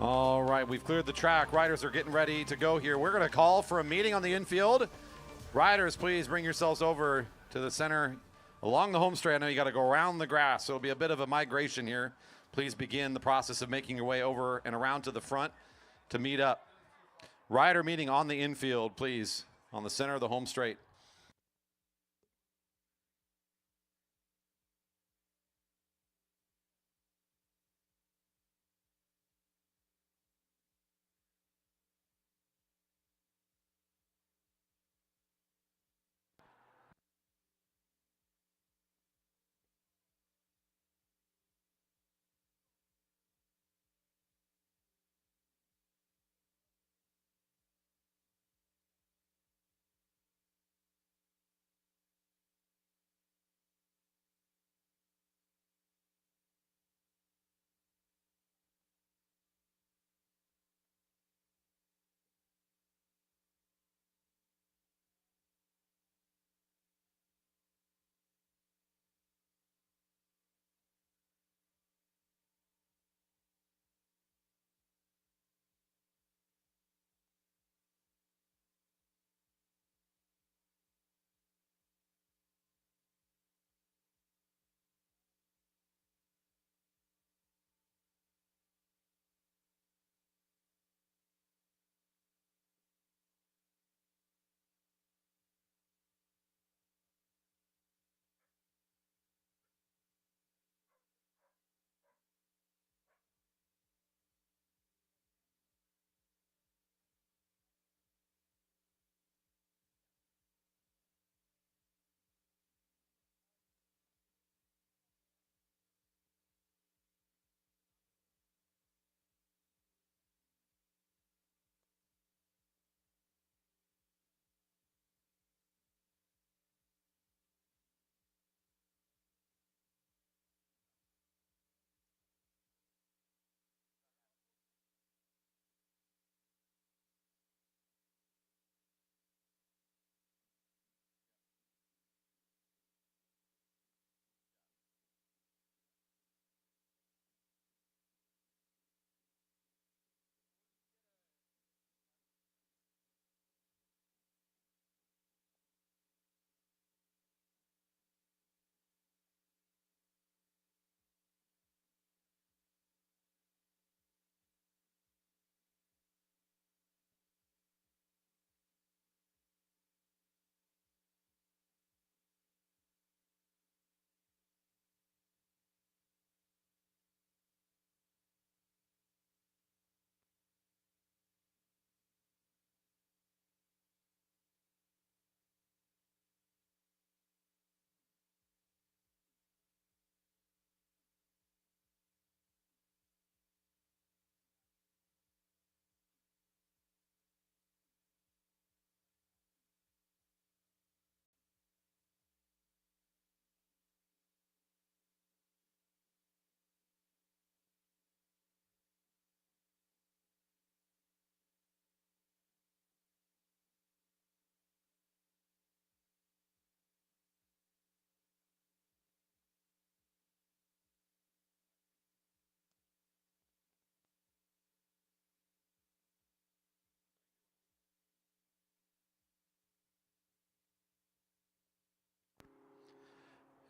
All right, we've cleared the track. Riders are getting ready to go here. We're going to call for a meeting on the infield. Riders, please bring yourselves over to the center along the home straight. I know you got to go around the grass, so it'll be a bit of a migration here. Please begin the process of making your way over and around to the front to meet up. Rider meeting on the infield, please, on the center of the home straight.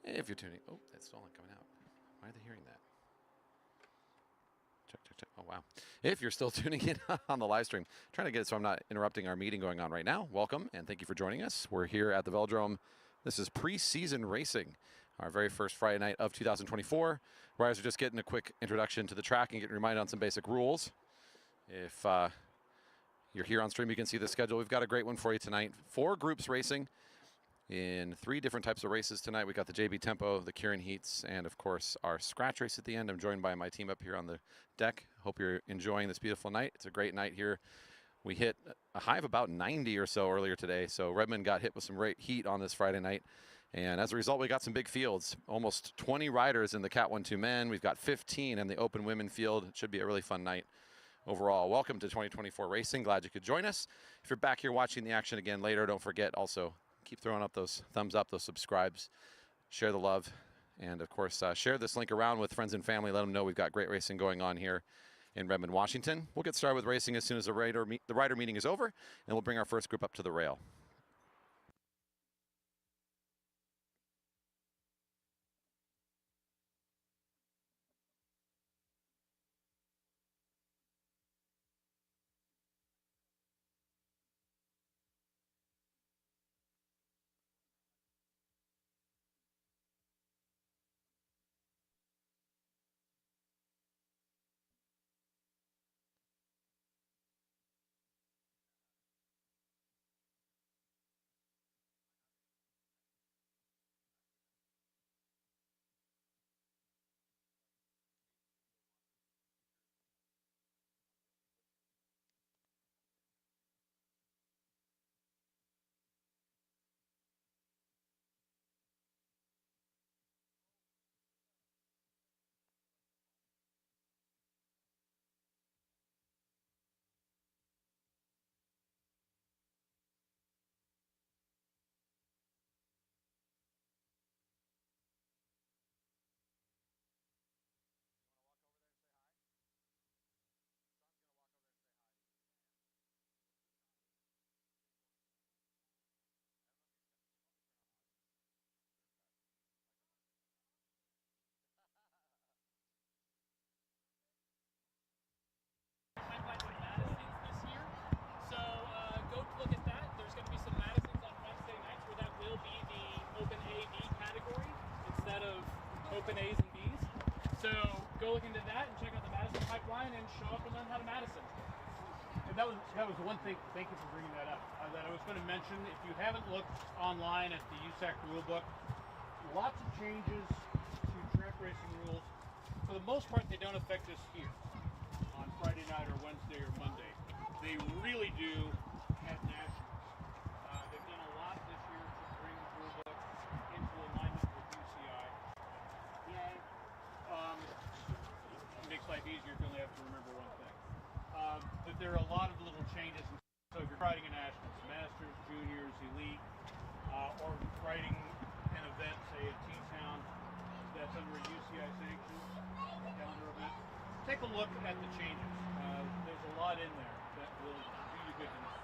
If you're tuning, oh, that's still not coming out. Why are they hearing that? Check, check, check. Oh, wow. If you're still tuning in on the live stream, trying to get it so I'm not interrupting our meeting going on right now, welcome and thank you for joining us. We're here at the Velodrome. This is preseason racing, our very first Friday night of 2024. Riders are just getting a quick introduction to the track and getting reminded on some basic rules. If you're here on stream, you can see the schedule. We've got a great one for you tonight. 4 groups racing in 3 different types of races tonight. We got the JB Tempo, the Kieran Heats, and of course our scratch race at the end. I'm joined by my team up here on the deck. Hope you're enjoying this beautiful night. It's a great night here. We hit a high of about 90 or so earlier today, so Redmond got hit with some great heat on this Friday night. And as a result, we got some big fields. Almost 20 riders in the Cat 1-2 men. We've got 15 in the open women field. It should be a really fun night overall. Welcome to 2024 racing. Glad you could join us. If you're back here watching the action again later, don't forget also keep throwing up those thumbs up, those subscribes, share the love, and of course share this link around with friends and family. Let them know we've got great racing going on here in Redmond, Washington. We'll get started with racing as soon as the rider meeting is over, and we'll bring our first group up to the rail. Open A's and B's. So go look into that and check out the Madison pipeline and show up and learn how to Madison. And that was one thing, thank you for bringing that up, that I was going to mention. If you haven't looked online at the USAC rulebook, lots of changes to track racing rules. For the most part, they don't affect us here on Friday night or Wednesday or Monday. They really do at nationals. They've done a lot this year to bring the rulebook into alignment with UCI. It makes life easier if you only have to remember one thing. But there are a lot of little changes. So if you're riding a Nationals, Masters, Juniors, Elite, or riding an event, say at T-Town, that's under a UCI sanction, calendar event, take a look at the changes. There's a lot in there that will do you good to know.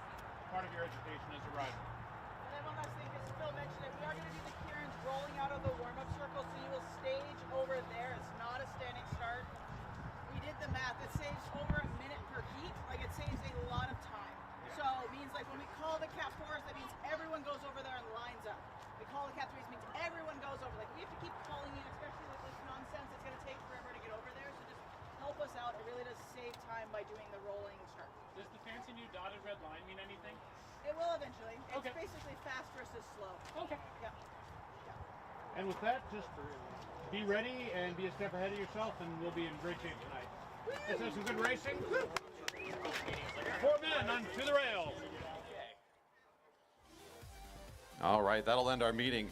Part of your education as a rider. And then one last thing, because Phil mentioned it, we are going to do the keirins rolling out of the warm-up circle, so you will stage over there. It's not a standing start. We did the math. It saves over a minute per heat. Like, it saves a lot of time. Yeah. So it means, like, when we call the Cat 4s, that means everyone goes over there and lines up. We call the Cat 3s, means everyone goes over. Like, we have to keep calling in, especially with this nonsense. It's going to take forever to get over there, so just help us out. It really does save time by doing the rolling start. Does the fancy new dotted red line mean anything? It will eventually. It's okay. Basically fast versus slow. Okay. Yeah. And with that, just be ready and be a step ahead of yourself, and we'll be in great shape tonight. Let's have some good racing. 4 men onto the rail. All right, that'll end our meeting.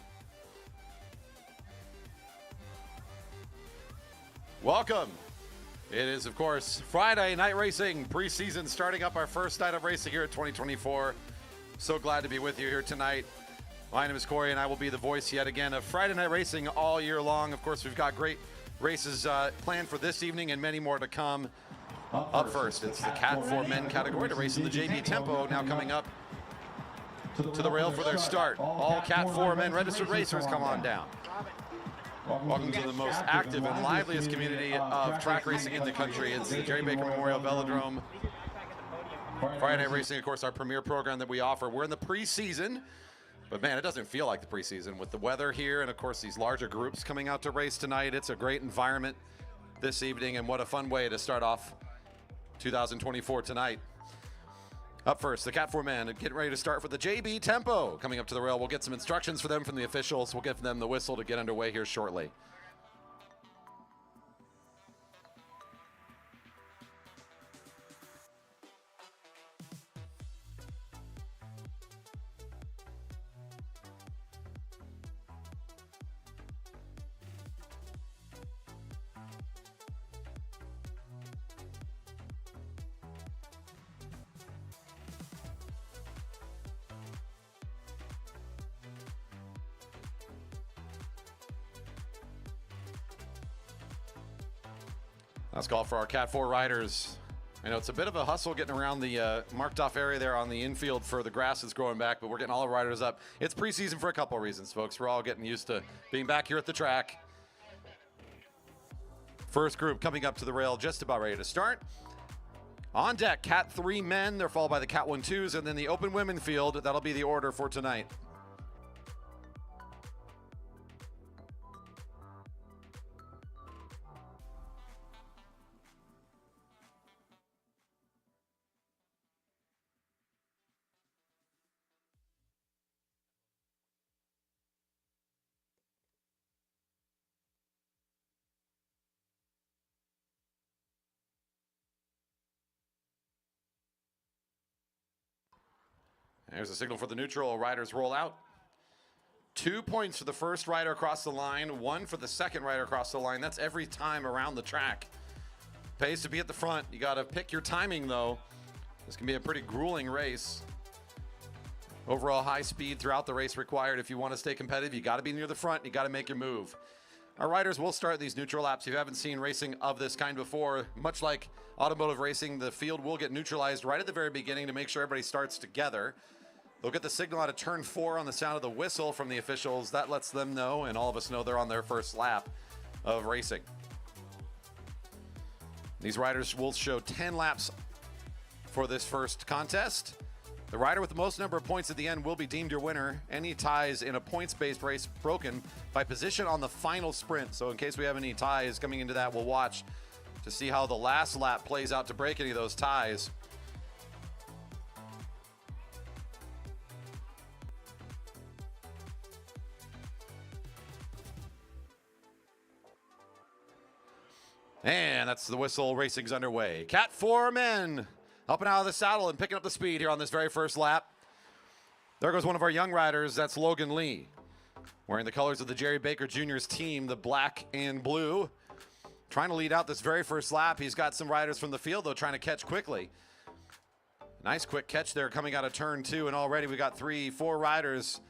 Welcome. It is, of course, Friday night racing preseason, starting up our first night of racing here at 2024. So glad to be with you here tonight. My name is Corey, and I will be the voice yet again of Friday night racing all year long. Of course, we've got great races planned for this evening and many more to come. Up first, it's the Cat 4 men category to race in the JB Tempo, now coming up to the rail for their start. All Cat 4 men registered racers, come on down. Welcome to the most active and liveliest community of track racing in the country. It's the Jerry Baker Memorial Velodrome. Friday Night Racing, of course, our premier program that we offer. We're in the preseason, but man, it doesn't feel like the preseason with the weather here and, of course, these larger groups coming out to race tonight. It's a great environment this evening, and what a fun way to start off 2024 tonight. Up first, the Cat 4 men getting ready to start for the JB Tempo. Coming up to the rail, we'll get some instructions for them from the officials. We'll give them the whistle to get underway here shortly. Last call for our Cat 4 riders. I know it's a bit of a hustle getting around the marked off area there on the infield for the grass that's growing back, but we're getting all our riders up. It's preseason for a couple of reasons, folks. We're all getting used to being back here at the track. First group coming up to the rail, just about ready to start. On deck, Cat 3 men. They're followed by the Cat 1 2s, and then the open women field. That'll be the order for tonight. There's a signal for the neutral. Riders roll out. 2 points for the first rider across the line, 1 for the second rider across the line. That's every time around the track. Pays to be at the front. You got to pick your timing, though. This can be a pretty grueling race. Overall high speed throughout the race required. If you want to stay competitive, you got to be near the front. You got to make your move. Our riders will start these neutral laps. If you haven't seen racing of this kind before, much like automotive racing, the field will get neutralized right at the very beginning to make sure everybody starts together. They'll get the signal out of turn 4 on the sound of the whistle from the officials. That lets them know, and all of us know they're on their first lap of racing. These riders will show 10 laps for this first contest. The rider with the most number of points at the end will be deemed your winner. Any ties in a points-based race broken by position on the final sprint. So in case we have any ties coming into that, we'll watch to see how the last lap plays out to break any of those ties. And that's the whistle. Racing's underway. Cat 4 men up and out of the saddle and picking up the speed here on this very first lap. There goes one of our young riders. That's Logan Lee, wearing the colors of the Jerry Baker Jr.'s team, the black and blue. Trying to lead out this very first lap. He's got some riders from the field, though, trying to catch quickly. Nice quick catch there coming out of turn 2, and already we got 3, 4 riders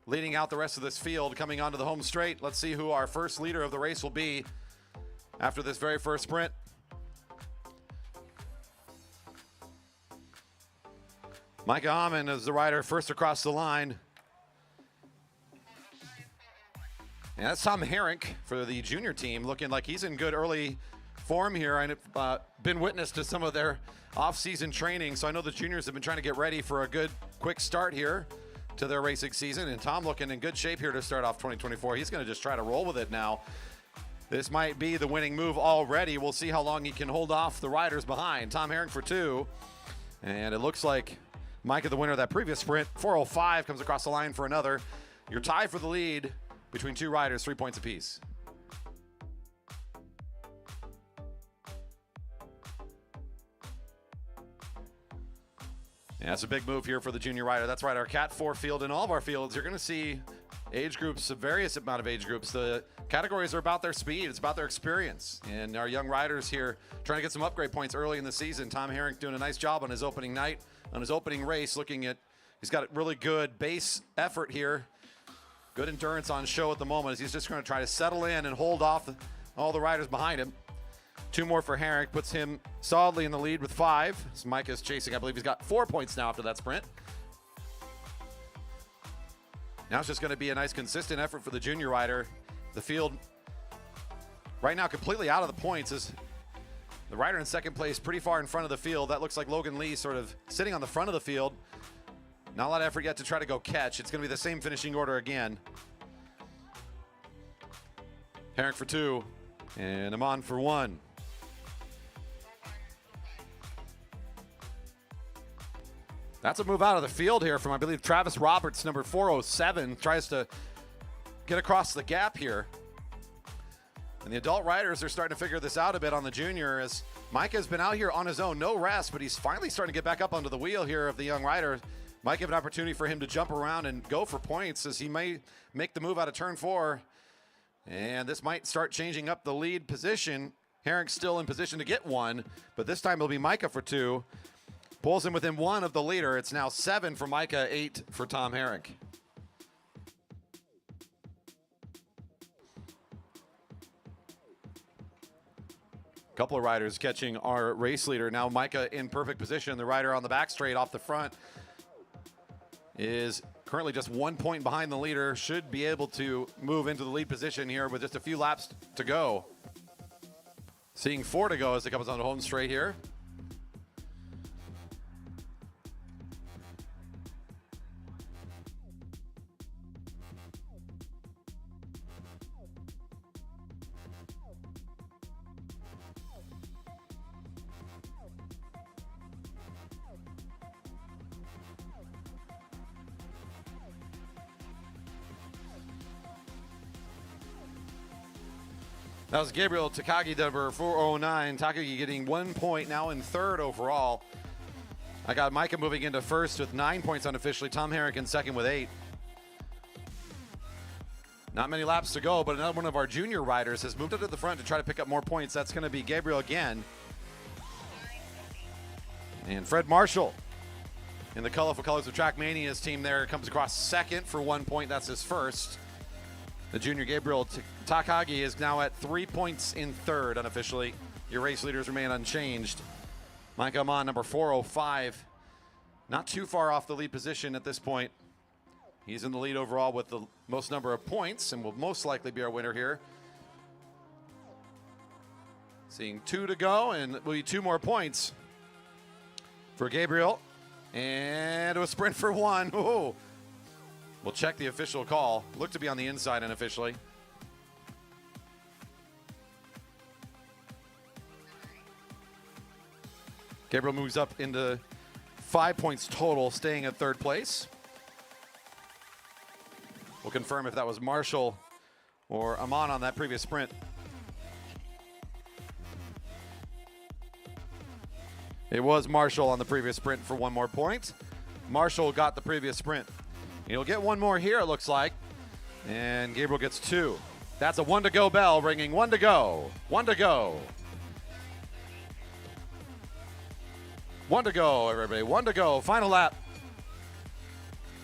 leading out the rest of this field coming onto the home straight. Let's see who our first leader of the race will be after this very first sprint. Micah Hammond is the rider first across the line. And that's Tom Herink for the junior team, looking like he's in good early form here. I've been witness to some of their off-season training, so I know the juniors have been trying to get ready for a good, quick start here to their racing season. And Tom looking in good shape here to start off 2024. He's going to just try to roll with it now. This might be the winning move already. We'll see how long he can hold off the riders behind. Tom Herink for 2. And it looks like Micah, the winner of that previous sprint, 4:05 comes across the line for another. You're tied for the lead between 2 riders, 3 points apiece. Yeah, that's a big move here for the junior rider. That's right, our Cat 4 field. In all of our fields, you're going to see age groups, a various amount of age groups. The categories are about their speed. It's about their experience. And our young riders here trying to get some upgrade points early in the season. Tom Herink doing a nice job on his opening night, on his opening race, he's got a really good base effort here. Good endurance on show at the moment as he's just going to try to settle in and hold off all the riders behind him. 2 more for Herink, puts him solidly in the lead with 5. So Mike is chasing, I believe he's got 4 points now after that sprint. Now it's just going to be a nice consistent effort for the junior rider. The field right now completely out of the points as the rider in second place pretty far in front of the field. That looks like Logan Lee sort of sitting on the front of the field. Not a lot of effort yet to try to go catch. It's going to be the same finishing order again. Herink for 2 and Amon for 1. That's a move out of the field here from, I believe, Travis Roberts, number 407, tries to get across the gap here. And the adult riders are starting to figure this out a bit on the junior as Micah's been out here on his own, no rest, but he's finally starting to get back up onto the wheel here of the young rider. Might give an opportunity for him to jump around and go for points as he may make the move out of turn 4. And this might start changing up the lead position. Herink's still in position to get 1, but this time it'll be Micah for 2. Pulls him within 1 of the leader. It's now 7 for Micah, 8 for Tom Herink. Couple of riders catching our race leader. Now Micah in perfect position. The rider on the back straight off the front is currently just 1 point behind the leader. Should be able to move into the lead position here with just a few laps to go. Seeing 4 to go as it comes on the home straight here. That was Gabriel Takagi, number 409. Takagi getting 1 point, now in third overall. I got Micah moving into first with 9 points unofficially. Tom Herrick in second with 8. Not many laps to go, but another one of our junior riders has moved up to the front to try to pick up more points. That's going to be Gabriel again. And Fred Marshall in the colorful colors of Trackmania's team there comes across second for 1 point. That's his first. The junior Gabriel Takagi is now at 3 points in third unofficially. Your race leaders remain unchanged. Micah Amon, number 405. Not too far off the lead position at this point. He's in the lead overall with the most number of points and will most likely be our winner here. Seeing 2 to go, and it will be 2 more points for Gabriel. And a sprint for 1. Ooh. We'll check the official call. Looked to be on the inside unofficially. Gabriel moves up into 5 points total, staying at third place. We'll confirm if that was Marshall or Amon on that previous sprint. It was Marshall on the previous sprint for 1 more point. Marshall got the previous sprint. He'll get 1 more here, it looks like. And Gabriel gets 2. That's a 1 to go bell ringing. 1 to go. 1 to go. 1 to go, everybody. 1 to go. Final lap.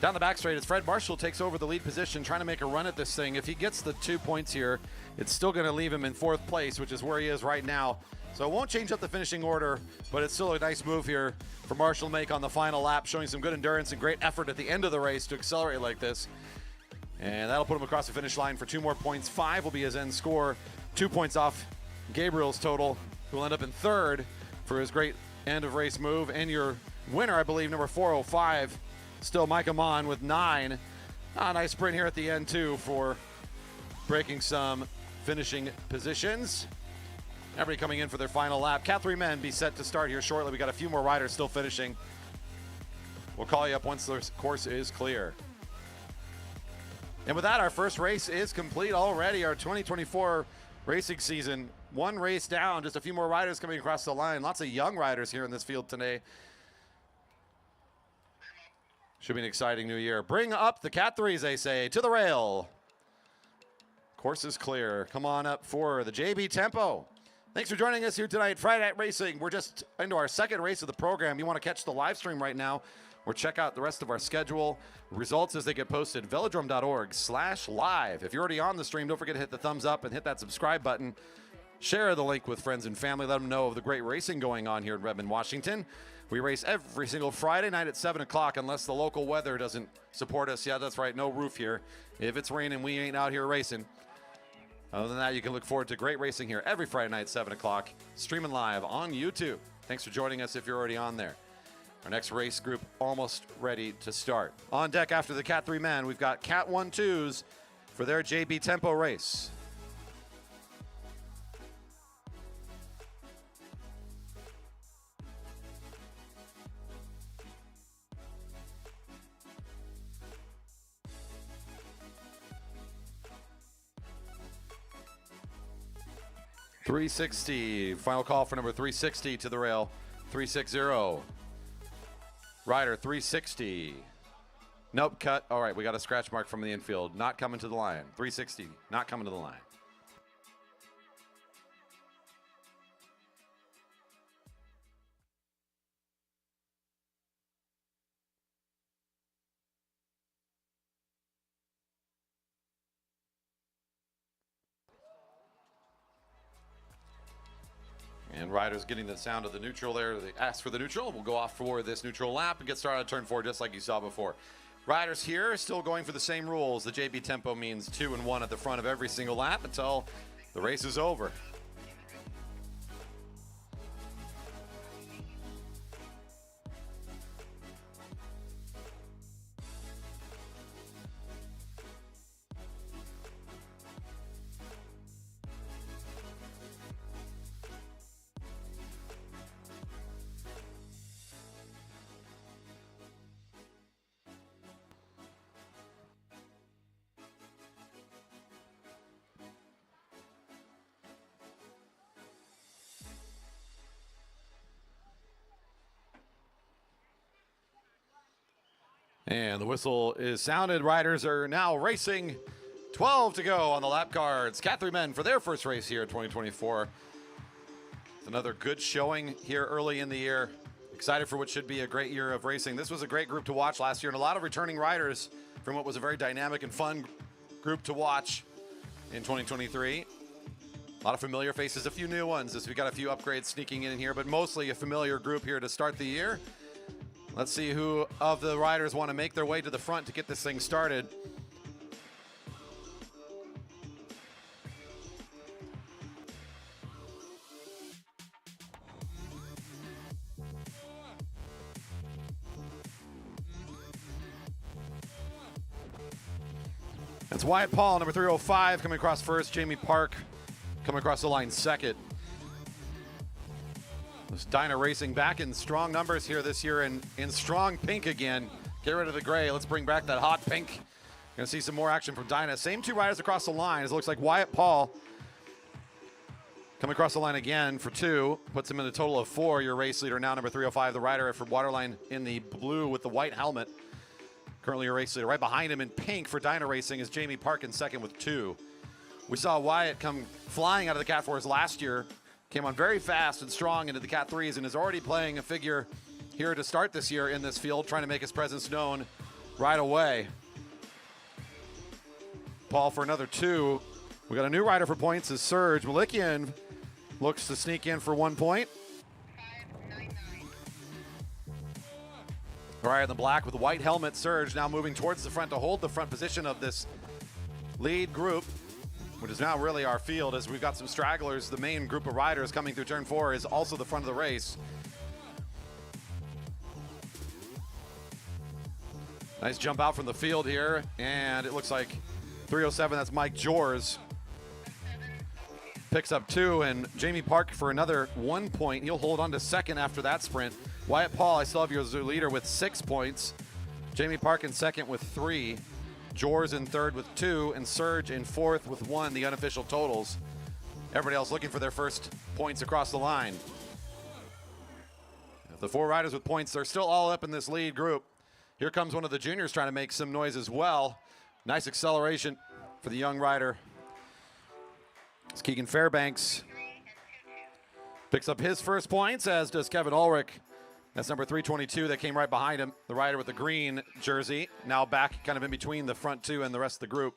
Down the back straight as Fred Marshall takes over the lead position, trying to make a run at this thing. If he gets the 2 points here, it's still going to leave him in 4th place, which is where he is right now. So it won't change up the finishing order, but it's still a nice move here for Marshall to make on the final lap, showing some good endurance and great effort at the end of the race to accelerate like this. And that'll put him across the finish line for 2 more points. 5 will be his end score. 2 points off Gabriel's total, who will end up in third for his great end of race move. And your winner, I believe, number 405, still Mike Amon with 9. Nice sprint here at the end, too, for breaking some finishing positions. Everybody coming in for their final lap. Cat 3 men be set to start here shortly. We got a few more riders still finishing. We'll call you up once the course is clear. And with that, our first race is complete already. Our 2024 racing season. 1 race down, just a few more riders coming across the line. Lots of young riders here in this field today. Should be an exciting new year. Bring up the Cat 3s, they say, to the rail. Course is clear. Come on up for the JB Tempo. Thanks for joining us here tonight, Friday Night Racing. We're just into our second race of the program. You want to catch the live stream right now or check out the rest of our schedule. Results as they get posted, velodrome.org/live. If you're already on the stream, don't forget to hit the thumbs up and hit that subscribe button. Share the link with friends and family. Let them know of the great racing going on here in Redmond, Washington. We race every single Friday night at 7 o'clock unless the local weather doesn't support us. Yeah, that's right, no roof here. If it's raining, we ain't out here racing. Other than that, you can look forward to great racing here every Friday night at 7 o'clock, streaming live on YouTube. Thanks for joining us if you're already on there. Our next race group almost ready to start. On deck after the Cat 3 men, we've got Cat 1-2s for their JB Tempo race. .360, final call for number 360 to the rail. 360. Rider 360. Nope, cut. All right, we got a scratch mark from the infield. Not coming to the line. 360, not coming to the line. Riders getting the sound of the neutral there. They ask for the neutral. We'll go off for this neutral lap and get started on turn 4 just like you saw before. Riders here still going for the same rules. The JB tempo means 2 and 1 at the front of every single lap until the race is over. And the whistle is sounded. Riders are now racing. 12 to go on the lap cards. Cat 3 men for their first race here in 2024. It's another good showing here early in the year. Excited for what should be a great year of racing. This was a great group to watch last year, and a lot of returning riders from what was a very dynamic and fun group to watch in 2023. A lot of familiar faces, a few new ones as we got a few upgrades sneaking in here, but mostly a familiar group here to start the year. Let's see who of the riders want to make their way to the front to get this thing started. It's Wyatt Paul, number 305, coming across first. Jamie Park coming across the line second. This Dyna Racing back in strong numbers here this year in strong pink again. Get rid of the gray. Let's bring back that hot pink. Gonna see some more action from Dyna. Same 2 riders across the line. As it looks like Wyatt Paul coming across the line again for 2. Puts him in a total of 4. Your race leader now, number 305, the rider from Waterline in the blue with the white helmet. Currently your race leader. Right behind him in pink for Dyna Racing is Jamie Park in second with 2. We saw Wyatt come flying out of the Cat 4s last year. Came on very fast and strong into the Cat 3s and is already playing a figure here to start this year in this field, trying to make his presence known right away. Paul for another 2. We got a new rider for points is Serge. Malikian looks to sneak in for 1 point. All right, in the black with the white helmet, Serge now moving towards the front to hold the front position of this lead group, which is now really our field as we've got some stragglers. The main group of riders coming through turn 4 is also the front of the race. Nice jump out from the field here, and it looks like 307, that's Mike Jors. Picks up 2, and Jamie Park for another 1 point. He'll hold on to second after that sprint. Wyatt Paul, I still have you as your leader with 6 points. Jamie Park in second with 3. Jors in third with 2, and Serge in fourth with 1, the unofficial totals. Everybody else looking for their first points across the line. The 4 riders with points, they're still all up in this lead group. Here comes one of the juniors trying to make some noise as well. Nice acceleration for the young rider. It's Keegan Fairbanks. Picks up his first points, as does Kevin Ulrich. That's number 322 that came right behind him, the rider with the green jersey, now back kind of in between the front 2 and the rest of the group.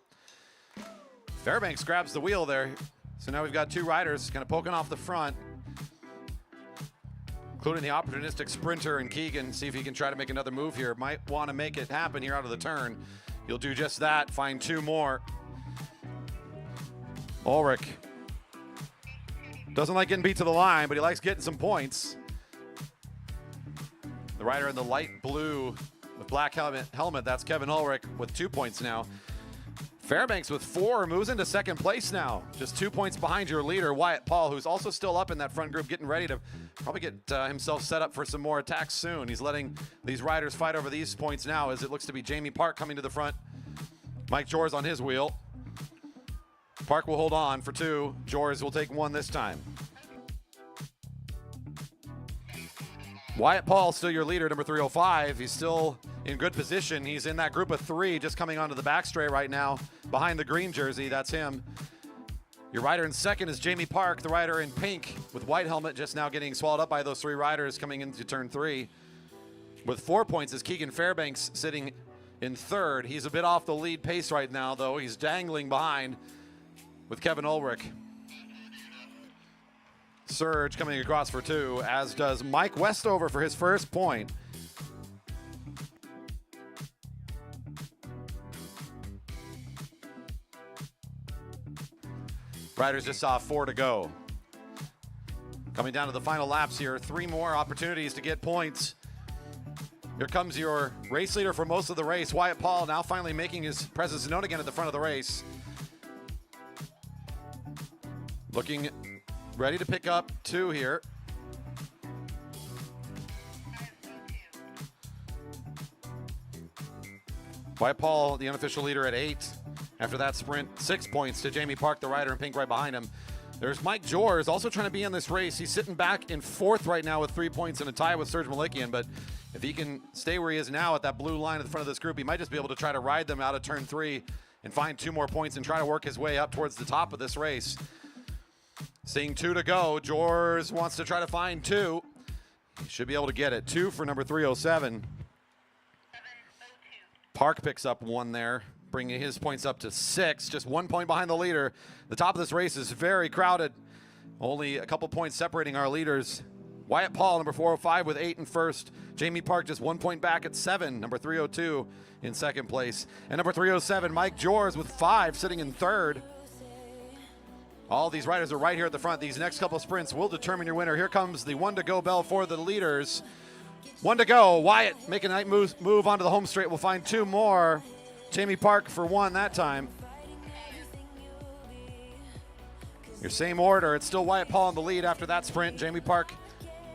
Fairbanks grabs the wheel there. So now we've got 2 riders kind of poking off the front, including the opportunistic sprinter and Keegan. See if he can try to make another move here. Might want to make it happen here out of the turn. He'll do just that, find 2 more. Ulrich doesn't like getting beat to the line, but he likes getting some points. The rider in the light blue with black helmet, that's Kevin Ulrich with 2 points now. Fairbanks with 4 moves into second place now. Just 2 points behind your leader, Wyatt Paul, who's also still up in that front group, getting ready to probably get himself set up for some more attacks soon. He's letting these riders fight over these points now, as it looks to be Jamie Park coming to the front. Mike Jors on his wheel. Park will hold on for 2. Jors will take 1 this time. Wyatt Paul, still your leader, number 305. He's still in good position. He's in that group of 3, just coming onto the back straight right now, behind the green jersey. That's him. Your rider in second is Jamie Park, the rider in pink with white helmet, just now getting swallowed up by those 3 riders coming into turn 3. With 4 points is Keegan Fairbanks sitting in third. He's a bit off the lead pace right now, though. He's dangling behind with Kevin Ulrich. Surge coming across for 2, as does Mike Westover for his first point. Riders just saw 4 to go. Coming down to the final laps here, 3 more opportunities to get points. Here comes your race leader for most of the race, Wyatt Paul, now finally making his presence known again at the front of the race. Looking ready to pick up 2 here. Wyatt Paul, the unofficial leader at 8. After that sprint, 6 points to Jamie Park, the rider in pink right behind him. There's Mike Jors, also trying to be in this race. He's sitting back in 4th right now with 3 points and a tie with Serge Malikian, but if he can stay where he is now at that blue line at the front of this group, he might just be able to try to ride them out of turn 3 and find 2 more points and try to work his way up towards the top of this race. Seeing 2 to go, Jors wants to try to find 2. He should be able to get it. 2 for number 307. Park picks up 1 there, bringing his points up to 6, just 1 point behind the leader. The top of this race is very crowded. Only a couple points separating our leaders. Wyatt Paul, number 405 with 8 in first. Jamie Park just 1 point back at 7. Number 302 in second place. And number 307, Mike Jors with 5 sitting in third. All these riders are right here at the front. These next couple sprints will determine your winner. Here comes the 1 to go bell for the leaders. 1 to go. Wyatt making a nice move onto the home straight. We'll find 2 more. Jamie Park for 1 that time. Your same order. It's still Wyatt Paul in the lead after that sprint. Jamie Park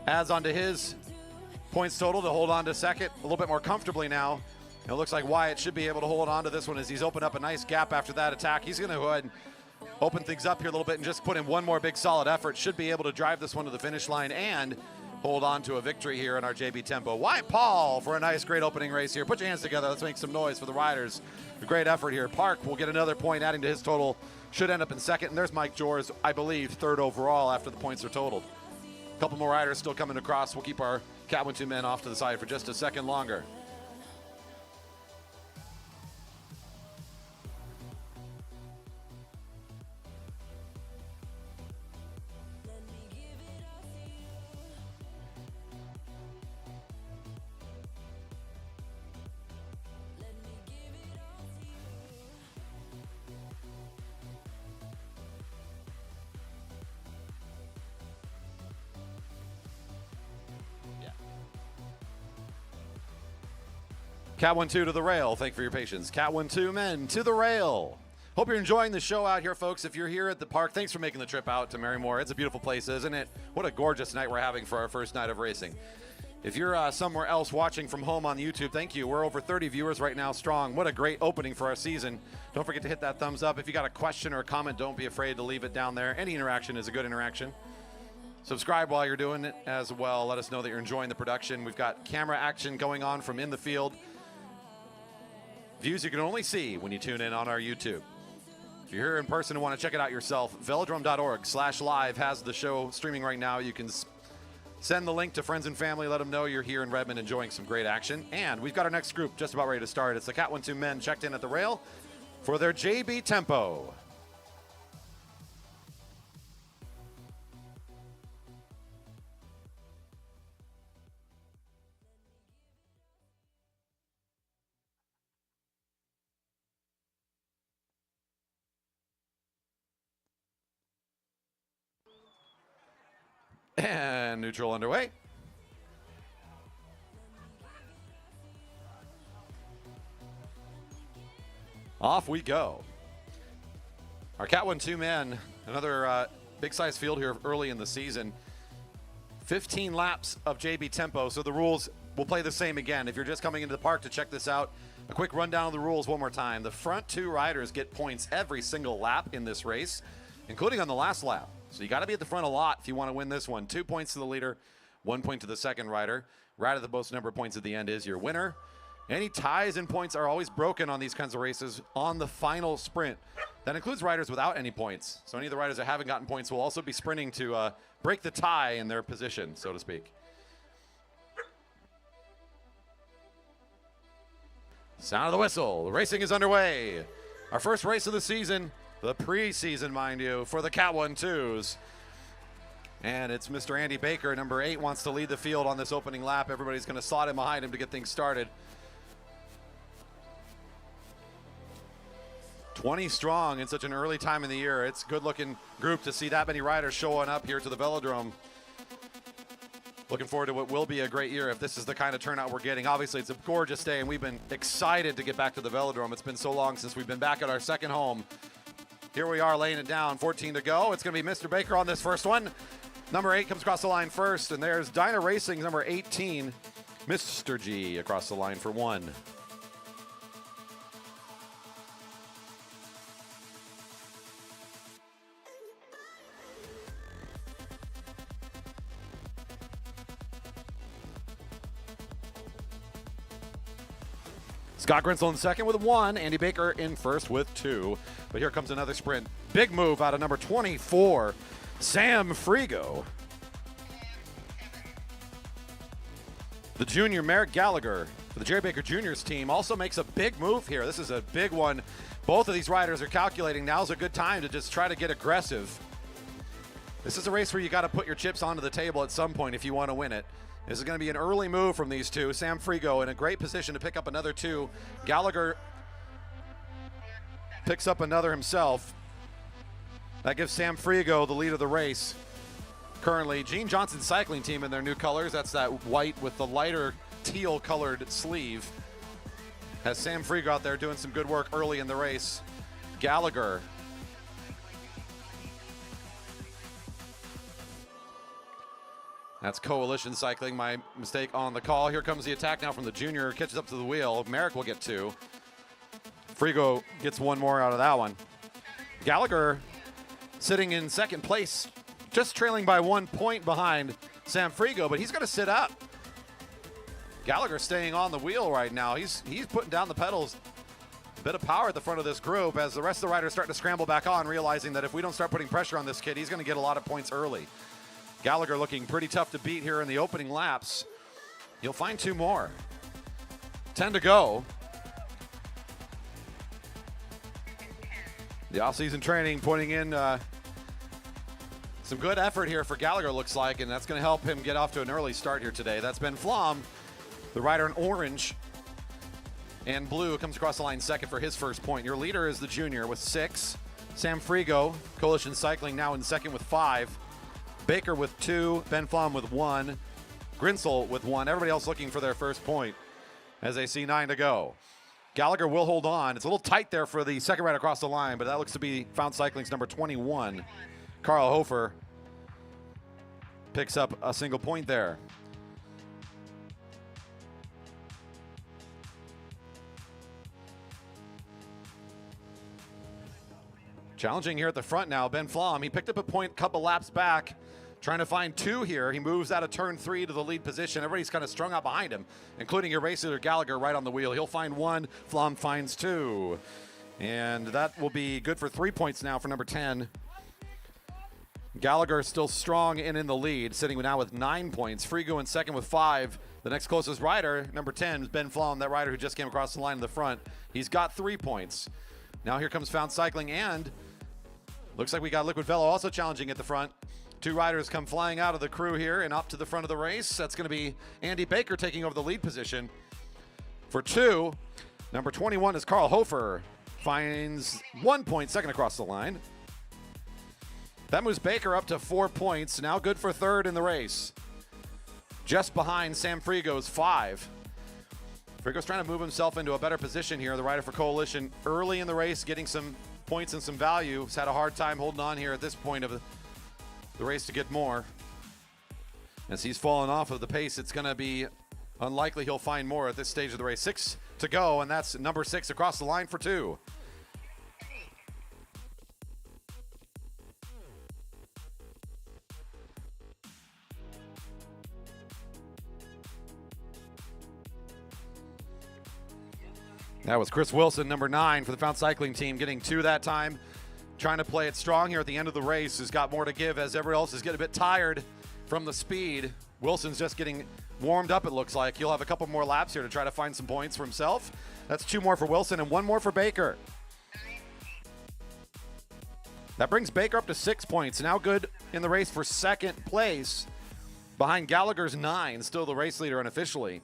adds on to his points total to hold on to second a little bit more comfortably now. And it looks like Wyatt should be able to hold on to this one as he's opened up a nice gap after that attack. He's going to go ahead and open things up here a little bit and just put in 1 more big solid effort. Should be able to drive this one to the finish line and hold on to a victory here in our JB Tempo. Wyatt Paul for a nice, great opening race here. Put your hands together. Let's make some noise for the riders. A great effort here. Park will get another point, adding to his total. Should end up in second. And there's Mike Jors, I believe, 3rd overall after the points are totaled. A couple more riders still coming across. We'll keep our Cat 1-2 men off to the side for just a second longer. Cat 1-2 to the rail. Thank you for your patience. Cat 1-2 men to the rail. Hope you're enjoying the show out here, folks. If you're here at the park, thanks for making the trip out to Marymore. It's a beautiful place, isn't it? What a gorgeous night we're having for our first night of racing. If you're somewhere else watching from home on YouTube, thank you. We're over 30 viewers right now strong. What a great opening for our season. Don't forget to hit that thumbs up. If you got a question or a comment, don't be afraid to leave it down there. Any interaction is a good interaction. Subscribe while you're doing it as well. Let us know that you're enjoying the production. We've got camera action going on from in the field. Views you can only see when you tune in on our YouTube. If you're here in person and want to check it out yourself, velodrome.org/live has the show streaming right now. You can send the link to friends and family. Let them know you're here in Redmond enjoying some great action. And we've got our next group just about ready to start. It's the Cat 1-2 men checked in at the rail for their JB Tempo. And neutral underway. Off we go. Our Cat 1-2 men, another big size field here early in the season. 15 laps of JB Tempo, so the rules will play the same again. If you're just coming into the park to check this out, a quick rundown of the rules one more time. The front 2 riders get points every single lap in this race, including on the last lap. So you got to be at the front a lot if you want to win this one. 2 points to the leader, 1 point to the second rider. Rider with the most number of points at the end is your winner. Any ties and points are always broken on these kinds of races on the final sprint. That includes riders without any points. So any of the riders that haven't gotten points will also be sprinting to break the tie in their position, so to speak. Sound of the whistle. The racing is underway. Our first race of the season. The preseason, mind you, for the Cat 1-2s. And it's Mr. Andy Baker, number 8, wants to lead the field on this opening lap. Everybody's going to slot in behind him to get things started. 20 strong in such an early time in the year. It's a good-looking group to see that many riders showing up here to the Velodrome. Looking forward to what will be a great year if this is the kind of turnout we're getting. Obviously, it's a gorgeous day, and we've been excited to get back to the Velodrome. It's been so long since we've been back at our second home. Here we are laying it down, 14 to go. It's going to be Mr. Baker on this first one. Number 8 comes across the line first, and there's Dyna Racing, number 18, Mr. G, across the line for 1. Scott Grinsel in second with 1. Andy Baker in first with 2. But here comes another sprint. Big move out of number 24, Sam Frigo. The junior, Merrick Gallagher, for the Jerry Baker Jr.'s team, also makes a big move here. This is a big one. Both of these riders are calculating now's a good time to just try to get aggressive. This is a race where you got to put your chips onto the table at some point if you want to win it. This is going to be an early move from these two. Sam Frigo in a great position to pick up another 2. Gallagher picks up another himself. That gives Sam Frigo the lead of the race. Currently, Gene Johnson cycling team in their new colors. That's that white with the lighter teal colored sleeve. Has Sam Frigo out there doing some good work early in the race. Gallagher. That's Coalition Cycling, my mistake on the call. Here comes the attack now from the junior, catches up to the wheel. Merrick will get 2. Frigo gets 1 more out of that one. Gallagher sitting in second place, just trailing by 1 point behind Sam Frigo, but he's going to sit up. Gallagher staying on the wheel right now. He's putting down the pedals. A bit of power at the front of this group as the rest of the riders start to scramble back on, realizing that if we don't start putting pressure on this kid, he's going to get a lot of points early. Gallagher looking pretty tough to beat here in the opening laps. You'll find 2 more. 10 to go. The off-season training pointing in some good effort here for Gallagher, looks like, and that's going to help him get off to an early start here today. That's Ben Flom, the rider in orange and blue, comes across the line second for his first point. Your leader is the junior with 6. Sam Frigo, Coalition Cycling, now in second with 5. Baker with 2, Ben Flom with 1, Grinsel with 1. Everybody else looking for their first point as they see 9 to go. Gallagher will hold on. It's a little tight there for the second rider across the line, but that looks to be Found Cycling's number 21. Carl Hofer picks up a single point there. Challenging here at the front now, Ben Flom. He picked up a point a couple laps back, trying to find 2 here. He moves out of turn 3 to the lead position. Everybody's kind of strung out behind him, including your racer Gallagher right on the wheel. He'll find 1, Flom finds 2. And that will be good for 3 points now for number 10. Gallagher still strong and in the lead, sitting now with 9 points. Frigo in second with 5. The next closest rider, number 10, is Ben Flom, that rider who just came across the line in the front. He's got 3 points. Now here comes Found Cycling, and looks like we got Liquid Velo also challenging at the front. 2 riders come flying out of the crew here and up to the front of the race. That's going to be Andy Baker taking over the lead position. For 2, number 21 is Carl Hofer. Finds 1 point, second across the line. That moves Baker up to 4 points. Now good for 3rd in the race. Just behind Sam Frigo's 5. Frigo's trying to move himself into a better position here. The rider for Coalition early in the race, getting some points and some value. He's had a hard time holding on here at this point of the race to get more. As he's fallen off of the pace, it's going to be unlikely he'll find more at this stage of the race. 6 to go, and that's number 6 across the line for 2. That was Chris Wilson, number 9 for the Found Cycling team, getting 2 that time. Trying to play it strong here at the end of the race. Has got more to give as everyone else is getting a bit tired from the speed. Wilson's just getting warmed up, it looks like. He'll have a couple more laps here to try to find some points for himself. That's 2 more for Wilson and 1 more for Baker. That brings Baker up to 6 points. Now good in the race for second place. Behind Gallagher's 9, still the race leader unofficially.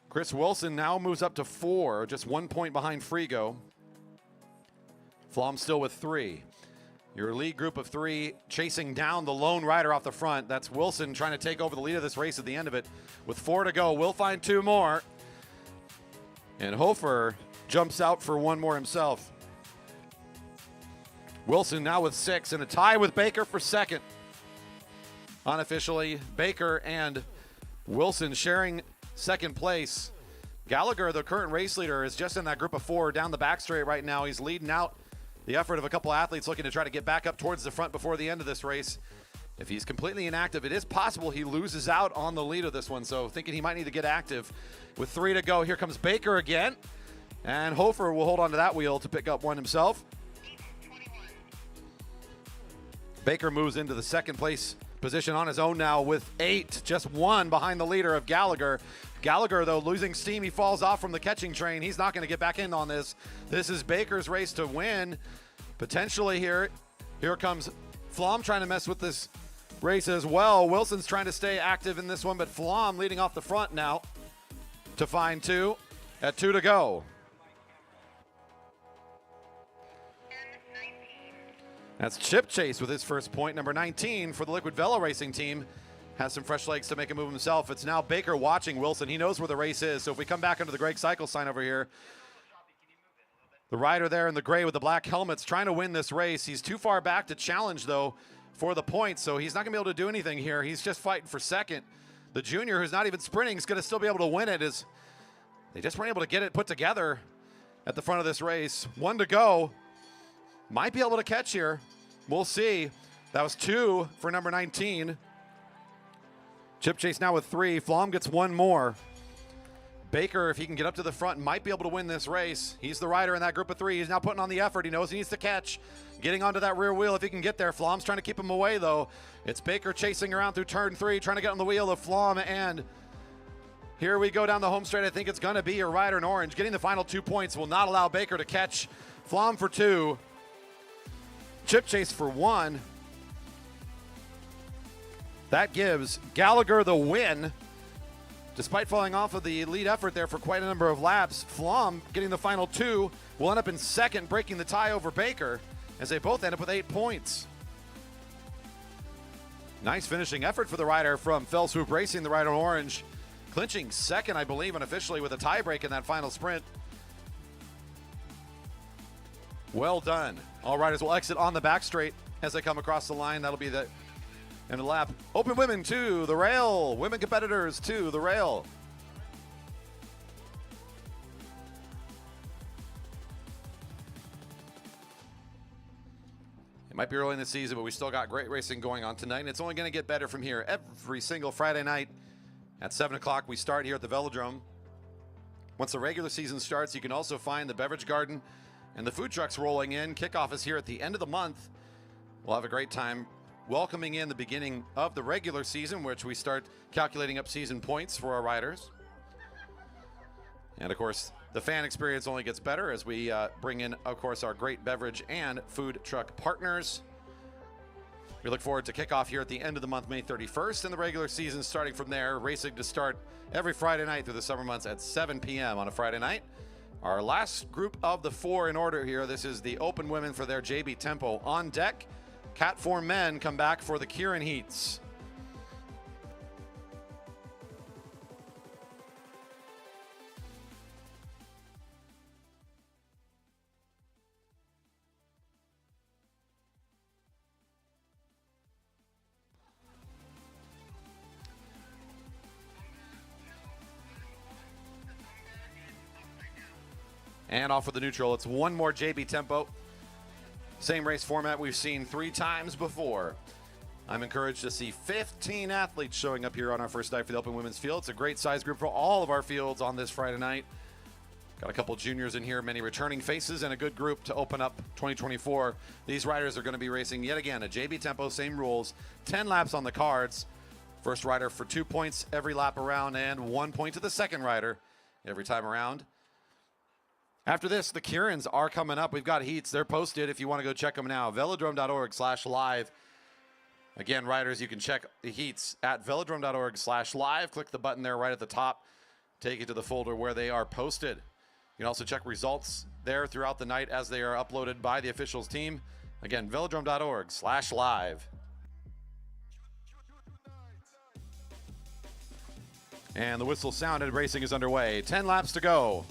Chris Wilson now moves up to 4, just 1 point behind Frigo. Flom still with 3. Your lead group of 3 chasing down the lone rider off the front. That's Wilson trying to take over the lead of this race at the end of it. With 4 to go, we'll find 2 more. And Hofer jumps out for 1 more himself. Wilson now with 6 and a tie with Baker for second. Unofficially, Baker and Wilson sharing second place. Gallagher, the current race leader, is just in that group of 4 down the back straight right now. He's leading out the effort of a couple athletes looking to try to get back up towards the front before the end of this race. If he's completely inactive, it is possible he loses out on the lead of this one, so thinking he might need to get active. With 3 to go, here comes Baker again, and Hofer will hold on to that wheel to pick up 1 himself. Baker moves into the second place position on his own now with 8, just 1 behind the leader of Gallagher. Gallagher, though, losing steam. He falls off from the catching train. He's not going to get back in on this. This is Baker's race to win. Potentially here. Here comes Flom trying to mess with this race as well. Wilson's trying to stay active in this one, but Flom leading off the front now to find 2 at 2 to go. That's Chip Chase with his first point, number 19 for the Liquid Velo Racing team. Has some fresh legs to make a move himself. It's now Baker watching Wilson. He knows where the race is. So if we come back under the Greg Cycle sign over here, the rider there in the gray with the black helmet's trying to win this race. He's too far back to challenge, though, for the points. So he's not going to be able to do anything here. He's just fighting for second. The junior, who's not even sprinting, is going to still be able to win it. They just weren't able to get it put together at the front of this race. 1 to go. Might be able to catch here. We'll see. That was 2 for number 19. Chip Chase now with 3. Flom gets 1 more. Baker, if he can get up to the front, might be able to win this race. He's the rider in that group of 3. He's now putting on the effort. He knows he needs to catch. Getting onto that rear wheel if he can get there. Flom's trying to keep him away, though. It's Baker chasing around through turn 3, trying to get on the wheel of Flom, and here we go down the home straight. I think it's going to be a rider in orange. Getting the final 2 points will not allow Baker to catch. Flom for 2. Chip Chase for 1. That gives Gallagher the win. Despite falling off of the lead effort there for quite a number of laps, Flom getting the final 2 will end up in second, breaking the tie over Baker as they both end up with 8 points. Nice finishing effort for the rider from Fell Swoop Racing, the rider in orange, clinching second, I believe, unofficially with a tie break in that final sprint. Well done. All riders will exit on the back straight as they come across the line. That'll be the end of the lap. Open women to the rail. Women competitors to the rail. It might be early in the season, but we still got great racing going on tonight, and it's only going to get better from here. Every single Friday night at 7 o'clock, we start here at the Velodrome. Once the regular season starts, you can also find the beverage garden and the food trucks rolling in. Kickoff is here at the end of the month. We'll have a great time welcoming in the beginning of the regular season, which we start calculating up season points for our riders. And of course, the fan experience only gets better as we bring in, of course, our great beverage and food truck partners. We look forward to kickoff here at the end of the month, May 31st, and the regular season starting from there. Racing to start every Friday night through the summer months at 7 p.m. on a Friday night. Our last group of the 4 in order here. This is the open women for their JB Tempo on deck. Cat 4 men come back for the Kieran heats. And off with the neutral. It's 1 more JB Tempo. Same race format we've seen 3 times before. I'm encouraged to see 15 athletes showing up here on our first night for the Open Women's Field. It's a great size group for all of our fields on this Friday night. Got a couple juniors in here, many returning faces, and a good group to open up 2024. These riders are going to be racing yet again a JB Tempo, same rules, 10 laps on the cards. First rider for 2 points every lap around, and 1 point to the second rider every time around. After this, the Kieran's are coming up. We've got heats. They're posted if you want to go check them now. Velodrome.org/live. Again, riders, you can check the heats at velodrome.org/live. Click the button there right at the top. Take you to the folder where they are posted. You can also check results there throughout the night as they are uploaded by the officials team. Again, velodrome.org/live. And the whistle sounded. Racing is underway. 10 laps to go.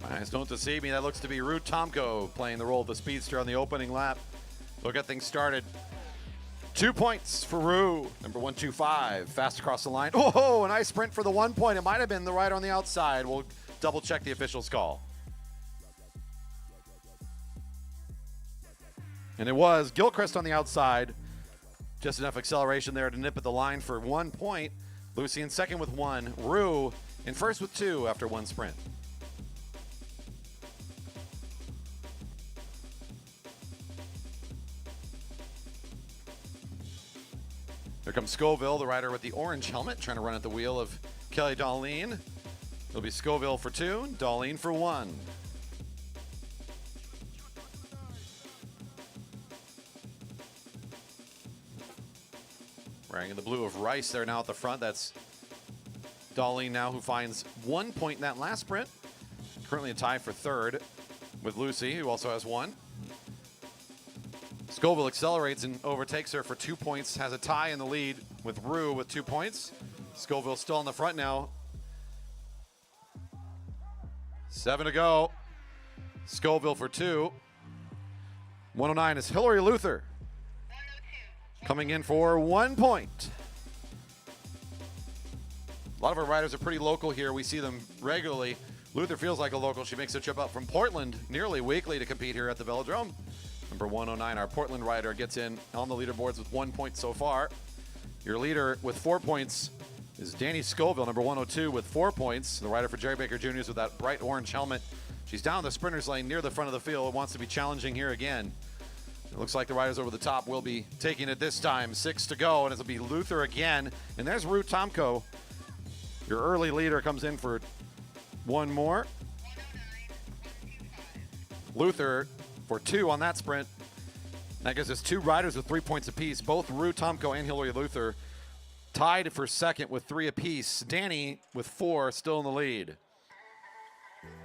Nice, don't deceive me. That looks to be Ruud Tomko playing the role of the speedster on the opening lap. We'll get things started. 2 points for Ruud, number 125, fast across the line. Oh, a nice sprint for the 1 point. It might have been the rider on the outside. We'll double check the official's call. And it was Gilchrist on the outside. Just enough acceleration there to nip at the line for 1 point. Lucy in second with 1. Ruud in first with 2 after 1 sprint. Here comes Scoville, the rider with the orange helmet, trying to run at the wheel of Kelly Darlene. It'll be Scoville for 2, Darlene for 1. Wearing in the blue of Rice there now at the front. That's Darlene now, who finds 1 point in that last sprint. Currently a tie for third with Lucy, who also has 1. Scoville accelerates and overtakes her for 2 points, has a tie in the lead with Ruud with 2 points. Scoville still in the front now. 7 to go. Scoville for 2. 109 is Hillary Luther. Coming in for 1 point. A lot of our riders are pretty local here. We see them regularly. Luther feels like a local. She makes a trip up from Portland nearly weekly to compete here at the Velodrome. Number 109, our Portland rider, gets in on the leaderboards with 1 point so far. Your leader with 4 points is Danny Scoville, number 102 with 4 points. The rider for Jerry Baker Jr. with that bright orange helmet. She's down the sprinter's lane near the front of the field. Wants to be challenging here again. It looks like the riders over the top will be taking it this time. 6 to go, and it'll be Luther again. And there's Ruud Tomko. Your early leader comes in for 1 more. Luther for 2 on that sprint. That gives us 2 riders with 3 points apiece. Both Ruud Tomko and Hillary Luther tied for second with 3 apiece. Danny with 4 still in the lead.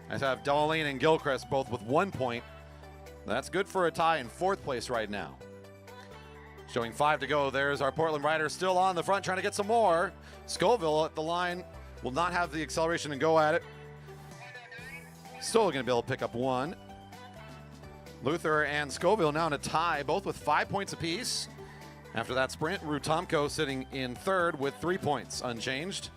I have Darlene and Gilchrist both with 1 point. That's good for a tie in 4th place right now. Showing 5 to go. There's our Portland rider still on the front trying to get some more. Scoville at the line will not have the acceleration and go at it. Still going to be able to pick up 1. Luther and Scoville now in a tie, both with 5 points apiece. After that sprint, Ruud Tomko sitting in third with 3 points, unchanged.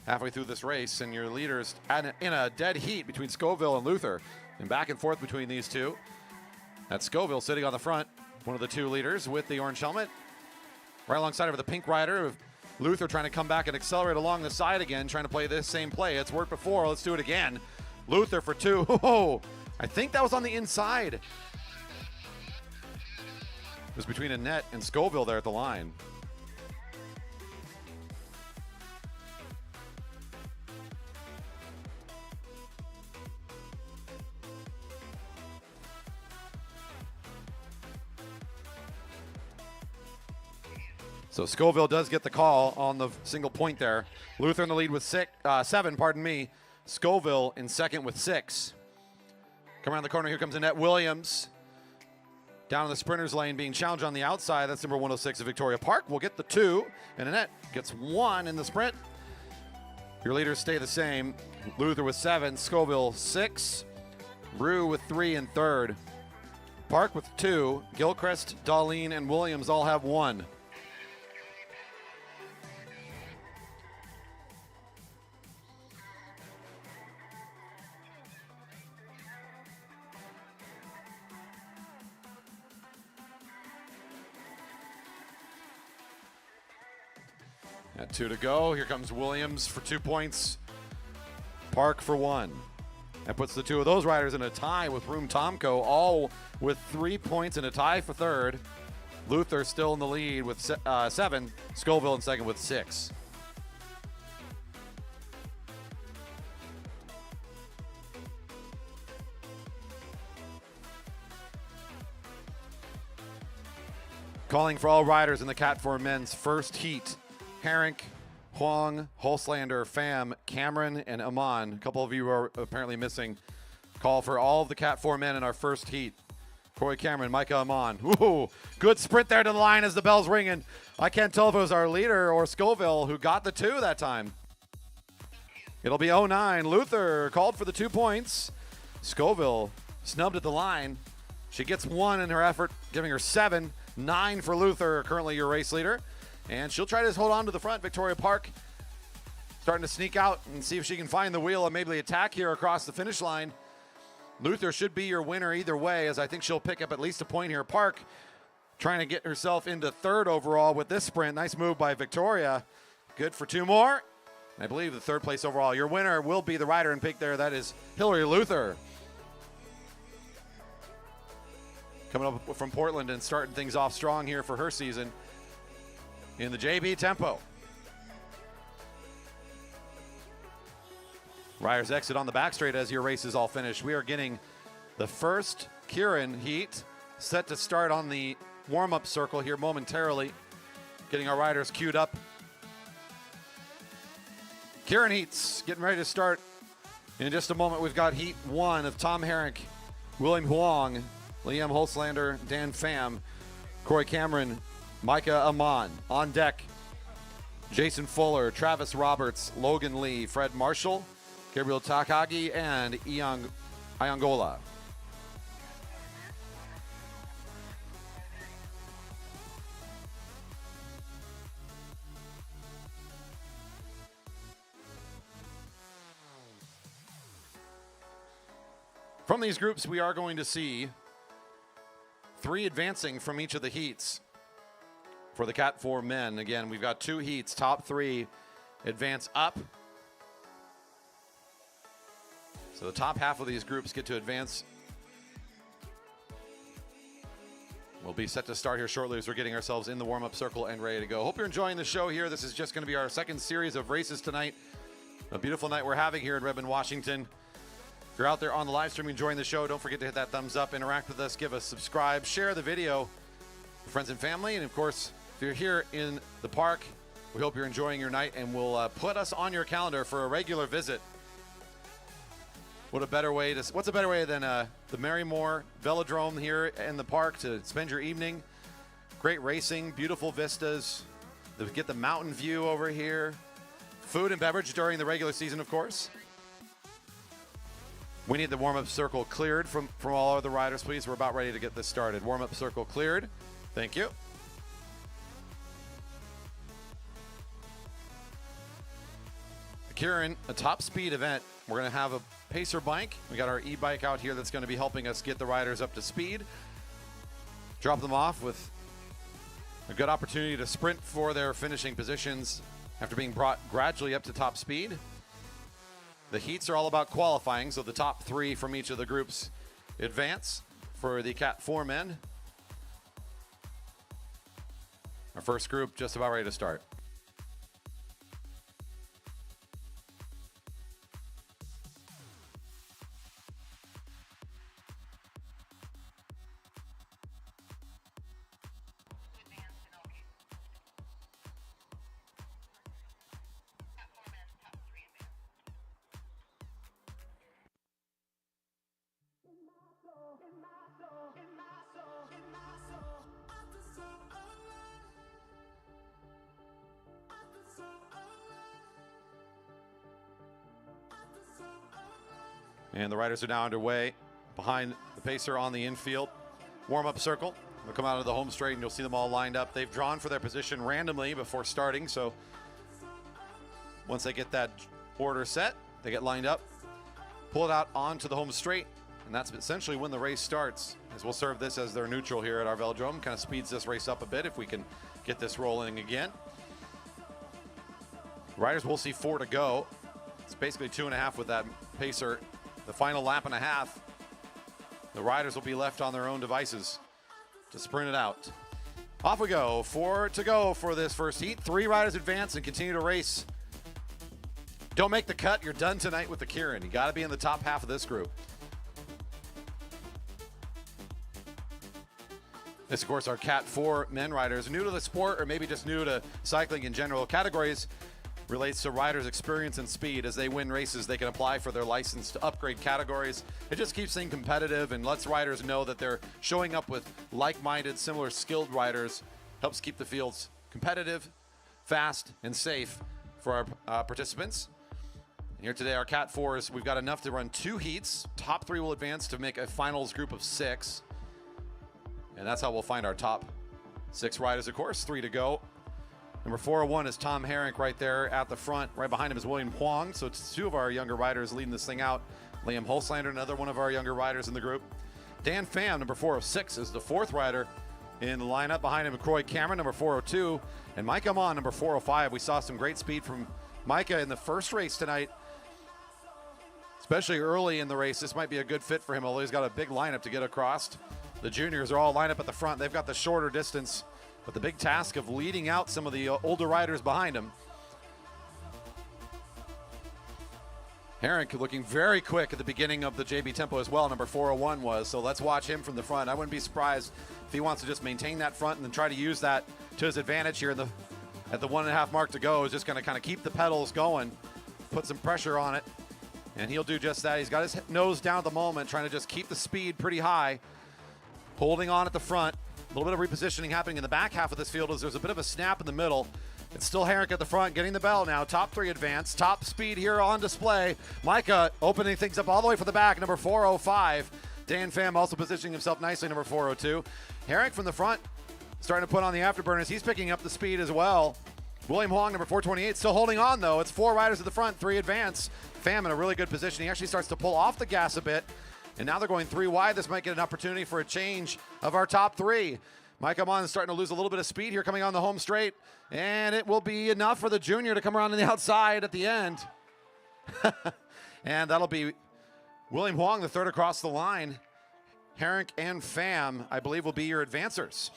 Halfway through this race, and your leaders in a dead heat between Scoville and Luther, and back and forth between these two. That's Scoville sitting on the front, one of the 2 leaders with the orange helmet. Right alongside of the pink rider, Luther trying to come back and accelerate along the side again, trying to play this same play. It's worked before. Let's do it again. Luther for 2. Oh, I think that was on the inside. It was between Annette and Scoville there at the line. So Scoville does get the call on the single point there. Luther in the lead with 7, pardon me. Scoville in second with 6. Come around the corner, here comes Annette Williams. Down in the sprinter's lane, being challenged on the outside. That's number 106 of Victoria Park. Will get the 2, and Annette gets 1 in the sprint. Your leaders stay the same. Luther with 7, Scoville 6, Ruud with 3 in third. Park with 2, Gilchrist, Darlene, and Williams all have 1. At 2 to go, here comes Williams for 2 points. Park for 1. That puts the two of those riders in a tie with Room Tomko, all with 3 points and a tie for third. Luther still in the lead with 7. Scoville in second with 6. Calling for all riders in the Cat 4 men's first heat. Herink, Huang, Holslander, Pham, Cameron, and Amon. A couple of you are apparently missing. Call for all of the Cat 4 men in our first heat. Corey Cameron, Micah Amon. Ooh, good sprint there to the line as the bell's ringing. I can't tell if it was our leader or Scoville who got the 2 that time. It'll be 09. Luther called for the 2 points. Scoville snubbed at the line. She gets 1 in her effort, giving her 7. 9 for Luther, currently your race leader. And she'll try to hold on to the front. Victoria Park starting to sneak out and see if she can find the wheel and maybe attack here across the finish line. Luther should be your winner either way, as I think she'll pick up at least a point here. Park trying to get herself into third overall with this sprint. Nice move by Victoria. Good for 2 more. I believe the third place overall. Your winner will be the rider in pink there. That is Hillary Luther. Coming up from Portland and starting things off strong here for her season in the JB Tempo. Riders exit on the back straight as your race is all finished. We are getting the first Kieran heat set to start on the warm-up circle here momentarily. Getting our riders queued up. Kieran heats getting ready to start in just a moment. We've got heat 1 of Tom Herink, William Huang, Liam Holslander, Dan Pham, Corey Cameron, Micah Amon. On deck, Jason Fuller, Travis Roberts, Logan Lee, Fred Marshall, Gabriel Takagi, and Iangola. From these groups, we are going to see 3 advancing from each of the heats. For the Cat 4 men, again, we've got 2 heats. Top 3 advance up. So the top half of these groups get to advance. We'll be set to start here shortly as we're getting ourselves in the warm-up circle and ready to go. Hope you're enjoying the show here. This is just going to be our second series of races tonight. A beautiful night we're having here in Redmond, Washington. If you're out there on the live stream enjoying the show, don't forget to hit that thumbs up, interact with us, give us subscribe, share the video with friends and family. And of course, if you're here in the park, we hope you're enjoying your night, and we'll put us on your calendar for a regular visit. What's a better way than the Marymore Velodrome here in the park to spend your evening? Great racing, beautiful vistas. Get the mountain view over here. Food and beverage during the regular season, of course. We need the warm-up circle cleared from all other riders, please. We're about ready to get this started. Warm-up circle cleared. Thank you. Kieran, a top speed event. We're going to have a pacer bike. We got our e-bike out here that's going to be helping us get the riders up to speed. Drop them off with a good opportunity to sprint for their finishing positions after being brought gradually up to top speed. The heats are all about qualifying, so the top 3 from each of the groups advance for the Cat 4 men. Our first group just about ready to start. And the riders are now underway behind the pacer on the infield. Warm-up circle. They'll come out of the home straight and you'll see them all lined up. They've drawn for their position randomly before starting, so once they get that order set, they get lined up, pull it out onto the home straight, and that's essentially when the race starts. As we'll serve this as their neutral here at our Velodrome. Kind of speeds this race up a bit if we can get this rolling again. Riders will see 4 to go. It's basically 2.5 with that pacer. The final lap and a half. The riders will be left on their own devices to sprint it out. Off we go. 4 to go for this first heat. 3 riders advance and continue to race. Don't make the cut. You're done tonight with the Kieran. You got to be in the top half of this group. This, of course, our Cat 4 men riders. New to the sport or maybe just new to cycling in general. Categories relates to riders' experience and speed. As they win races, they can apply for their license to upgrade categories. It just keeps things competitive and lets riders know that they're showing up with like-minded, similar skilled riders. Helps keep the fields competitive, fast, and safe for our participants. And here today, our Cat 4s, we've got enough to run 2 heats. Top 3 will advance to make a finals group of 6. And that's how we'll find our top 6 riders, of course. 3 to go. Number 401 is Tom Herrick right there at the front. Right behind him is William Huang. So it's 2 of our younger riders leading this thing out. Liam Holslander, another one of our younger riders in the group. Dan Pham, number 406, is the 4th rider in the lineup. Behind him, Croy Cameron, number 402. And Micah Mon, number 405. We saw some great speed from Micah in the first race tonight. Especially early in the race. This might be a good fit for him, although he's got a big lineup to get across. The juniors are all lined up at the front. They've got the shorter distance, but the big task of leading out some of the older riders behind him. Herrick looking very quick at the beginning of the JB tempo as well, number 401 was, so let's watch him from the front. I wouldn't be surprised if he wants to just maintain that front and then try to use that to his advantage here at the 1.5 mark to go. Is just going to kind of keep the pedals going, put some pressure on it, and he'll do just that. He's got his nose down at the moment, trying to just keep the speed pretty high, holding on at the front. A little bit of repositioning happening in the back half of this field as there's a bit of a snap in the middle. It's still Herrick at the front, getting the bell now. Top 3 advance, top speed here on display. Micah opening things up all the way from the back, number 405. Dan Pham also positioning himself nicely, number 402. Herrick from the front, starting to put on the afterburners. He's picking up the speed as well. William Huang, number 428, still holding on though. It's 4 riders at the front, 3 advance. Pham in a really good position. He actually starts to pull off the gas a bit. And now they're going 3 wide. This might get an opportunity for a change of our top 3. Micah Mon is starting to lose a little bit of speed here coming on the home straight. And it will be enough for the junior to come around on the outside at the end. And that'll be William Huang, the 3rd across the line. Herrick and Pham, I believe, will be your advancers.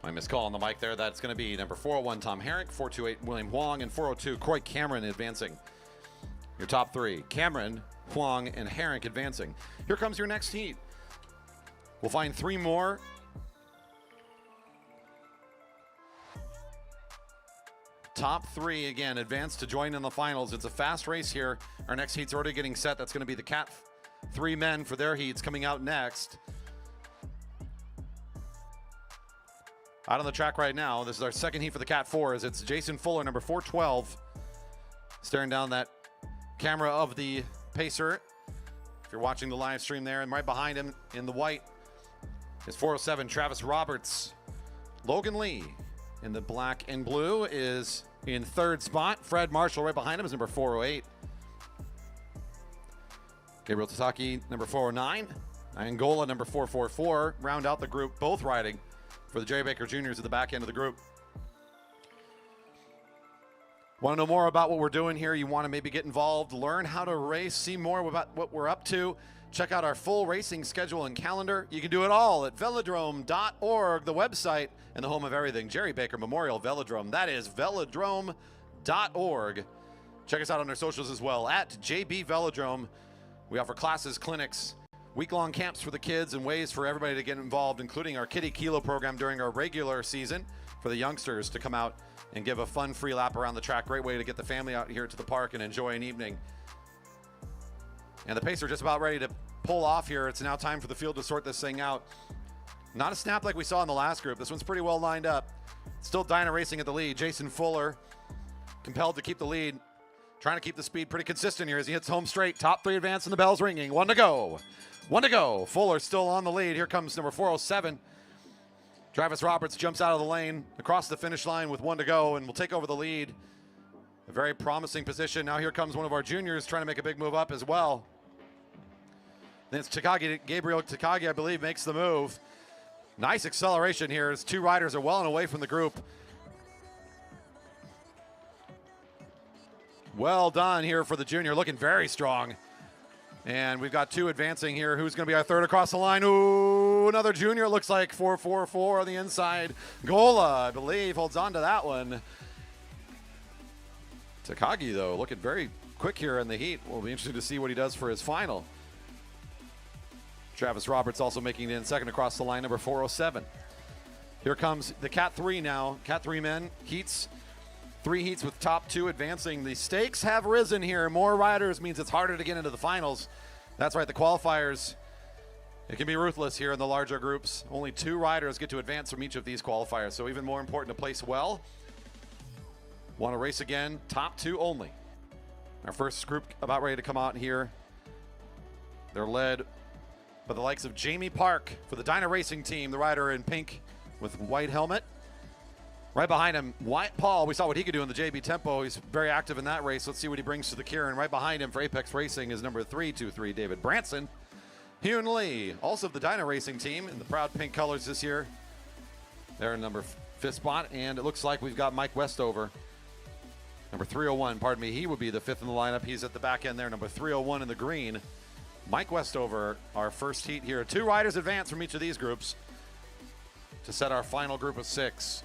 My missed call on the mic there. That's going to be number 401, Tom Herrick, 428, William Huang, and 402, Croy Cameron advancing. Your top 3, Cameron, Huang, and Herrick advancing. Here comes your next heat. We'll find 3 more. Top 3, again, advance to join in the finals. It's a fast race here. Our next heat's already getting set. That's going to be the Cat 3 men for their heats coming out next. Out on the track right now, this is our second heat for the Cat 4s. It's Jason Fuller, number 412, staring down that camera of the pacer. If you're watching the live stream there, and right behind him in the white is 407, Travis Roberts. Logan Lee in the black and blue is in 3rd spot. Fred Marshall right behind him is number 408. Gabriel Tataki, number 409. Angola, number 444. Round out the group, both riding for the Jerry Baker Juniors at the back end of the group. Want to know more about what we're doing here? You want to maybe get involved, learn how to race, see more about what we're up to. Check out our full racing schedule and calendar. You can do it all at velodrome.org, the website and the home of everything. Jerry Baker Memorial Velodrome. That is velodrome.org. Check us out on our socials as well at JB Velodrome. We offer classes, clinics, week-long camps for the kids, and ways for everybody to get involved, including our Kitty Kilo program during our regular season for the youngsters to come out and give a fun free lap around the track. Great way to get the family out here to the park and enjoy an evening. And the pacer just about ready to pull off here. It's now time for the field to sort this thing out. Not a snap like we saw in the last group. This one's pretty well lined up. Still Dyna Racing at the lead. Jason Fuller compelled to keep the lead. Trying to keep the speed pretty consistent here as he hits home straight. Top 3 advance and the bell's ringing. 1 to go. 1 to go. Fuller still on the lead. Here comes number 407. Travis Roberts jumps out of the lane across the finish line with 1 to go and will take over the lead. A very promising position. Now here comes one of our juniors trying to make a big move up as well. Then it's Takagi, Gabriel Takagi, I believe, makes the move. Nice acceleration here as 2 riders are well and away from the group. Well done here for the junior, looking very strong. And we've got 2 advancing here. Who's going to be our 3rd across the line? Ooh, another junior. Looks like 444 on the inside. Gola, I believe, holds on to that one. Takagi, though, looking very quick here in the heat. Will be interesting to see what he does for his final. Travis Roberts also making it in 2nd across the line, number 407. Here comes the Cat 3 now. Cat 3 men, heats. 3 heats with top 2 advancing. The stakes have risen here. More riders means it's harder to get into the finals. That's right, the qualifiers, it can be ruthless here in the larger groups. Only 2 riders get to advance from each of these qualifiers, so even more important to place well. Want to race again, top 2 only. Our first group about ready to come out here. They're led by the likes of Jamie Park for the Dyna Racing team, the rider in pink with white helmet. Right behind him, Wyatt Paul. We saw what he could do in the JB Tempo. He's very active in that race. Let's see what he brings to the Kieran. Right behind him for Apex Racing is number 323, David Branson. Hyun Lee, also of the Dyna Racing team in the proud pink colors this year. They're in number 5th spot, and it looks like we've got Mike Westover, number 301, pardon me. He would be the 5th in the lineup. He's at the back end there, number 301 in the green. Mike Westover, our first heat here. 2 riders advance from each of these groups to set our final group of 6.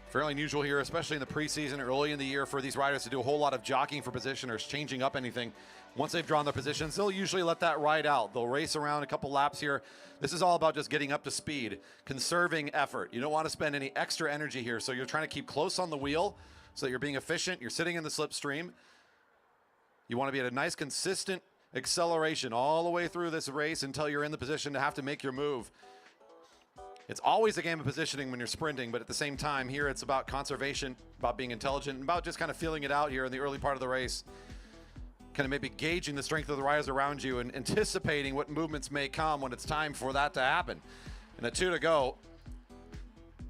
Fairly unusual here, especially in the preseason, early in the year, for these riders to do a whole lot of jockeying for position or changing up anything. Once they've drawn their positions, they'll usually let that ride out. They'll race around a couple laps here. This is all about just getting up to speed, conserving effort. You don't want to spend any extra energy here, so you're trying to keep close on the wheel so that you're being efficient. You're sitting in the slipstream. You want to be at a nice, consistent acceleration all the way through this race until you're in the position to have to make your move. It's always a game of positioning when you're sprinting, but at the same time here it's about conservation, about being intelligent, and about just kind of feeling it out here in the early part of the race. Kind of maybe gauging the strength of the riders around you and anticipating what movements may come when it's time for that to happen. And at 2 to go,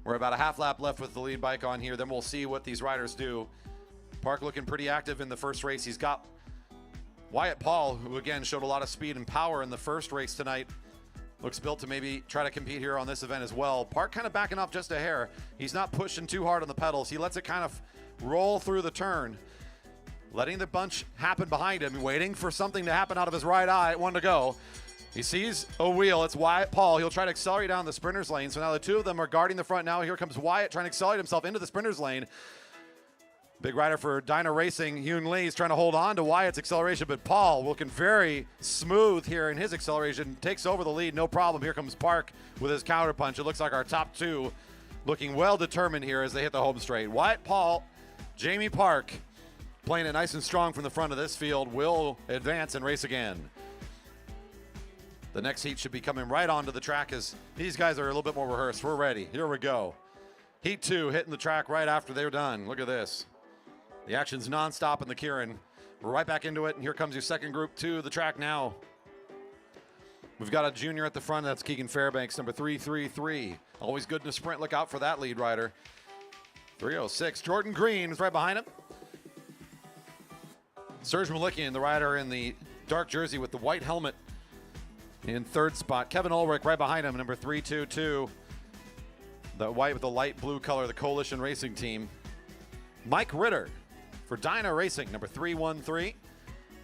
we're about a half lap left with the lead bike on here. Then we'll see what these riders do. Park looking pretty active in the first race. He's got Wyatt Paul, who again showed a lot of speed and power in the first race tonight. Looks built to maybe try to compete here on this event as well. Park kind of backing off just a hair. He's not pushing too hard on the pedals. He lets it kind of roll through the turn, letting the bunch happen behind him, waiting for something to happen out of his right eye. 1 to go. He sees a wheel. It's Wyatt Paul. He'll try to accelerate down the sprinter's lane. So now the 2 of them are guarding the front. Now here comes Wyatt trying to accelerate himself into the sprinter's lane. Big rider for Dyna Racing, Hyun Lee, is trying to hold on to Wyatt's acceleration, but Paul, looking very smooth here in his acceleration, takes over the lead, no problem. Here comes Park with his counter punch. It looks like our top 2 looking well determined here as they hit the home straight. Wyatt Paul, Jamie Park, playing it nice and strong from the front of this field, will advance and race again. The next heat should be coming right onto the track as these guys are a little bit more rehearsed. We're ready. Here we go. Heat 2 hitting the track right after they're done. Look at this. The action's nonstop in the Kieran. We're right back into it, and here comes your second group to the track now. We've got a junior at the front. That's Keegan Fairbanks, number 333. Always good in a sprint. Look out for that lead rider. 306. Jordan Green is right behind him. Serge Malikian, the rider in the dark jersey with the white helmet, in 3rd spot. Kevin Ulrich right behind him, number 322. The white with the light blue color, the Coalition Racing Team. Mike Ritter for Dyna Racing, number 313.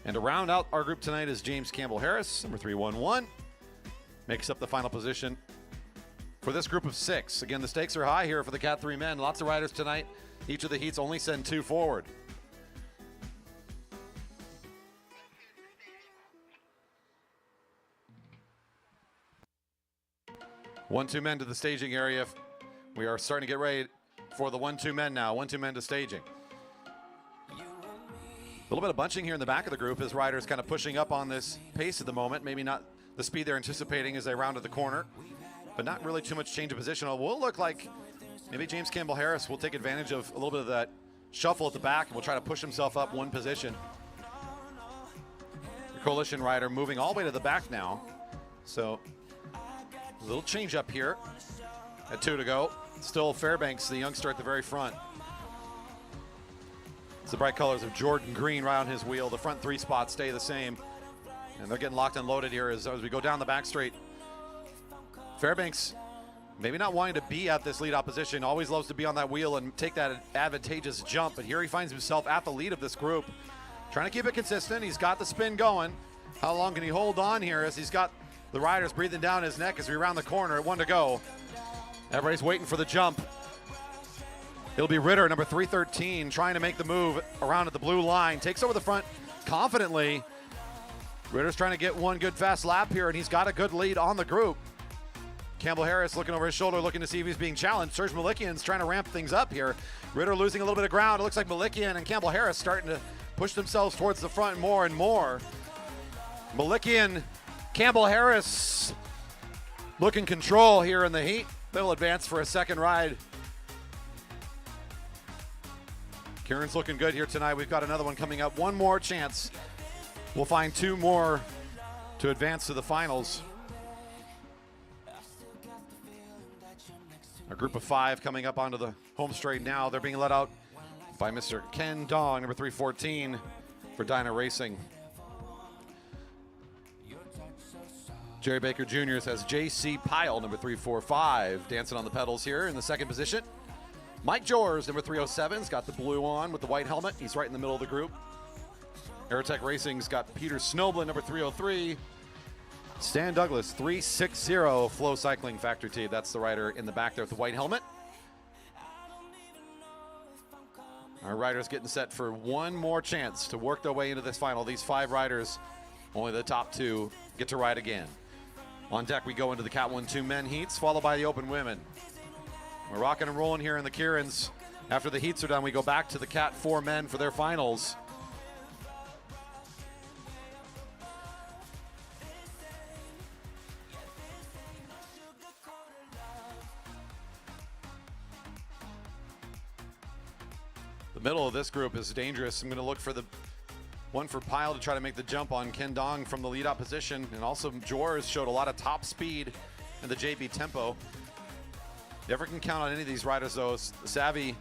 And to round out our group tonight is James Campbell Harris, number 311. Makes up the final position for this group of 6. Again, the stakes are high here for the Cat 3 men. Lots of riders tonight. Each of the heats only send 2 forward. One-two men to the staging area. We are starting to get ready for the 1-2 men now. 1-2 men to staging. little bit of bunching here in the back of the group as riders kind of pushing up on this pace at the moment. Maybe not the speed they're anticipating as they rounded the corner, but not really too much change of position. It will look like maybe James Campbell Harris will take advantage of a little bit of that shuffle at the back and will try to push himself up one position. The Coalition rider moving all the way to the back now. So a little change up here at 2 to go. Still Fairbanks, the youngster, at the very front. It's the bright colors of Jordan Green right on his wheel. The front 3 spots stay the same. And they're getting locked and loaded here as we go down the back straight. Fairbanks maybe not wanting to be at this lead opposition, always loves to be on that wheel and take that advantageous jump, but here he finds himself at the lead of this group. Trying to keep it consistent. He's got the spin going. How long can he hold on here as he's got the riders breathing down his neck as we round the corner at 1 to go. Everybody's waiting for the jump. It'll be Ritter, number 313, trying to make the move around at the blue line. Takes over the front confidently. Ritter's trying to get one good fast lap here, and he's got a good lead on the group. Campbell Harris looking over his shoulder, looking to see if he's being challenged. Serge Malikian's trying to ramp things up here. Ritter losing a little bit of ground. It looks like Malikian and Campbell Harris starting to push themselves towards the front more and more. Malikian, Campbell Harris looking control here in the heat. They'll advance for a second ride. Kieran's looking good here tonight. We've got another one coming up. One more chance. We'll find 2 more to advance to the finals. A group of 5 coming up onto the home straight now. They're being led out by Mr. Ken Dong, number 314 for Dyna Racing. Jerry Baker Jr. has J.C. Pyle, number 345, dancing on the pedals here in the second position. Mike Jors, number 307's got the blue on with the white helmet. He's right in the middle of the group. Aerotech Racing's got Peter Snoblin, number 303. Stan Douglas, 360, Flow Cycling Factory T. That's the rider in the back there with the white helmet. Our riders getting set for one more chance to work their way into this final. These 5 riders, only the top 2 get to ride again. On deck we go into the Cat 1-2 men heats, followed by the open women. We're rocking and rolling here in the Keirins. After the heats are done, we go back to the Cat 4 men for their finals. The middle of this group is dangerous. I'm going to look for the one for Pyle to try to make the jump on Ken Dong from the lead out position. And also Jors showed a lot of top speed in the JB tempo. Never can count on any of these riders though. The savvy,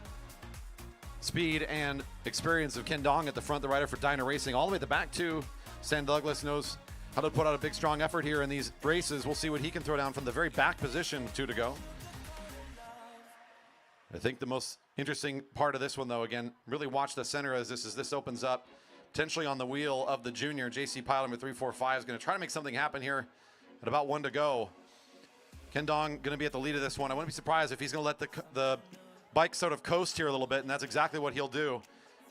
speed, and experience of Ken Dong at the front, the rider for Dyna Racing. All the way at the back too. Stan Douglas knows how to put out a big strong effort here in these races. We'll see what he can throw down from the very back position, 2 to go. I think the most interesting part of this one, though, again, really watch the center as this opens up. Potentially on the wheel of the junior, J.C. Pyle, number 345, is going to try to make something happen here at about 1 to go. Ken Dong going to be at the lead of this one. I wouldn't be surprised if he's going to let the bike sort of coast here a little bit, and that's exactly what he'll do.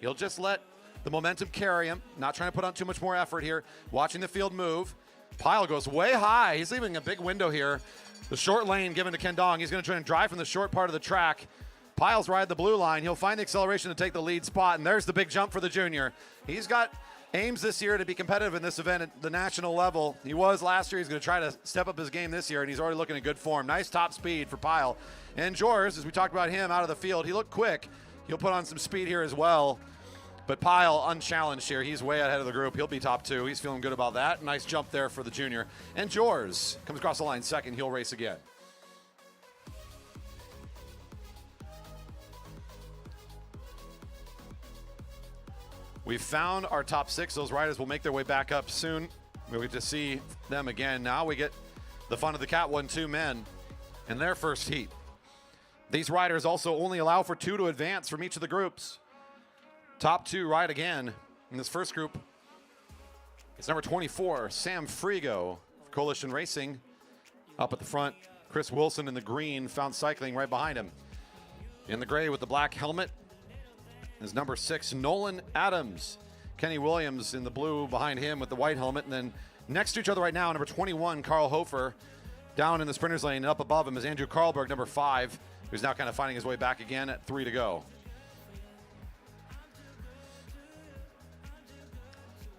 He'll just let the momentum carry him, not trying to put on too much more effort here, watching the field move. Pyle goes way high. He's leaving a big window here. The short lane given to Ken Dong. He's going to try and drive from the short part of the track. Pyle's ride the blue line. He'll find the acceleration to take the lead spot, and there's the big jump for the junior. He's got aims this year to be competitive in this event at the national level. He was last year. He's going to try to step up his game this year, and he's already looking in good form. Nice top speed for Pyle. And Jors, as we talked about him out of the field, he looked quick. He'll put on some speed here as well. But Pyle unchallenged here. He's way ahead of the group. He'll be top 2. He's feeling good about that. Nice jump there for the junior. And Jors comes across the line second. He'll race again. We've found our top 6. Those riders will make their way back up soon. We'll get to see them again. Now we get the fun of the Cat 1-2 men in their first heat. These riders also only allow for 2 to advance from each of the groups. Top 2 ride again in this first group. It's number 24, Sam Frigo, Coalition Racing. Up at the front, Chris Wilson in the green, Found Cycling right behind him. In the gray with the black helmet is number 6, Nolan Adams. Kenny Williams in the blue behind him with the white helmet. And then next to each other right now, number 21, Carl Hofer. Down in the sprinters lane and up above him is Andrew Karlberg, number 5, who's now kind of finding his way back again at 3 to go.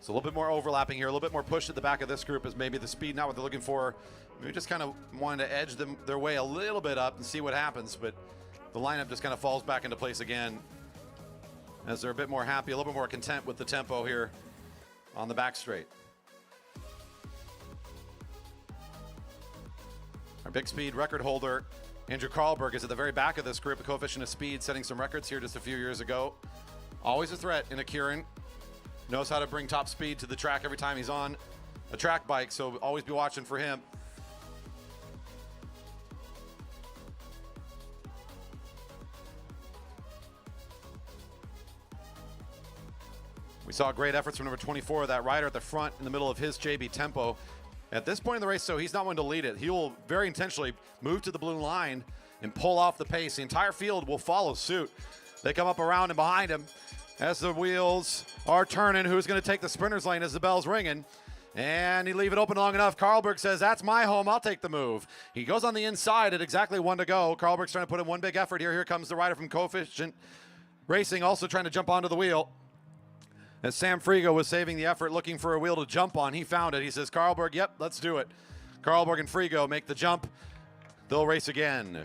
So a little bit more overlapping here, a little bit more push at the back of this group is maybe the speed, not what they're looking for. Maybe just kind of wanting to edge their way a little bit up and see what happens, but the lineup just kind of falls back into place again as they're a bit more happy, a little bit more content with the tempo here on the back straight. Our big speed record holder, Andrew Karlberg, is at the very back of this group, the coefficient of speed, setting some records here just a few years ago. Always a threat in a Kieran. Knows how to bring top speed to the track every time he's on a track bike, so always be watching for him. We saw great efforts from number 24, that rider at the front in the middle of his JB tempo. At this point in the race, so he's not one to lead it. He will very intentionally move to the blue line and pull off the pace. The entire field will follow suit. They come up around and behind him as the wheels are turning. Who's going to take the sprinter's lane as the bell's ringing? And he leave it open long enough. Karlberg says, that's my home, I'll take the move. He goes on the inside at exactly 1 to go. Karlberg's trying to put in one big effort here. Here comes the rider from Coefficient Racing, also trying to jump onto the wheel. As Sam Frigo was saving the effort, looking for a wheel to jump on, he found it. He says, Karlberg, yep, let's do it. Karlberg and Frigo make the jump. They'll race again.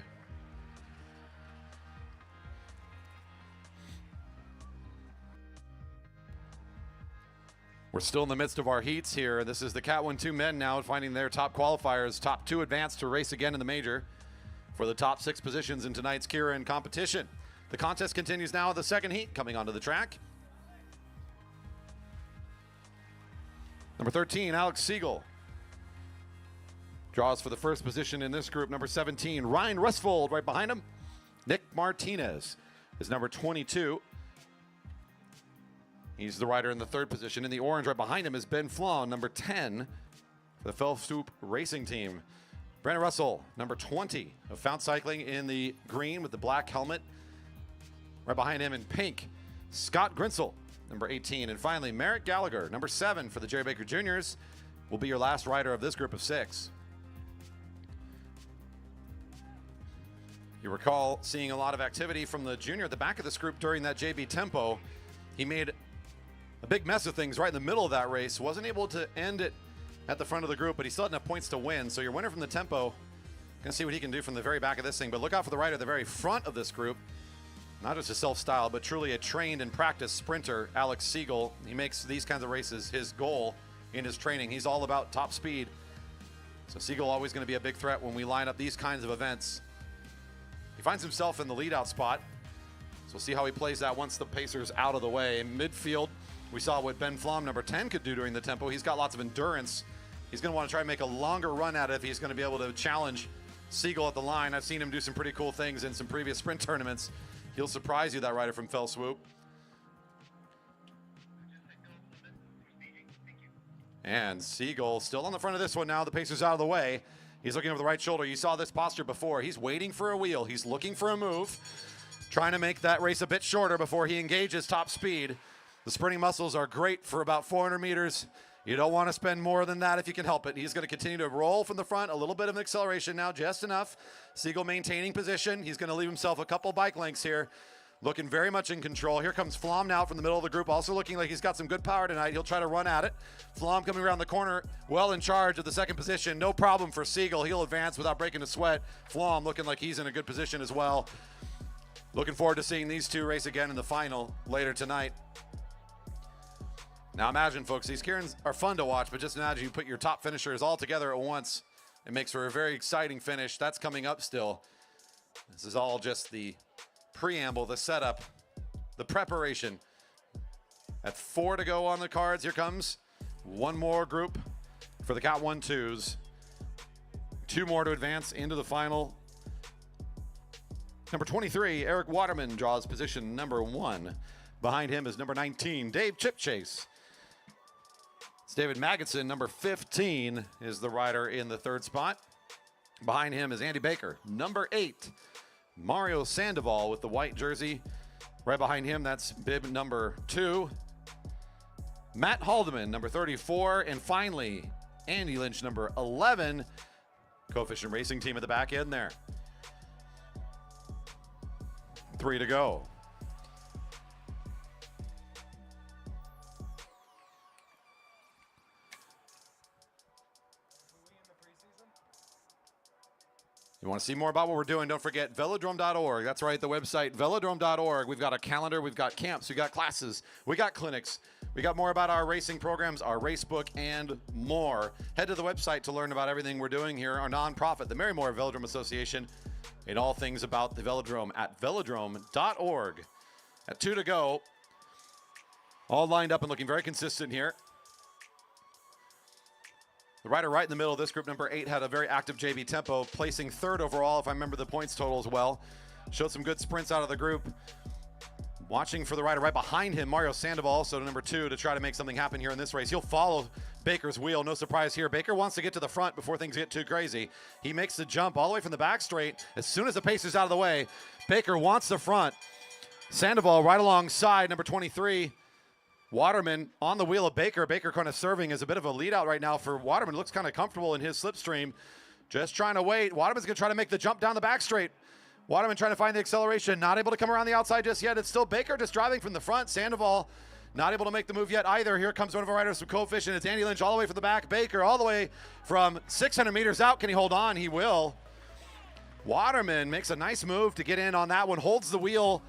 We're still in the midst of our heats here. This is the Cat 1-2 men now finding their top qualifiers. Top 2 advance to race again in the major for the top 6 positions in tonight's Kieran competition. The contest continues now at the second heat, coming onto the track. Number 13, Alex Siegel, draws for the first position in this group. Number 17, Ryan Rustfold, right behind him. Nick Martinez is number 22. He's the rider in the third position. In the orange right behind him is Ben Flawn, number 10 for the Fell Stoop Racing Team. Brandon Russell, number 20 of Fount Cycling, in the green with the black helmet. Right behind him in pink, Scott Grinsell, number 18. And finally, Merritt Gallagher, number 7 for the Jerry Baker Juniors, will be your last rider of this group of 6. You recall seeing a lot of activity from the junior at the back of this group during that JB tempo. He made a big mess of things right in the middle of that race. Wasn't able to end it at the front of the group, but he still had enough points to win. So your winner from the tempo, gonna see what he can do from the very back of this thing. But look out for the rider at the very front of this group. Not just a self-styled, but truly a trained and practiced sprinter, Alex Siegel. He makes these kinds of races his goal in his training. He's all about top speed. So Siegel always gonna be a big threat when we line up these kinds of events. He finds himself in the lead-out spot. So we'll see how he plays that once the pacer's out of the way. In midfield, we saw what Ben Flom, number 10, could do during the tempo. He's got lots of endurance. He's going to want to try and make a longer run at it if he's going to be able to challenge Siegel at the line. I've seen him do some pretty cool things in some previous sprint tournaments. He'll surprise you, that rider from Fell Swoop. And Siegel still on the front of this one now. The pacer's out of the way. He's looking over the right shoulder. You saw this posture before. He's waiting for a wheel. He's looking for a move, trying to make that race a bit shorter before he engages top speed. The sprinting muscles are great for about 400 meters. You don't want to spend more than that if you can help it. He's going to continue to roll from the front. A little bit of an acceleration now, just enough. Siegel maintaining position. He's going to leave himself a couple bike lengths here. Looking very much in control. Here comes Flom now from the middle of the group, also looking like he's got some good power tonight. He'll try to run at it. Flom coming around the corner, well in charge of the second position. No problem for Siegel. He'll advance without breaking a sweat. Flom looking like he's in a good position as well. Looking forward to seeing these two race again in the final later tonight. Now imagine, folks, these Kierans are fun to watch, but just imagine you put your top finishers all together at once. It makes for a very exciting finish. That's coming up still. This is all just the preamble, the setup, the preparation. At 4 to go on the cards, here comes one more group for the Cat 1-2s. 2 more to advance into the final. Number 23, Eric Waterman, draws position number 1. Behind him is number 19, Dave Chipchase. It's David Magidson, number 15, is the rider in the third spot. Behind him is Andy Baker, number 8. Mario Sandoval with the white jersey. Right behind him, that's bib number 2. Matt Haldeman, number 34. And finally, Andy Lynch, number 11. Coefficient Racing Team at the back end there. 3 to go. You want to see more about what we're doing, don't forget velodrome.org. That's right, the website, velodrome.org. We've got a calendar, we've got camps, we've got classes, we got clinics. We got more about our racing programs, our race book, and more. Head to the website to learn about everything we're doing here, our nonprofit, the Marymore Velodrome Association, and all things about the Velodrome at velodrome.org. At 2 to go, all lined up and looking very consistent here. The rider right in the middle of this group, number 8, had a very active JB tempo, placing 3rd overall, if I remember the points total as well. Showed some good sprints out of the group. Watching for the rider right behind him, Mario Sandoval, also number 2, to try to make something happen here in this race. He'll follow Baker's wheel, no surprise here. Baker wants to get to the front before things get too crazy. He makes the jump all the way from the back straight. As soon as the pace is out of the way, Baker wants the front. Sandoval right alongside, number 23. Waterman on the wheel of Baker. Baker kind of serving as a bit of a lead out right now for Waterman. Looks kind of comfortable in his slipstream. Just trying to wait. Waterman's going to try to make the jump down the back straight. Waterman trying to find the acceleration. Not able to come around the outside just yet. It's still Baker just driving from the front. Sandoval not able to make the move yet either. Here comes one of our riders from Coefficient. It's Andy Lynch all the way from the back. Baker all the way from 600 meters out. Can he hold on? He will. Waterman makes a nice move to get in on that one. Holds the wheel.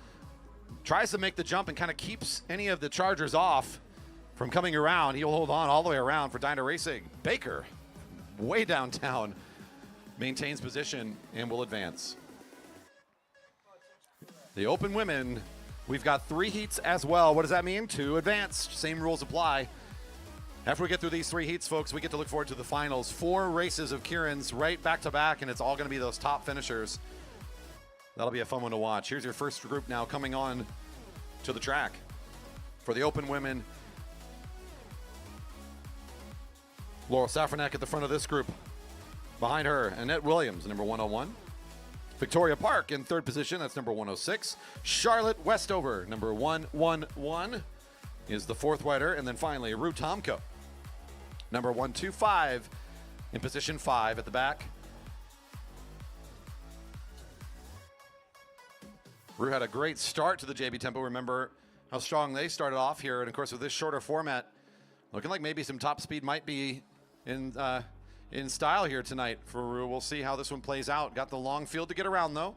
Tries to make the jump and kind of keeps any of the Chargers off from coming around. He'll hold on all the way around for Dyna Racing. Baker, way downtown, maintains position and will advance. The open women, we've got 3 heats as well. What does that mean? 2 advanced. Same rules apply. After we get through these 3 heats, folks, we get to look forward to the finals. 4 races of keirins right back to back, and it's all going to be those top finishers. That'll be a fun one to watch. Here's your first group now coming on to the track. For the open women, Laurel Safranek at the front of this group. Behind her, Annette Williams, number 101. Victoria Park in 3rd position, that's number 106. Charlotte Westover, number 111, is the 4th rider. And then finally, Rue Tomko, number 125, in position 5 at the back. Rue had a great start to the JB Tempo. Remember how strong they started off here. And of course, with this shorter format, looking like maybe some top speed might be in style here tonight for Rue. We'll see how this one plays out. Got the long field to get around though.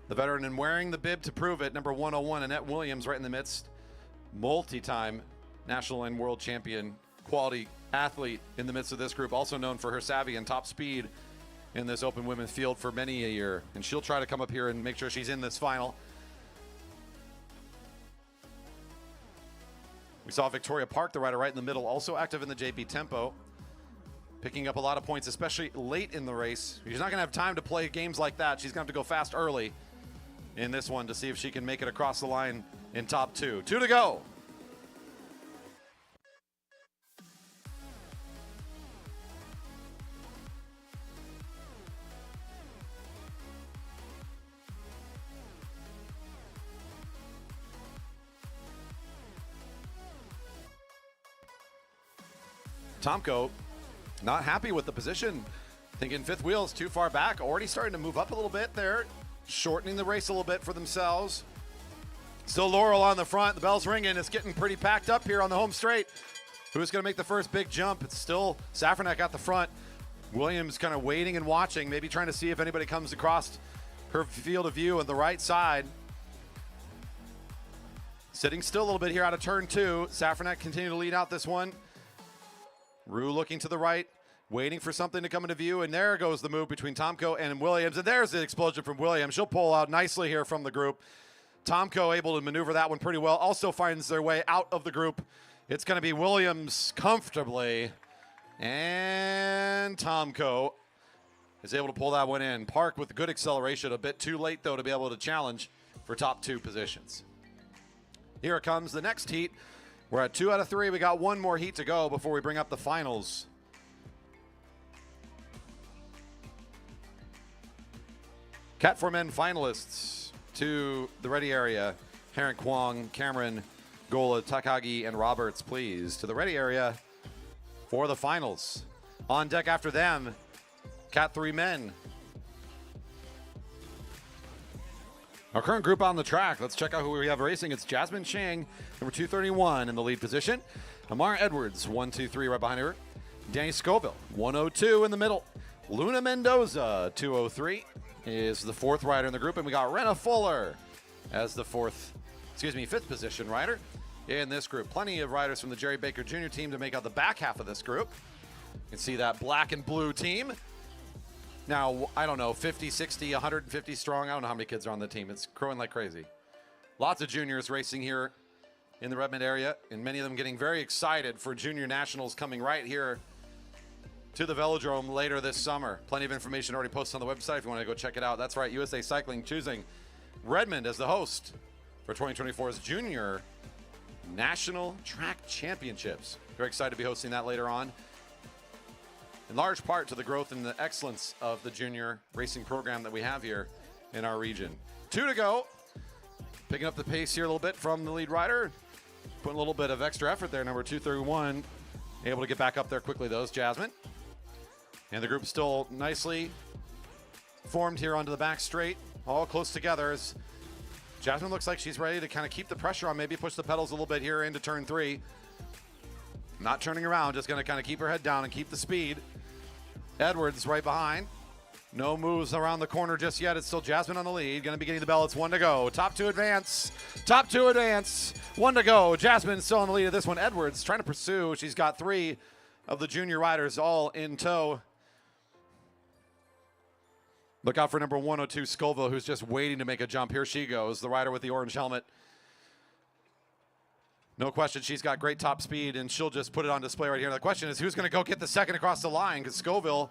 The veteran and wearing the bib to prove it, number 101, Annette Williams right in the midst. Multi-time national and world champion, quality athlete in the midst of this group. Also known for her savvy and top speed in this open women's field for many a year. And she'll try to come up here and make sure she's in this final. We saw Victoria Park, the rider right in the middle, also active in the JB Tempo, picking up a lot of points, especially late in the race. She's not going to have time to play games like that. She's going to have to go fast early in this one to see if she can make it across the line in top 2. 2 to go. Tomko not happy with the position, thinking 5th wheel is too far back, already starting to move up a little bit there, shortening the race a little bit for themselves. Still Laurel on the front, the bell's ringing, it's getting pretty packed up here on the home straight. Who's going to make the first big jump? It's still Safranek at the front. Williams kind of waiting and watching, maybe trying to see if anybody comes across her field of view on the right side. Sitting still a little bit here out of turn 2. Safranek continue to lead out this one. Rue looking to the right, waiting for something to come into view, and there goes the move between Tomko and Williams, and there's the explosion from Williams. She'll pull out nicely here from the group. Tomko able to maneuver that one pretty well, also finds their way out of the group. It's going to be Williams comfortably, and Tomko is able to pull that one in. Park with good acceleration, a bit too late though to be able to challenge for top 2 positions. Here it comes, the next heat. We're at 2 out of 3. We got 1 more heat to go before we bring up the finals. Cat 4 men finalists to the ready area. Heron Kwong, Cameron, Gola, Takagi, and Roberts, please. To the ready area for the finals. On deck after them, Cat 3 men. Our current group on the track. Let's check out who we have racing. It's Jasmine Chang, number 231 in the lead position. Amara Edwards, 123 right behind her. Danny Scoville, 102 in the middle. Luna Mendoza, 203, is the fourth rider in the group, and we got Renna Fuller as the fifth position rider in this group. Plenty of riders from the Jerry Baker Jr. team to make out the back half of this group. You can see that black and blue team. Now, I don't know, 50, 60, 150 strong. I don't know how many kids are on the team. It's growing like crazy. Lots of juniors racing here in the Redmond area, and many of them getting very excited for junior nationals coming right here to the Velodrome later this summer. Plenty of information already posted on the website if you want to go check it out. That's right, USA Cycling choosing Redmond as the host for 2024's Junior National Track Championships. Very excited to be hosting that later on. In large part to the growth and the excellence of the junior racing program that we have here in our region. 2 to go. Picking up the pace here a little bit from the lead rider. Putting a little bit of extra effort there, number 231. Able to get back up there quickly, though, is Jasmine. And the group still nicely formed here onto the back straight. All close together as Jasmine looks like she's ready to kind of keep the pressure on, maybe push the pedals a little bit here into turn 3. Not turning around, just going to kind of keep her head down and keep the speed. Edwards right behind. No moves around the corner just yet. It's still Jasmine on the lead. Going to be getting the bell. It's 1 to go. Top 2 advance. Top 2 advance. 1 to go. Jasmine still on the lead of this one. Edwards trying to pursue. She's got 3 of the junior riders all in tow. Look out for number 102, Scoville, who's just waiting to make a jump. Here she goes, the rider with the orange helmet. No question, she's got great top speed, and she'll just put it on display right here. The question is, who's going to go get the second across the line? Because Scoville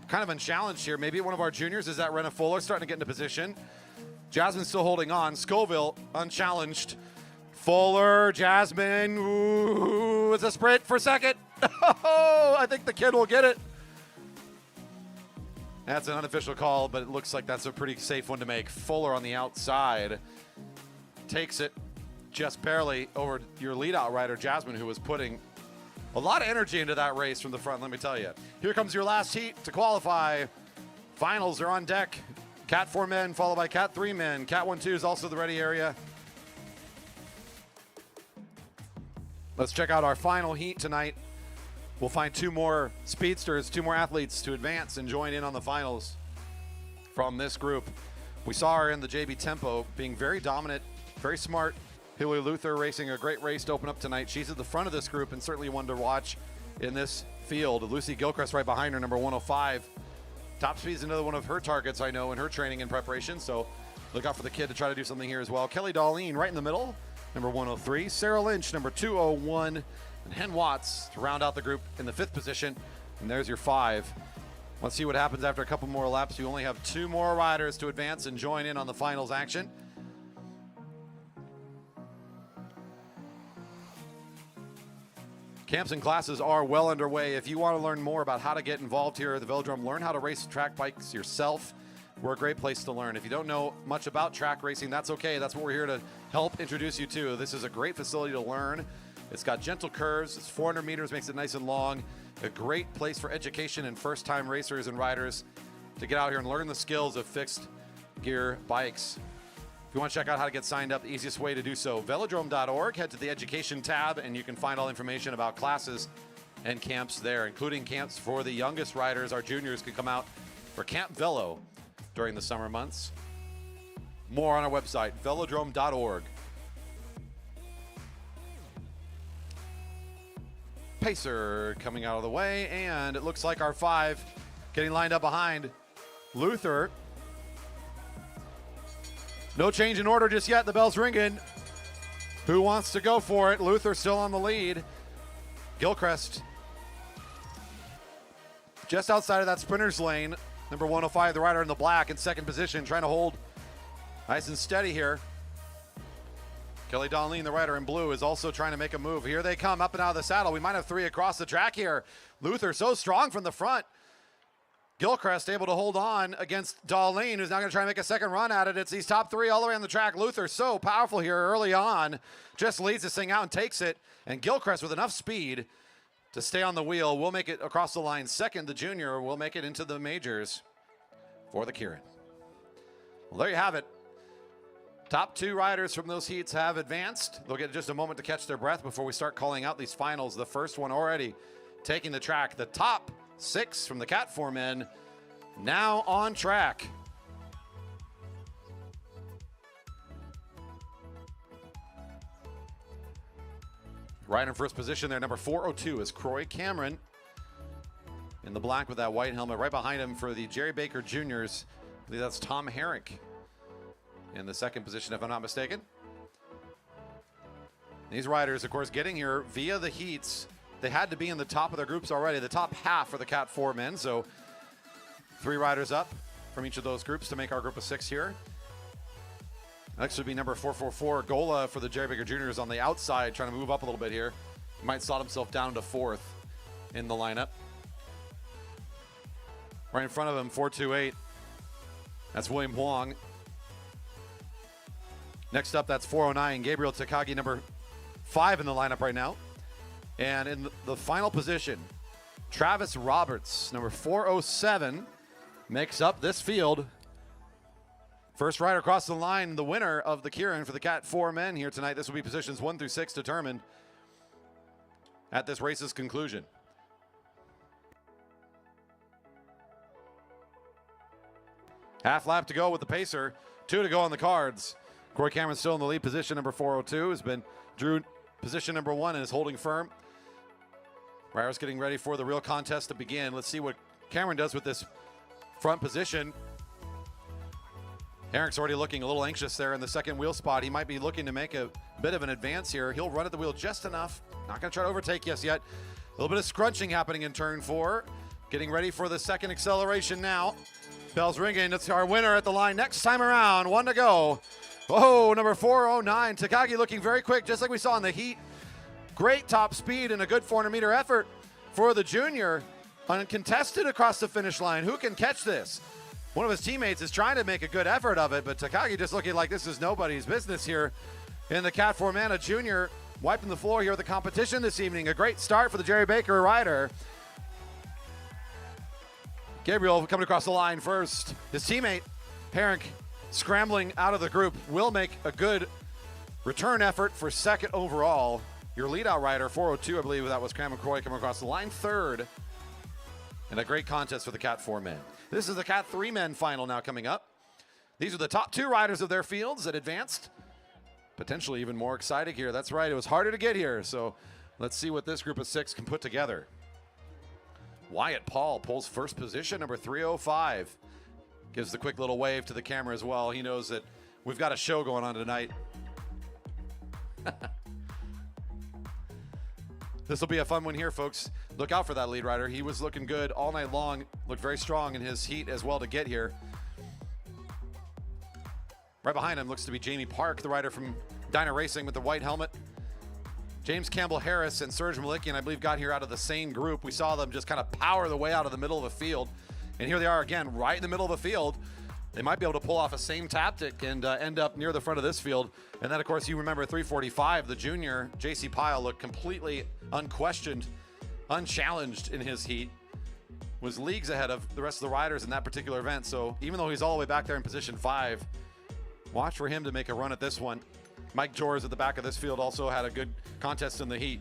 kind of unchallenged here. Maybe one of our juniors. Is that Renna Fuller starting to get into position? Jasmine still holding on. Scoville unchallenged. Fuller, Jasmine. Ooh, it's a sprint for second. Oh, I think the kid will get it. That's an unofficial call, but it looks like that's a pretty safe one to make. Fuller on the outside takes it just barely over your leadout rider, Jasmine, who was putting a lot of energy into that race from the front, let me tell you. Here comes your last heat to qualify. Finals are on deck. Cat 4 men, followed by Cat 3 men. Cat 1-2 is also the ready area. Let's check out our final heat tonight. We'll find 2 more speedsters, 2 more athletes to advance and join in on the finals from this group. We saw her in the JB Tempo being very dominant, very smart. Hilary Luther racing a great race to open up tonight. She's at the front of this group and certainly one to watch in this field. Lucy Gilchrist right behind her, number 105. Top speed is another one of her targets, I know, in her training and preparation, so look out for the kid to try to do something here as well. Kelly Darlene right in the middle, number 103. Sarah Lynch, number 201. And Hen Watts to round out the group in the 5th position. And there's your 5. Let's see what happens after a couple more laps. You only have 2 more riders to advance and join in on the finals action. Camps and classes are well underway. If you want to learn more about how to get involved here at the Velodrome, learn how to race track bikes yourself. We're a great place to learn. If you don't know much about track racing, that's okay. That's what we're here to help introduce you to. This is a great facility to learn. It's got gentle curves. It's 400 meters, makes it nice and long. A great place for education and first-time racers and riders to get out here and learn the skills of fixed gear bikes. If you want to check out how to get signed up, the easiest way to do so, velodrome.org. Head to the education tab, and you can find all information about classes and camps there, including camps for the youngest riders. Our juniors can come out for Camp Velo during the summer months. More on our website, velodrome.org. Pacer coming out of the way, and it looks like our 5 getting lined up behind Luther. No change in order just yet. The bell's ringing. Who wants to go for it? Luther still on the lead. Gilchrist just outside of that sprinter's lane. Number 105, the rider in the black, in 2nd position, trying to hold nice and steady here. Kelly Donleen, the rider in blue, is also trying to make a move. Here they come, up and out of the saddle. We might have 3 across the track here. Luther so strong from the front. Gilchrist able to hold on against Darlene, who's now going to try and make a second run at it. It's these top 3 all the way on the track. Luther so powerful here early on. Just leads this thing out and takes it. And Gilchrist with enough speed to stay on the wheel will make it across the line. 2nd, the junior will make it into the majors for the Kieran. Well, there you have it. Top 2 riders from those heats have advanced. They'll get just a moment to catch their breath before we start calling out these finals. The first one already taking the track. The top 6 from the Cat 4 men, now on track. Right in first position there, number 402 is Kieran in the black with that white helmet. Right behind him for the Jerry Baker Juniors, I believe that's Tom Herrick in the second position, if I'm not mistaken. These riders, of course, getting here via the heats. They had to be in the top of their groups already, the top half for the Cat 4 men. So 3 riders up from each of those groups to make our group of 6 here. Next would be number 444, Gola for the Jerry Baker Juniors on the outside, trying to move up a little bit here. He might slot himself down to 4th in the lineup. Right in front of him, 428. That's William Huang. Next up, that's 409, Gabriel Takagi, number 5 in the lineup right now. And in the final position, Travis Roberts, number 407, makes up this field. First rider across the line, the winner of the Kieran for the Cat 4 men here tonight. This will be positions 1 through 6 determined at this race's conclusion. Half lap to go with the pacer, 2 to go on the cards. Corey Cameron still in the lead position, number 402, has been drew position number 1 and is holding firm. Riders getting ready for the real contest to begin. Let's see what Cameron does with this front position. Eric's already looking a little anxious there in the second wheel spot. He might be looking to make a bit of an advance here. He'll run at the wheel just enough. Not going to try to overtake us yet. A little bit of scrunching happening in turn 4. Getting ready for the second acceleration now. Bell's ringing. It's our winner at the line next time around. 1 to go. Oh, number 409. Takagi looking very quick, just like we saw in the heat. Great top speed and a good 400-meter effort for the junior. Uncontested across the finish line. Who can catch this? One of his teammates is trying to make a good effort of it, but Takagi just looking like this is nobody's business here in the Cat 4 man. A junior wiping the floor here with the competition this evening. A great start for the Jerry Baker rider. Gabriel coming across the line first. His teammate, Herrick, scrambling out of the group, will make a good return effort for second overall. Your leadout rider, 402, I believe that was Cam McCroy, coming across the line third. And a great contest for the Cat 4 men. This is the Cat 3 men final now coming up. These are the top 2 riders of their fields that advanced. Potentially even more exciting here. That's right, it was harder to get here. So let's see what this group of 6 can put together. Wyatt Paul pulls first position, number 305. Gives the quick little wave to the camera as well. He knows that we've got a show going on tonight. This will be a fun one here, folks. Look out for that lead rider. He was looking good all night long. Looked very strong in his heat as well to get here. Right behind him looks to be Jamie Park, the rider from Dyna Racing with the white helmet. James Campbell Harris and Serge Malikian, I believe, got here out of the same group. We saw them just kind of power the way out of the middle of the field. And here they are again, right in the middle of the field. They might be able to pull off a same tactic and end up near the front of this field. And then, of course, you remember 345, the junior, J.C. Pyle, looked completely unquestioned, unchallenged in his heat. Was leagues ahead of the rest of the riders in that particular event. So even though he's all the way back there in position 5, watch for him to make a run at this one. Mike Jors at the back of this field also had a good contest in the heat.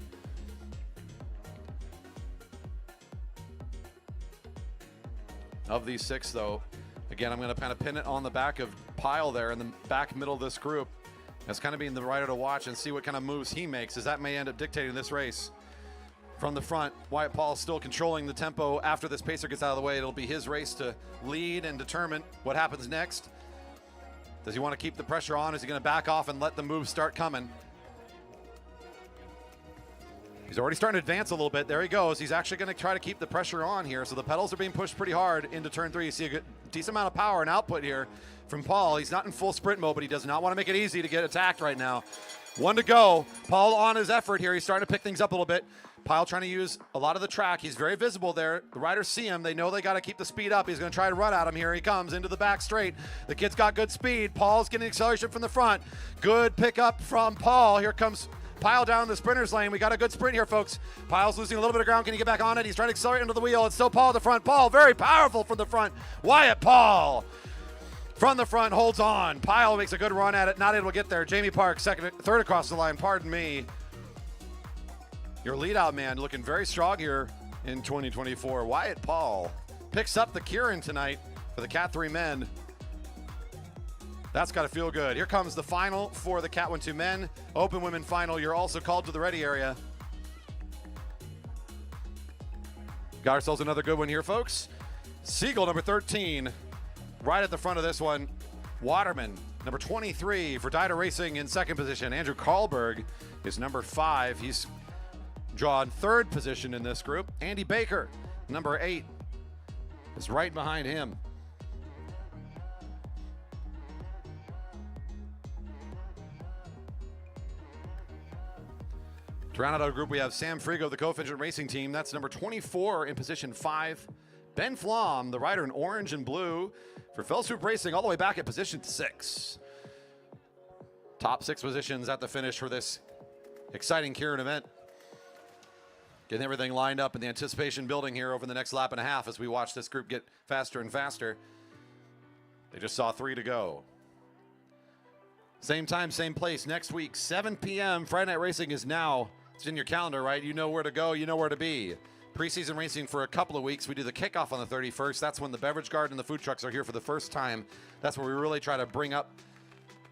Of these 6, though, again, I'm going to kind of pin it on the back of Pyle there in the back middle of this group. That's kind of being the rider to watch and see what kind of moves he makes, as that may end up dictating this race. From the front, Wyatt Paul still controlling the tempo. After this pacer gets out of the way, it'll be his race to lead and determine what happens next. Does he want to keep the pressure on? Is he going to back off and let the moves start coming? He's already starting to advance a little bit. There he goes. He's actually going to try to keep the pressure on here. So the pedals are being pushed pretty hard into turn 3. You see a good, decent amount of power and output here from Paul. He's not in full sprint mode, but he does not want to make it easy to get attacked right now. 1 to go. Paul on his effort here. He's starting to pick things up a little bit. Pyle trying to use a lot of the track. He's very visible there. The riders see him. They know they got to keep the speed up. He's going to try to run at him. Here he comes into the back straight. The kid's got good speed. Paul's getting acceleration from the front. Good pickup from Paul. Here comes Pyle down the sprinter's lane. We got a good sprint here, folks. Pyle's losing a little bit of ground. Can he get back on it? He's trying to accelerate into the wheel. It's still Paul at the front. Paul very powerful from the front. Wyatt Paul from the front holds on. Pyle makes a good run at it. Not able to get there. Jamie Park third across the line. Pardon me. Your lead out man looking very strong here in 2024. Wyatt Paul picks up the Kieran tonight for the Cat 3 men. That's got to feel good. Here comes the final for the Cat 1-2 men. Open women final. You're also called to the ready area. Got ourselves another good one here, folks. Siegel, number 13, right at the front of this one. Waterman, number 23 for Dyda Racing in second position. Andrew Karlberg is number 5. He's drawn third position in this group. Andy Baker, number 8, is right behind him. To round out our group, we have Sam Frigo, the Coefficient Racing Team. That's number 24 in position 5. Ben Flom, the rider in orange and blue for Fellstroop Racing, all the way back at position 6. Top 6 positions at the finish for this exciting Kieran event. Getting everything lined up and the anticipation building here over the next lap and a half as we watch this group get faster and faster. They just saw 3 to go. Same time, same place. Next week, 7 p.m. Friday Night Racing is now. It's in your calendar, right? You know where to go. You know where to be. Preseason racing for a couple of weeks. We do the kickoff on the 31st. That's when the beverage garden and the food trucks are here for the first time. That's where we really try to bring up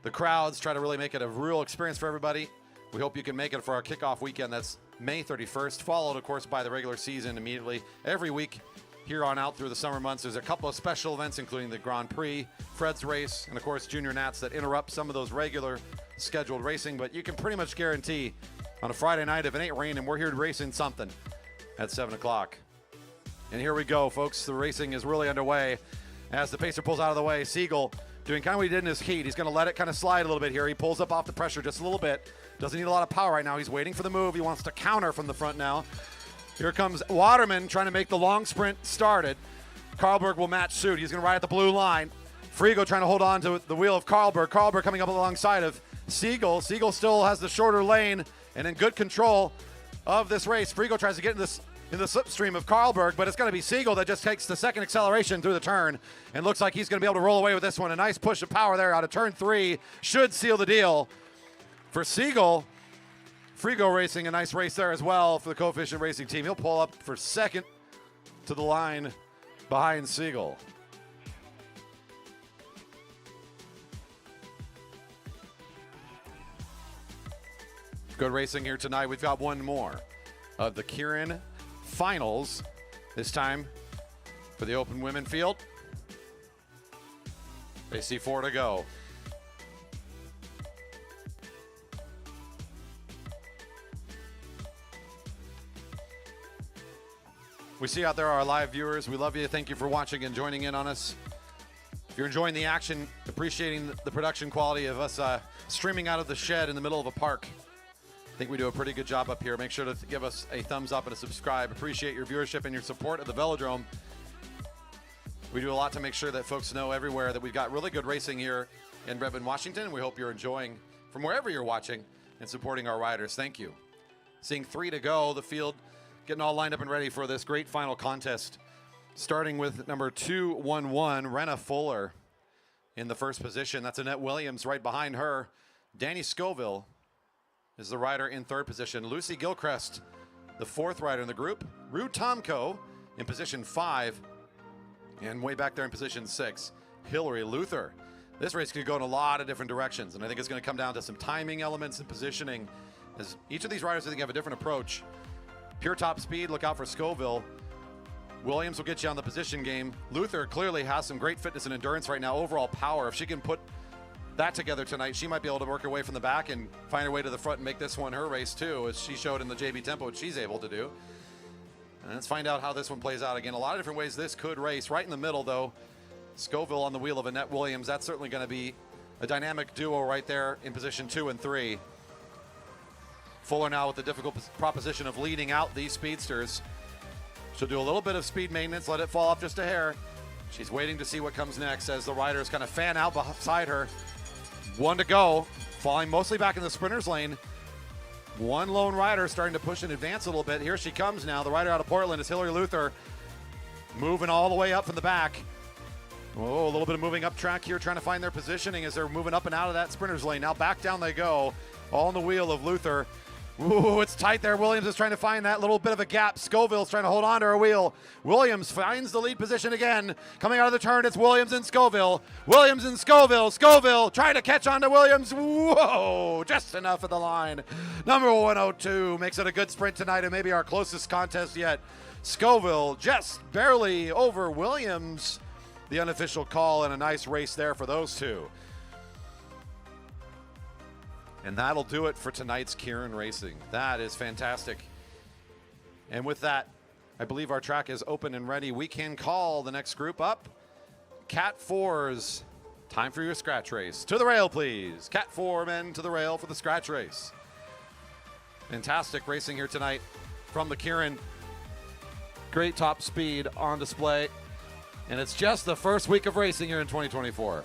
the crowds, try to really make it a real experience for everybody. We hope you can make it for our kickoff weekend. That's May 31st, followed, of course, by the regular season immediately. Every week here on out through the summer months, there's a couple of special events, including the Grand Prix, Fred's Race, and, of course, Junior Nats that interrupt some of those regular scheduled racing. But you can pretty much guarantee on a Friday night, if it ain't raining, we're here racing something at 7 o'clock. And here we go, folks. The racing is really underway as the pacer pulls out of the way. Siegel doing kind of what he did in his heat. He's going to let it kind of slide a little bit here. He pulls up off the pressure just a little bit. Doesn't need a lot of power right now. He's waiting for the move. He wants to counter from the front now. Here comes Waterman trying to make the long sprint started. Karlberg will match suit. He's going to ride at the blue line. Frigo trying to hold on to the wheel of Karlberg. Karlberg coming up alongside of Siegel. Siegel still has the shorter lane and in good control of this race. Frigo tries to get in the slipstream of Karlberg, but it's going to be Siegel that just takes the second acceleration through the turn and looks like he's going to be able to roll away with this one. A nice push of power there out of turn 3 should seal the deal for Siegel. Frigo Racing, a nice race there as well for the Coefficient Racing Team. He'll pull up for second to the line behind Siegel. Good racing here tonight. We've got one more of the Kieran finals, this time for the open women field. They see 4 to go. We see out there our live viewers. We love you. Thank you for watching and joining in on us. If you're enjoying the action, appreciating the production quality of us streaming out of the shed in the middle of a park, I think we do a pretty good job up here. Make sure to give us a thumbs up and a subscribe. Appreciate your viewership and your support of the Velodrome. We do a lot to make sure that folks know everywhere that we've got really good racing here in Redmond, Washington. We hope you're enjoying from wherever you're watching and supporting our riders. Thank you. Seeing 3 to go, the field getting all lined up and ready for this great final contest. Starting with number 211, Renna Fuller in the first position. That's Annette Williams right behind her. Danny Scoville is the rider in third position. Lucy Gilchrist, the 4th rider in the group. Rue Tomko in position 5. And way back there in position 6, Hillary Luther. This race could go in a lot of different directions, and I think it's going to come down to some timing elements and positioning, as each of these riders, I think, have a different approach. Pure top speed, look out for Scoville. Williams will get you on the position game. Luther clearly has some great fitness and endurance right now, overall power. If she can put that together tonight, she might be able to work her way from the back and find her way to the front and make this one her race too, as she showed in the JB Tempo what she's able to do. And let's find out how this one plays out. Again, a lot of different ways this could race. Right in the middle though, Scoville on the wheel of Annette Williams. That's certainly going to be a dynamic duo right there in position 2 and 3. Fuller now with the difficult proposition of leading out these speedsters. She'll do a little bit of speed maintenance, let it fall off just a hair. She's waiting to see what comes next as the riders kind of fan out beside her. 1 to go, falling mostly back in the sprinter's lane. One lone rider starting to push in advance a little bit. Here she comes now. The rider out of Portland is Hillary Luther, moving all the way up from the back. Oh, a little bit of moving up track here, trying to find their positioning as they're moving up and out of that sprinter's lane. Now back down they go, all on the wheel of Luther. Ooh, it's tight there. Williams is trying to find that little bit of a gap. Scoville's trying to hold on to her wheel. Williams finds the lead position again. Coming out of the turn, it's Williams and Scoville. Williams and Scoville. Scoville trying to catch on to Williams. Whoa, just enough at the line. Number 102 makes it a good sprint tonight and maybe our closest contest yet. Scoville just barely over Williams. The unofficial call and a nice race there for those two. And that'll do it for tonight's Kieran Racing. That is fantastic. And with that, I believe our track is open and ready. We can call the next group up. Cat 4s, time for your scratch race. To the rail, please. Cat 4 men to the rail for the scratch race. Fantastic racing here tonight from the Kieran. Great top speed on display. And it's just the first week of racing here in 2024.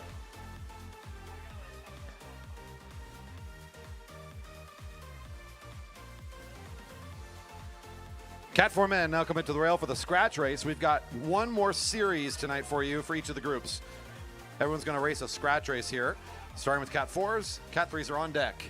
Cat 4 men now come into the rail for the scratch race. We've got one more series tonight for you for each of the groups. Everyone's going to race a scratch race here, starting with Cat 4s. Cat 3s are on deck.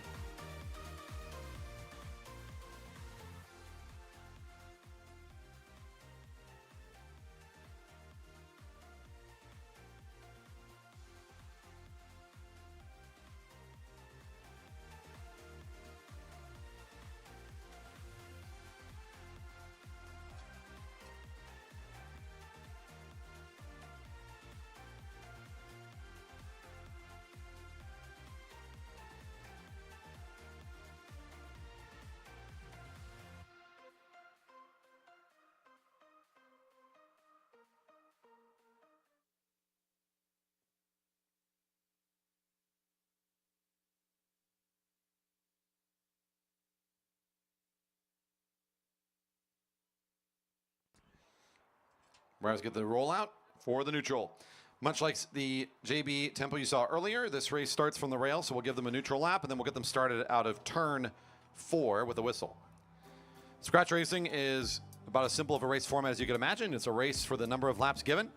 Riders get the rollout for the neutral. Much like the JB tempo you saw earlier, this race starts from the rail, so we'll give them a neutral lap, and then we'll get them started out of turn 4 with a whistle. Scratch racing is about as simple of a race format as you can imagine. It's a race for the number of laps given.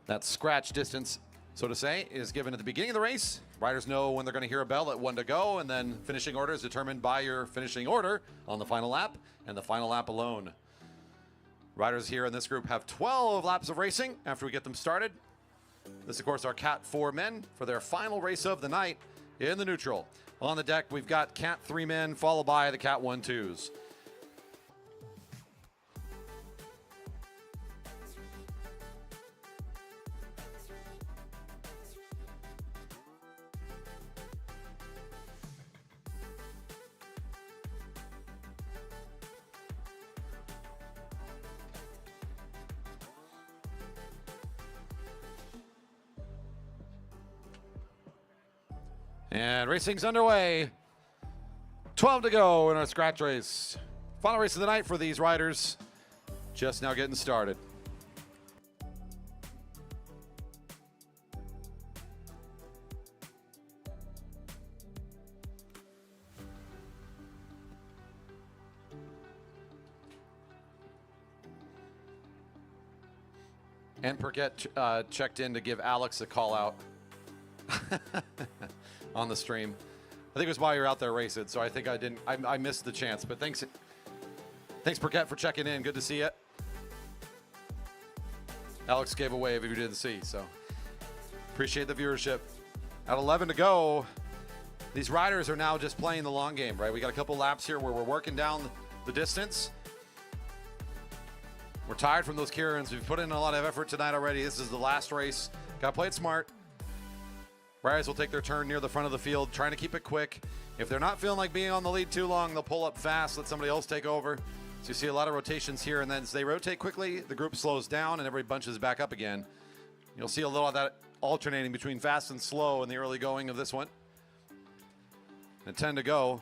That scratch distance, so to say, is given at the beginning of the race. Riders know when they're going to hear a bell at 1 to go, and then finishing order is determined by your finishing order on the final lap, and the final lap alone. Riders here in this group have 12 laps of racing after we get them started. This, of course, are Cat 4 men for their final race of the night in the neutral. On the deck, we've got Cat 3 men, followed by the Cat 1-2s. And racing's underway. 12 to go in our scratch race. Final race of the night for these riders. Just now getting started. And Pyatt checked in to give Alex a call out. On the stream. I think it was while you were out there racing, so I think I missed the chance, but thanks Pyatt for checking in. Good to see you. Alex gave a wave if you didn't see, so appreciate the viewership. At 11 to go, these riders are now just playing the long game, right? We got a couple laps here where we're working down the distance. We're tired from those Kierans. We've put in a lot of effort tonight already. This is the last race. Got to play it smart. Riders will take their turn near the front of the field, trying to keep it quick. If they're not feeling like being on the lead too long, they'll pull up fast, let somebody else take over. So you see a lot of rotations here, and then as they rotate quickly, the group slows down and everybody bunches back up again. You'll see a little of that alternating between fast and slow in the early going of this one. And 10 to go.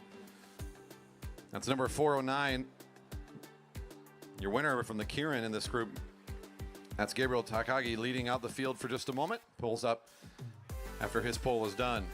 That's number 409. Your winner from the Kieran in this group. That's Gabriel Takagi leading out the field for just a moment. Pulls up after his pull is done.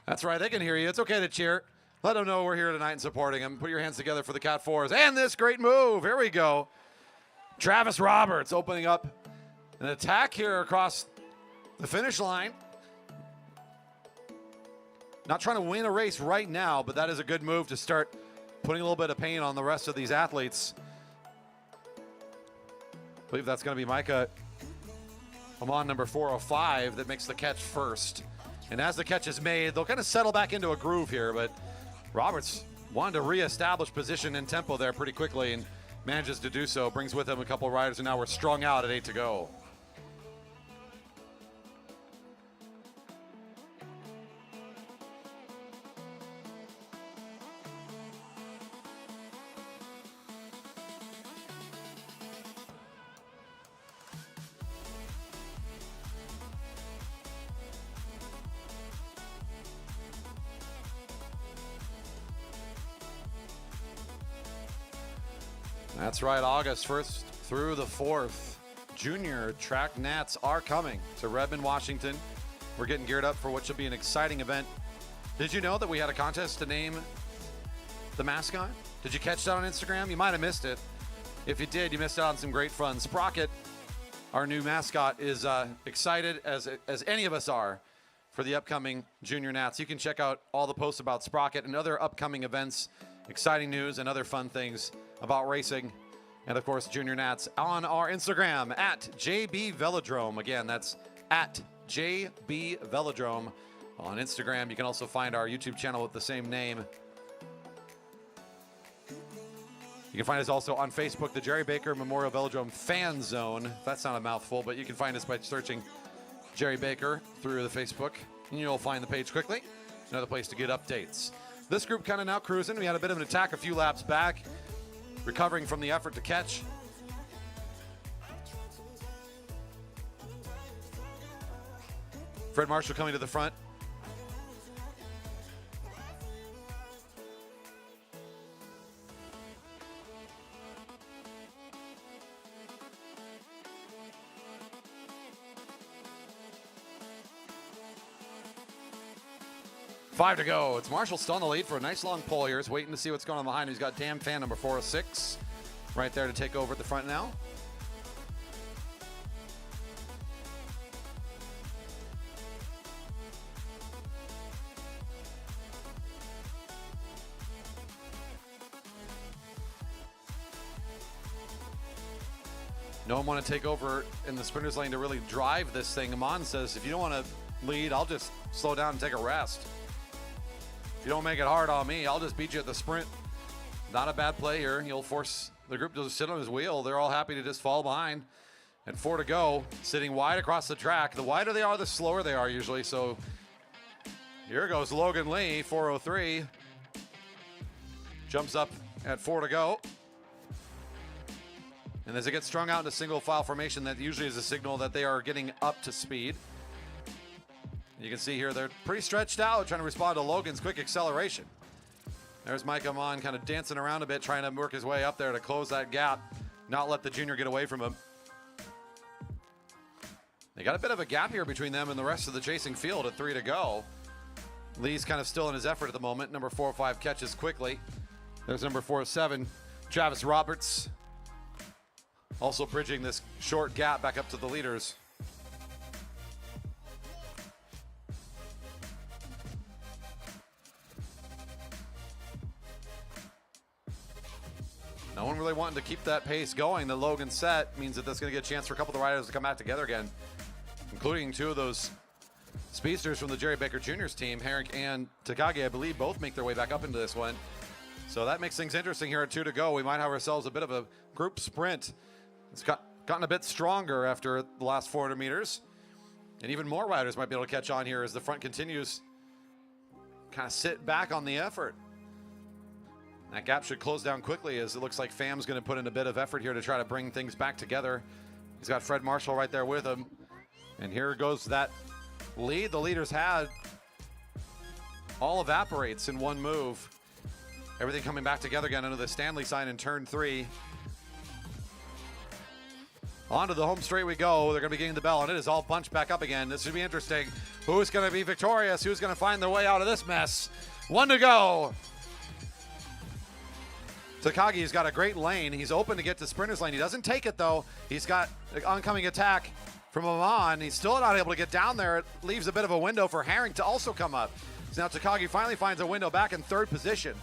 That's right, they can hear you. It's okay to cheer. Let them know we're here tonight and supporting them. Put your hands together for the Cat 4s. And this great move. Here we go. Travis Roberts opening up an attack here across the finish line. Not trying to win a race right now, but that is a good move to start putting a little bit of pain on the rest of these athletes. I believe that's going to be Micah Amon, number 405, that makes the catch first. And as the catch is made, they'll kind of settle back into a groove here, but Roberts wanted to reestablish position and tempo there pretty quickly and manages to do so. Brings with him a couple riders, and now we're strung out at 8 to go. That's right, August 1st through the 4th. Junior track nats are coming to Redmond, Washington. We're getting geared up for what should be an exciting event. Did you know that we had a contest to name the mascot? Did you catch that on Instagram? You might have missed it. If you did, you missed out on some great fun. Sprocket, our new mascot, is excited as any of us are for the upcoming Junior Nats. You can check out all the posts about Sprocket and other upcoming events, exciting news, and other fun things about racing, and of course Junior Nats on our Instagram at JB Velodrome. Again, that's at JB Velodrome on Instagram. You can also find our YouTube channel with the same name. You can find us also on Facebook, the Jerry Baker Memorial Velodrome Fan Zone. That's not a mouthful, but you can find us by searching Jerry Baker through the Facebook, and you'll find the page quickly. Another place to get updates. This group kind of now cruising. We had a bit of an attack a few laps back, recovering from the effort to catch. Fred Marshall coming to the front. Five to go. It's Marshall still in the lead for a nice long pull here. He's waiting to see what's going on behind him. He's got Dan Fan, number 406, right there to take over at the front now. No one want to take over in the sprinters lane to really drive this thing. Amon says, if you don't want to lead, I'll just slow down and take a rest. If you don't make it hard on me, I'll just beat you at the sprint. Not a bad play here. He'll force the group to just sit on his wheel. They're all happy to just fall behind. And 4 to go, sitting wide across the track. The wider they are, the slower they are usually. So here goes Logan Lee, 403. Jumps up at 4 to go. And as it gets strung out into single file formation, that usually is a signal that they are getting up to speed. You can see here they're pretty stretched out, trying to respond to Logan's quick acceleration. There's Mike Amon kind of dancing around a bit, trying to work his way up there to close that gap, not let the junior get away from him. They got a bit of a gap here between them and the rest of the chasing field at 3 to go. Lee's kind of still in his effort at the moment. Number 405 catches quickly. There's number 407, Travis Roberts, also bridging this short gap back up to the leaders. No one really wanting to keep that pace going. The Logan set means that that's going to get a chance for a couple of the riders to come back together again, including 2 of those speedsters from the Jerry Baker Jr.'s team. Herrick and Takagi, I believe, both make their way back up into this one. So that makes things interesting here at 2 to go. We might have ourselves a bit of a group sprint. It's gotten a bit stronger after the last 400 meters. And even more riders might be able to catch on here as the front continues kind of sit back on the effort. That gap should close down quickly, as it looks like Fam's going to put in a bit of effort here to try to bring things back together. He's got Fred Marshall right there with him. And here goes that lead the leaders had. All evaporates in one move. Everything coming back together again under the Stanley sign in turn 3. Onto the home straight we go. They're going to be getting the bell, and it is all bunched back up again. This should be interesting. Who's going to be victorious? Who's going to find their way out of this mess? 1 to go. Takagi's got a great lane. He's open to get to sprinter's lane. He doesn't take it, though. He's got an oncoming attack from Amon. He's still not able to get down there. It leaves a bit of a window for Herring to also come up. So now Takagi finally finds a window back in 3rd position.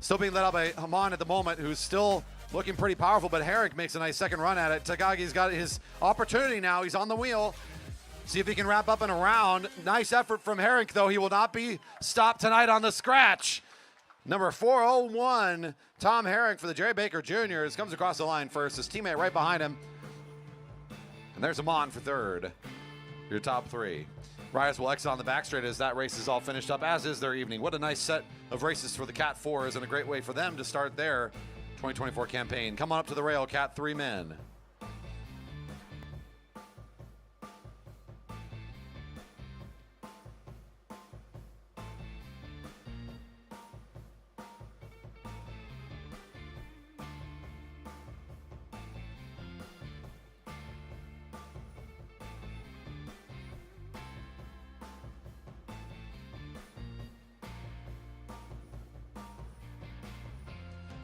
Still being led up by Amon at the moment, who's still looking pretty powerful, but Herrick makes a nice second run at it. Takagi's got his opportunity now. He's on the wheel. See if he can wrap up and around. Nice effort from Herrick, though. He will not be stopped tonight on the scratch. Number 401, Tom Herrick for the Jerry Baker Juniors. Comes across the line first. His teammate right behind him. And there's Amon for 3rd. Your top 3. Riders will exit on the back straight as that race is all finished up, as is their evening. What a nice set of races for the Cat 4s and a great way for them to start their 2024 campaign. Come on up to the rail, Cat 3 men.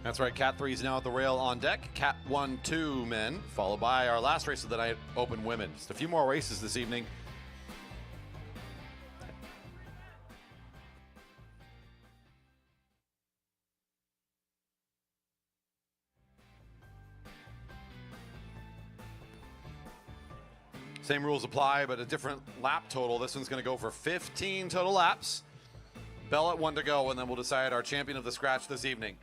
That's right, Cat 3 is now at the rail on deck. Cat 1, 2 men, followed by our last race of the night, Open Women. Just a few more races this evening. Same rules apply, but a different lap total. This one's going to go for 15 total laps. Bell at 1 to go, and then we'll decide our champion of the scratch this evening.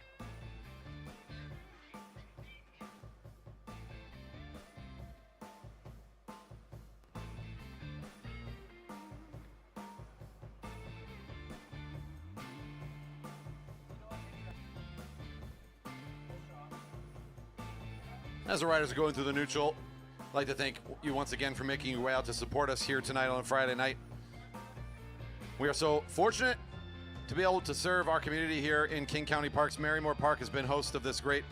As the riders are going through the neutral, I'd like to thank you once again for making your way out to support us here tonight on a Friday night. We are so fortunate to be able to serve our community here in King County Parks. Marymore Park has been host of this great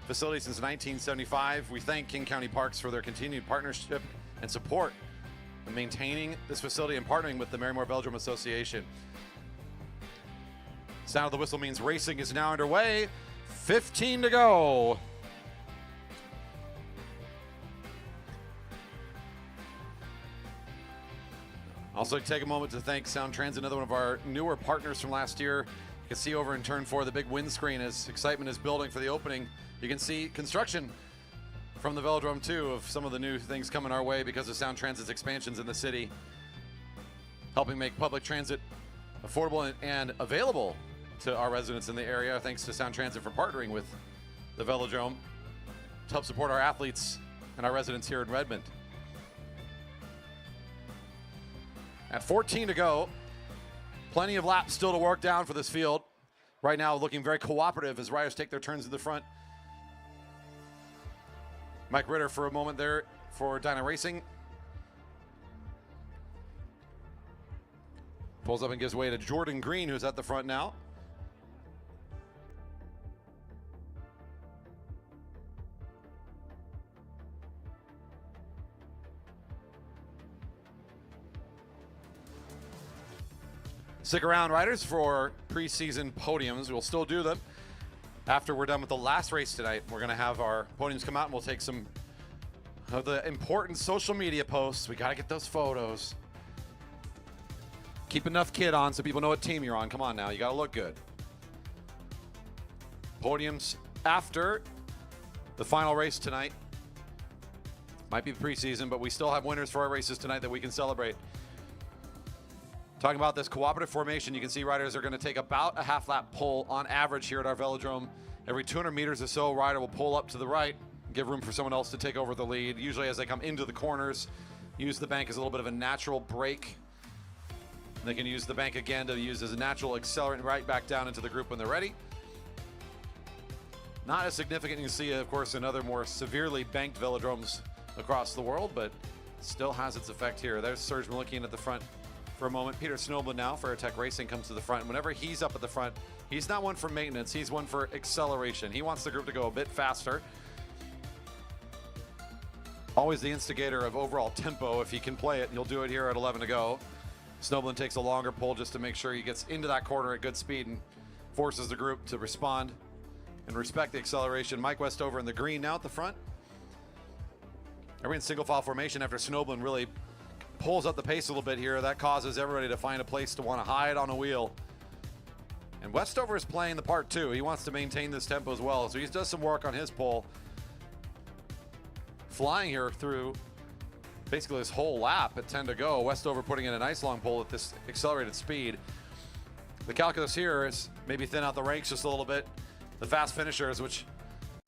facility since 1975. We thank King County Parks for their continued partnership and support in maintaining this facility and partnering with the Marymore Velodrome Association. Sound of the whistle means racing is now underway. 15 to go. Also, take a moment to thank Sound Transit, another one of our newer partners from last year. You can see over in turn 4 the big windscreen as excitement is building for the opening. You can see construction from the Velodrome too of some of the new things coming our way because of Sound Transit's expansions in the city, helping make public transit affordable and available to our residents in the area. Thanks to Sound Transit for partnering with the Velodrome to help support our athletes and our residents here in Redmond. At 14 to go, plenty of laps still to work down for this field. Right now looking very cooperative as riders take their turns in the front. Mike Ritter for a moment there for Dyna Racing. Pulls up and gives way to Jordan Green, who's at the front now. Stick around, riders, for preseason podiums. We'll still do them after we're done with the last race tonight. We're going to have our podiums come out, and we'll take some of the important social media posts. We got to get those photos. Keep enough kid on so people know what team you're on. Come on now, you got to look good. Podiums after the final race tonight. Might be preseason, but we still have winners for our races tonight that we can celebrate. Talking about this cooperative formation, you can see riders are going to take about a half lap pull on average here at our Velodrome. Every 200 meters or so, a rider will pull up to the right, give room for someone else to take over the lead. Usually as they come into the corners, use the bank as a little bit of a natural brake. They can use the bank again to use as a natural accelerant right back down into the group when they're ready. Not as significant, you can see, of course, in other more severely banked velodromes across the world, but still has its effect here. There's Serge Malikian at the front for a moment. Peter Snowblin now for Tech Racing comes to the front. Whenever he's up at the front, he's not one for maintenance, he's one for acceleration. He wants the group to go a bit faster. always the instigator of overall tempo. If he can play it, he'll do it here at 11 to go. Snoblin takes a longer pull just to make sure he gets into that corner at good speed and forces the group to respond and respect the acceleration. Mike Westover in the green now at the front. Everyone's single file formation after Snoblin really pulls up the pace a little bit here. That causes everybody to find a place to want to hide on a wheel. And Westover is playing the part too. He wants to maintain this tempo as well. So he does some work on his pull. Flying here through basically this whole lap at 10 to go. Westover putting in a nice long pull at this accelerated speed. The calculus here is maybe thin out the ranks just a little bit. The fast finishers, which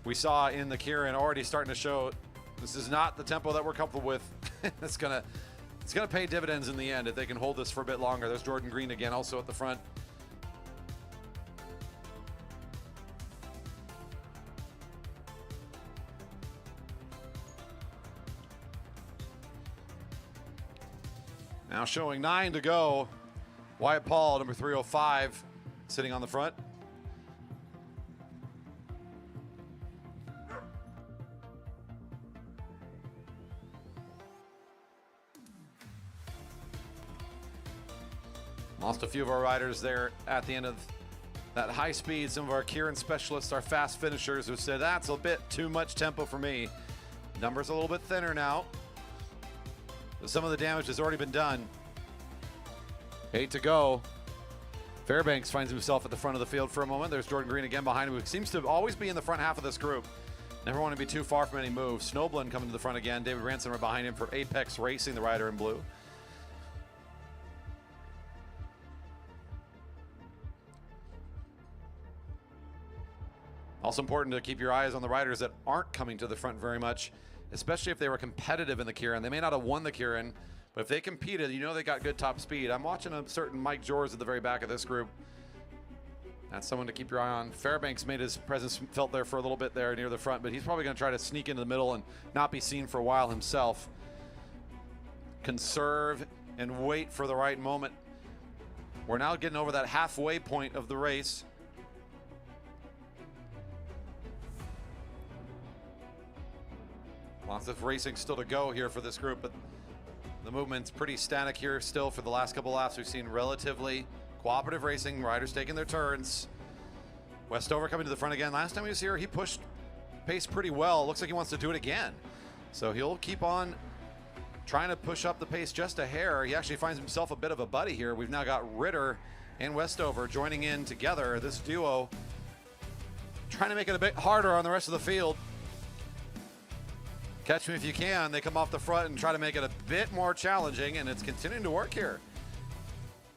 we saw in the Kieran, already starting to show this is not the tempo that we're comfortable with. It's gonna pay dividends in the end if they can hold this for a bit longer. There's Jordan Green again, also at the front. Now showing 9 to go. Wyatt Paul, number 305, sitting on the front. Lost a few of our riders there at the end of that high speed. Some of our Kieran specialists, our fast finishers, who said that's a bit too much tempo for me. Numbers a little bit thinner now. But some of the damage has already been done. 8 to go. Fairbanks finds himself at the front of the field for a moment. There's Jordan Green again behind him, who seems to always be in the front half of this group. Never want to be too far from any moves. Snoblin coming to the front again. David Ransom right behind him for Apex Racing, the rider in blue. Also important to keep your eyes on the riders that aren't coming to the front very much, especially if they were competitive in the Kieran. They may not have won the Kieran, but if they competed, you know they got good top speed. I'm watching a certain Mike Jors at the very back of this group. That's someone to keep your eye on. Fairbanks made his presence felt there for a little bit there near the front, but he's probably going to try to sneak into the middle and not be seen for a while himself. Conserve and wait for the right moment. We're now getting over that halfway point of the race. Lots of racing still to go here for this group, but the movement's pretty static here still for the last couple laps. We've seen relatively cooperative racing, riders taking their turns. Westover coming to the front again. Last time he was here, he pushed pace pretty well. Looks like he wants to do it again. So he'll keep on trying to push up the pace just a hair. He actually finds himself a bit of a buddy here. We've now got Ritter and Westover joining in together. This duo trying to make it a bit harder on the rest of the field. Catch me if you can. They come off the front and try to make it a bit more challenging, and it's continuing to work here.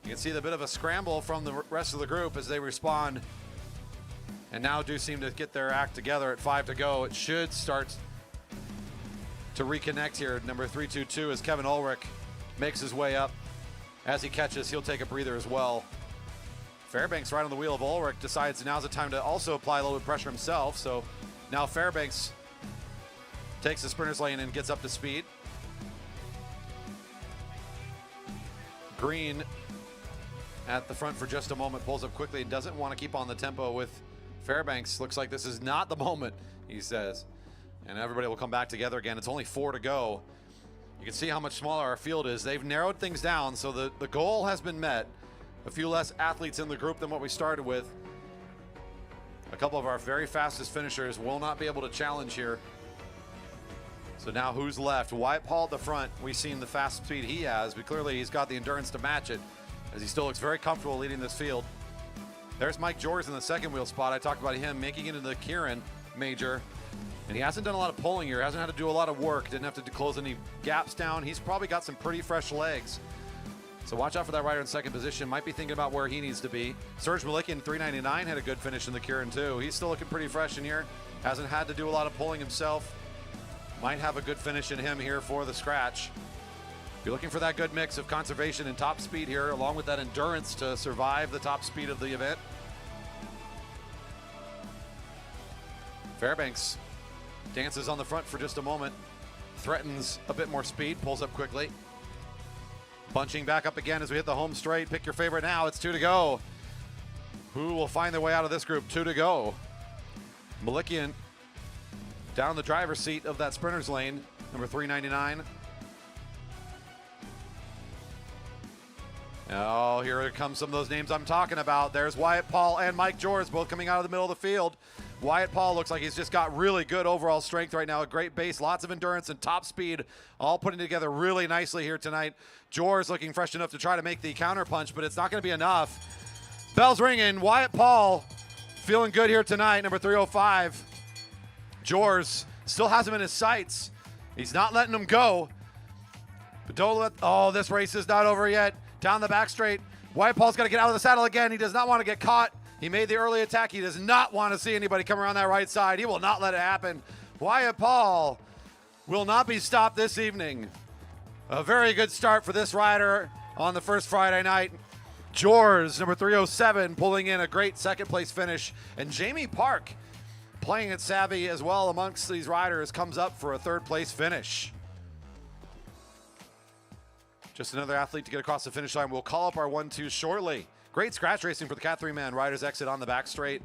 You can see the bit of a scramble from the rest of the group as they respond, and now do seem to get their act together at 5 to go. It should start to reconnect here. Number 322 as Kevin Ulrich makes his way up. As he catches, he'll take a breather as well. Fairbanks right on the wheel of Ulrich decides now's the time to also apply a little bit of pressure himself. So now Fairbanks takes the sprinter's lane and gets up to speed. Green at the front for just a moment, pulls up quickly and doesn't want to keep on the tempo with Fairbanks. Looks like this is not the moment, he says. And everybody will come back together again. It's only 4 to go. You can see how much smaller our field is. They've narrowed things down, so the goal has been met. A few less athletes in the group than what we started with. A couple of our very fastest finishers will not be able to challenge here. So now who's left? Wyatt Paul at the front. We've seen the fast speed he has, but clearly he's got the endurance to match it, as he still looks very comfortable leading this field. There's Mike Jors in the second wheel spot. I talked about him making it into the Kieran major, and he hasn't done a lot of pulling here. Hasn't had to do a lot of work. Didn't have to close any gaps down. He's probably got some pretty fresh legs. So watch out for that rider in second position. Might be thinking about where he needs to be. Serge Malikian, 399, had a good finish in the Kieran too. He's still looking pretty fresh in here. Hasn't had to do a lot of pulling himself. Might have a good finish in him here for the scratch. You're looking for that good mix of conservation and top speed here, along with that endurance to survive the top speed of the event. Fairbanks dances on the front for just a moment, threatens a bit more speed, pulls up quickly. Bunching back up again as we hit the home straight. Pick your favorite now. It's 2 to go. Who will find their way out of this group? 2 to go. Malikian down the driver's seat of that sprinter's lane. number 399. Oh, here comes some of those names I'm talking about. There's Wyatt Paul and Mike George, both coming out of the middle of the field. Wyatt Paul looks like he's just got really good overall strength right now, a great base, lots of endurance and top speed, all putting together really nicely here tonight. George looking fresh enough to try to make the counter punch, but it's not going to be enough. Bell's ringing. Wyatt Paul feeling good here tonight, number 305. George still has him in his sights. He's not letting him go. But don't let, oh, this race is not over yet. Down the back straight. Wyatt Paul's got to get out of the saddle again. He does not want to get caught. He made the early attack. He does not want to see anybody come around that right side. He will not let it happen. Wyatt Paul will not be stopped this evening. A very good start for this rider on the first Friday night. George, number 307, pulling in a great second place finish. And Jamie Park, playing it savvy as well amongst these riders, comes up for a third place finish. Just another athlete to get across the finish line. We'll call up our 1-2 shortly. Great scratch racing for the Cat 3-man. Riders exit on the back straight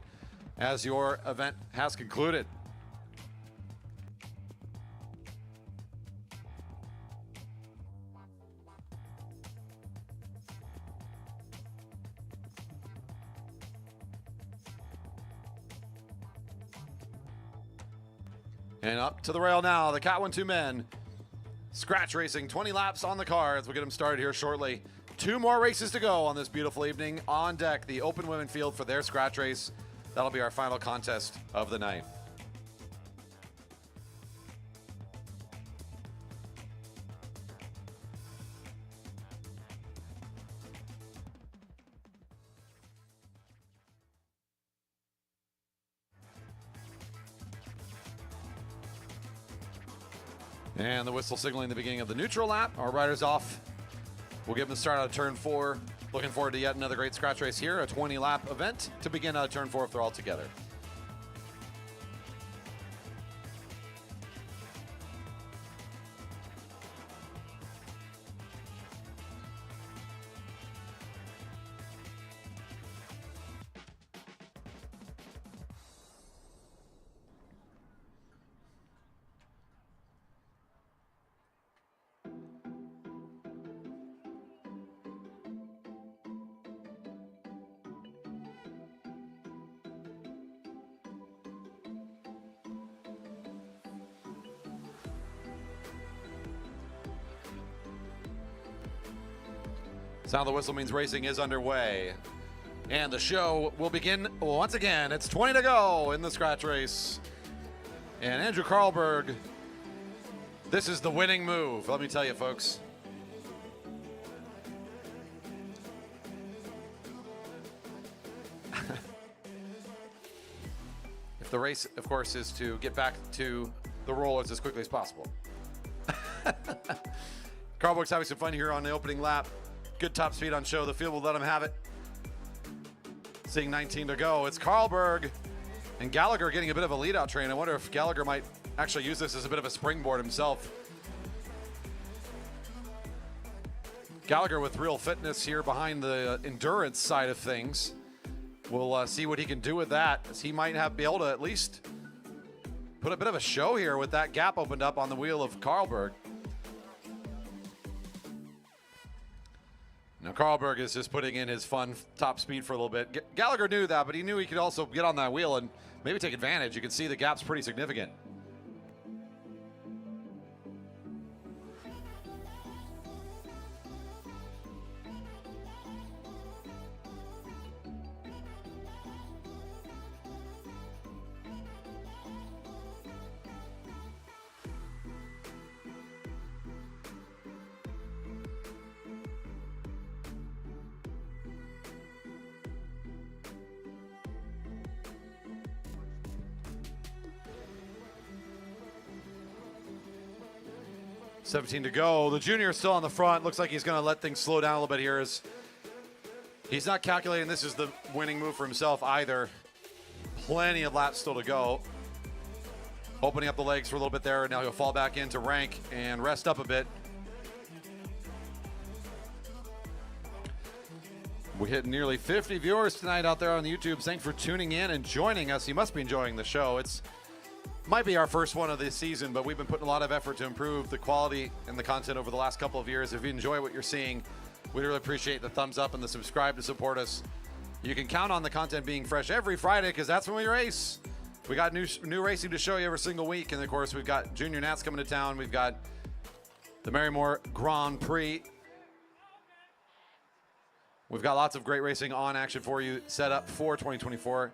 as your event has concluded. And up to the rail now, the Cat 1-2 men. Scratch racing, 20 laps on the cards. We'll get them started here shortly. 2 more races to go on this beautiful evening. On deck, the open women field for their scratch race. That'll be our final contest of the night. And the whistle signaling the beginning of the neutral lap. Our riders off. We'll give them the start out of turn 4. Looking forward to yet another great scratch race here, a 20-lap event to begin out of turn 4 if they're all together. Sound of the whistle means racing is underway. And the show will begin once again. It's 20 to go in the scratch race. And Andrew Karlberg, this is the winning move, let me tell you, folks. If the race, of course, is to get back to the rollers as quickly as possible. Karlberg's having some fun here on the opening lap. Good top speed on show. The field will let him have it. Seeing 19 to go. It's Karlberg and Gallagher getting a bit of a lead out train. I wonder if Gallagher might actually use this as a bit of a springboard himself. Gallagher with real fitness here behind the endurance side of things. We'll see what he can do with that, as he might be able to at least put a bit of a show here with that gap opened up on the wheel of Karlberg. Now Karlberg is just putting in his fun top speed for a little bit. Gallagher knew that, but he knew he could also get on that wheel and maybe take advantage. You can see the gap's pretty significant. $17 to go. The junior is still on the front. Looks like he's going to let things slow down a little bit here. As he's not calculating this is the winning move for himself either. Plenty of laps still to go. Opening up the legs for a little bit there. Now he'll fall back into rank and rest up a bit. We hit nearly 50 viewers tonight out there on the YouTube. Thanks for tuning in and joining us. You must be enjoying the show. It's Might be our first one of this season, but we've been putting a lot of effort to improve the quality and the content over the last couple of years. If you enjoy what you're seeing, we'd really appreciate the thumbs up and the subscribe to support us. You can count on the content being fresh every Friday because that's when we race. We got new racing to show you every single week. And of course, we've got Junior Nats coming to town. We've got the Marymore Grand Prix. We've got lots of great racing on action for you set up for 2024.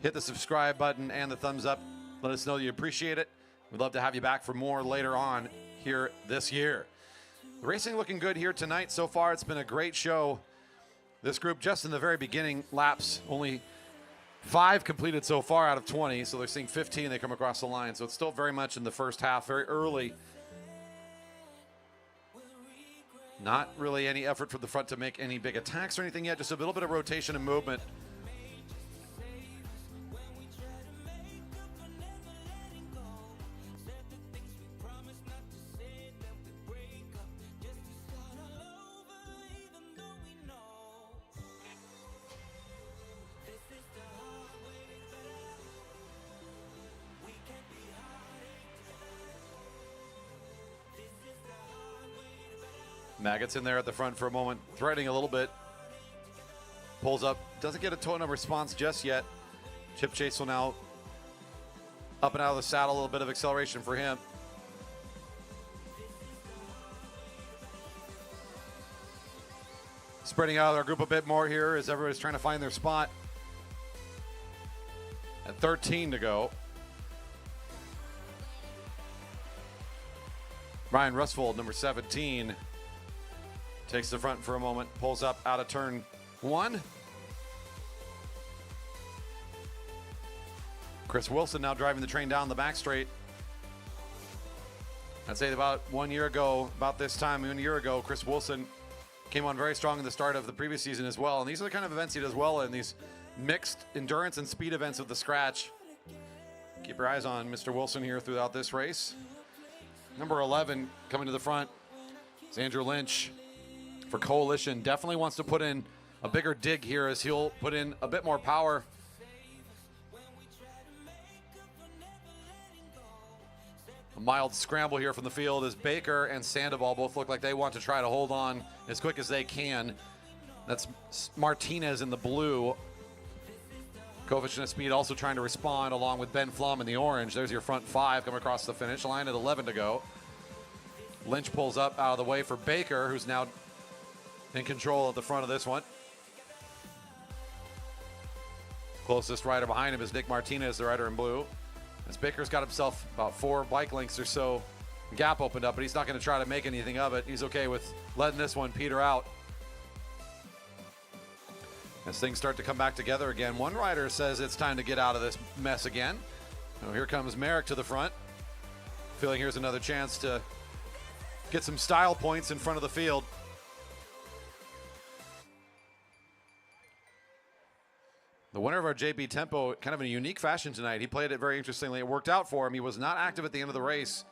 Hit the subscribe button and the thumbs up. Let us know you appreciate it. We'd love to have you back for more later on here this year. The racing looking good here tonight so far. It's been a great show. This group just in the very beginning laps, only 5 completed so far out of 20. So they're seeing 15 they come across the line. So it's still very much in the first half, very early. Not really any effort from the front to make any big attacks or anything yet. Just a little bit of rotation and movement. Maggott's in there at the front for a moment, threading a little bit. Pulls up, doesn't get a toe-numb response just yet. Chip Chase will now up and out of the saddle, a little bit of acceleration for him. Spreading out our group a bit more here as everybody's trying to find their spot. At 13 to go. Ryan Rusfold, number 17. Takes the front for a moment, pulls up out of turn 1. Chris Wilson now driving the train down the back straight. I'd say about 1 year ago, about this time, 1 year ago, Chris Wilson came on very strong in the start of the previous season as well. And these are the kind of events he does well in, these mixed endurance and speed events with the scratch. Keep your eyes on Mr. Wilson here throughout this race. Number 11 coming to the front is Andrew Lynch. For Coalition, definitely wants to put in a bigger dig here as he'll put in a bit more power. A mild scramble here from the field as Baker and Sandoval both look like they want to try to hold on as quick as they can. That's Martinez in the blue. Coefficient of speed also trying to respond along with Ben Flom in the orange. There's your front 5 coming across the finish line at 11 to go. Lynch pulls up out of the way for Baker, who's now in control at the front of this one. Closest rider behind him is Nick Martinez, the rider in blue. As Baker's got himself about 4 bike lengths or so gap opened up, but he's not going to try to make anything of it. He's okay with letting this one peter out. As things start to come back together again, one rider says it's time to get out of this mess again. Oh, here comes Merrick to the front. Feeling here's another chance to get some style points in front of the field. The winner of our JB Tempo, kind of in a unique fashion tonight. He played it very interestingly. It worked out for him. He was not active at the end of the race.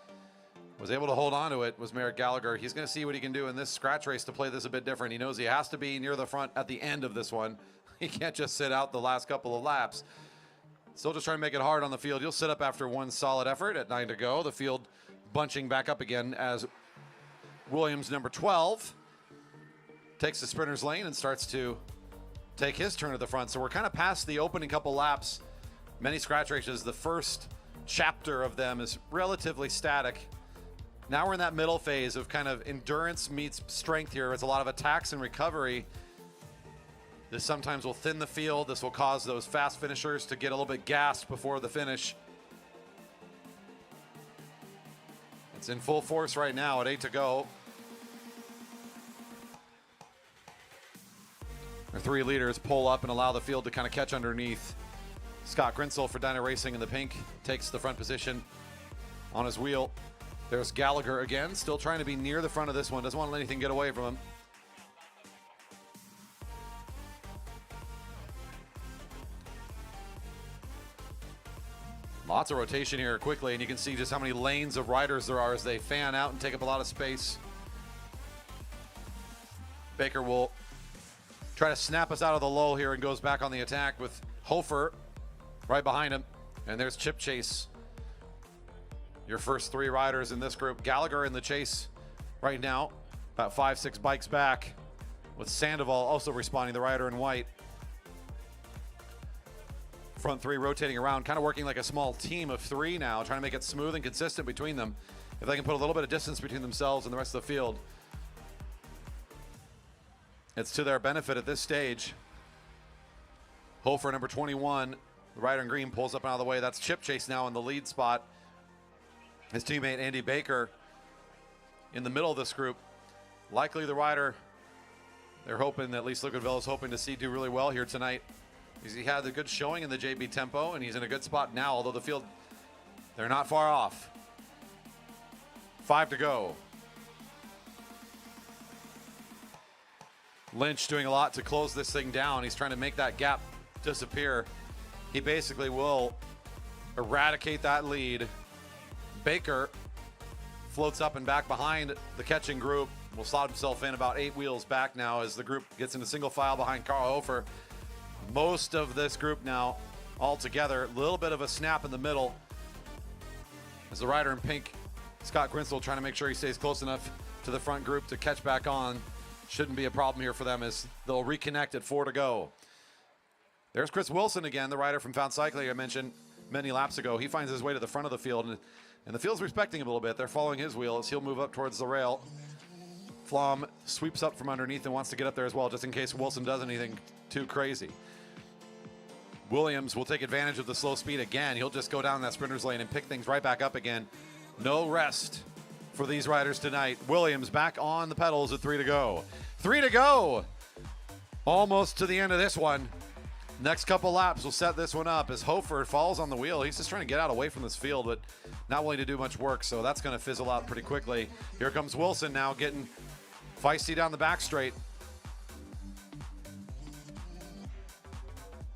Was able to hold on to it, was Merrick Gallagher. He's going to see what he can do in this scratch race to play this a bit different. He knows he has to be near the front at the end of this one. He can't just sit out the last couple of laps. Still just trying to make it hard on the field. You'll sit up after one solid effort at 9 to go. The field bunching back up again as Williams, number 12, takes the sprinter's lane and starts to take his turn at the front. So we're kind of past the opening couple laps. Many scratch races, the first chapter of them is relatively static. Now we're in that middle phase of kind of endurance meets strength here. It's a lot of attacks and recovery. This sometimes will thin the field. This will cause those fast finishers to get a little bit gassed before the finish. It's in full force right now at 8 to go. Our 3 leaders pull up and allow the field to kind of catch underneath. Scott Grinsell for Dyna Racing in the pink takes the front position on his wheel. There's Gallagher again, still trying to be near the front of this one. Doesn't want to let anything get away from him. Lots of rotation here quickly, and you can see just how many lanes of riders there are as they fan out and take up a lot of space. Baker will try to snap us out of the lull here and goes back on the attack with Hofer right behind him. And there's Chip Chase your first 3 riders in this group. Gallagher in the chase right now, about 5-6 bikes back, with Sandoval also responding, the rider in white. Front 3 rotating around, kind of working like a small team of 3 now, trying to make it smooth and consistent between them. If they can put a little bit of distance between themselves and the rest of the field, it's to their benefit at this stage. Hofer, number 21, the rider in green, pulls up and out of the way. That's Chip Chase now in the lead spot. His teammate Andy Baker in the middle of this group. Likely the rider they're hoping, at least Liquidville is hoping to see do really well here tonight. He had a good showing in the JB Tempo, and he's in a good spot now, although the field, they're not far off. 5 to go. Lynch doing a lot to close this thing down. He's trying to make that gap disappear. He basically will eradicate that lead. Baker floats up and back behind the catching group. Will slot himself in about 8 wheels back now as the group gets into single file behind Carl Hofer. Most of this group now all together. A little bit of a snap in the middle as the rider in pink, Scott Grinsel, trying to make sure he stays close enough to the front group to catch back on. Shouldn't be a problem here for them as they'll reconnect at 4 to go. There's Chris Wilson again, the rider from Found Cycling I mentioned many laps ago. He finds his way to the front of the field, and the field's respecting him a little bit. They're following his wheel as he'll move up towards the rail. Flom sweeps up from underneath and wants to get up there as well, just in case Wilson does anything too crazy. Williams will take advantage of the slow speed again. He'll just go down that sprinter's lane and pick things right back up again. No rest for these riders tonight. Williams back on the pedals at 3 to go. 3 to go. Almost to the end of this one. Next couple laps will set this one up as Hofer falls on the wheel. He's just trying to get out away from this field, but not willing to do much work, so that's going to fizzle out pretty quickly. Here comes Wilson now getting feisty down the back straight.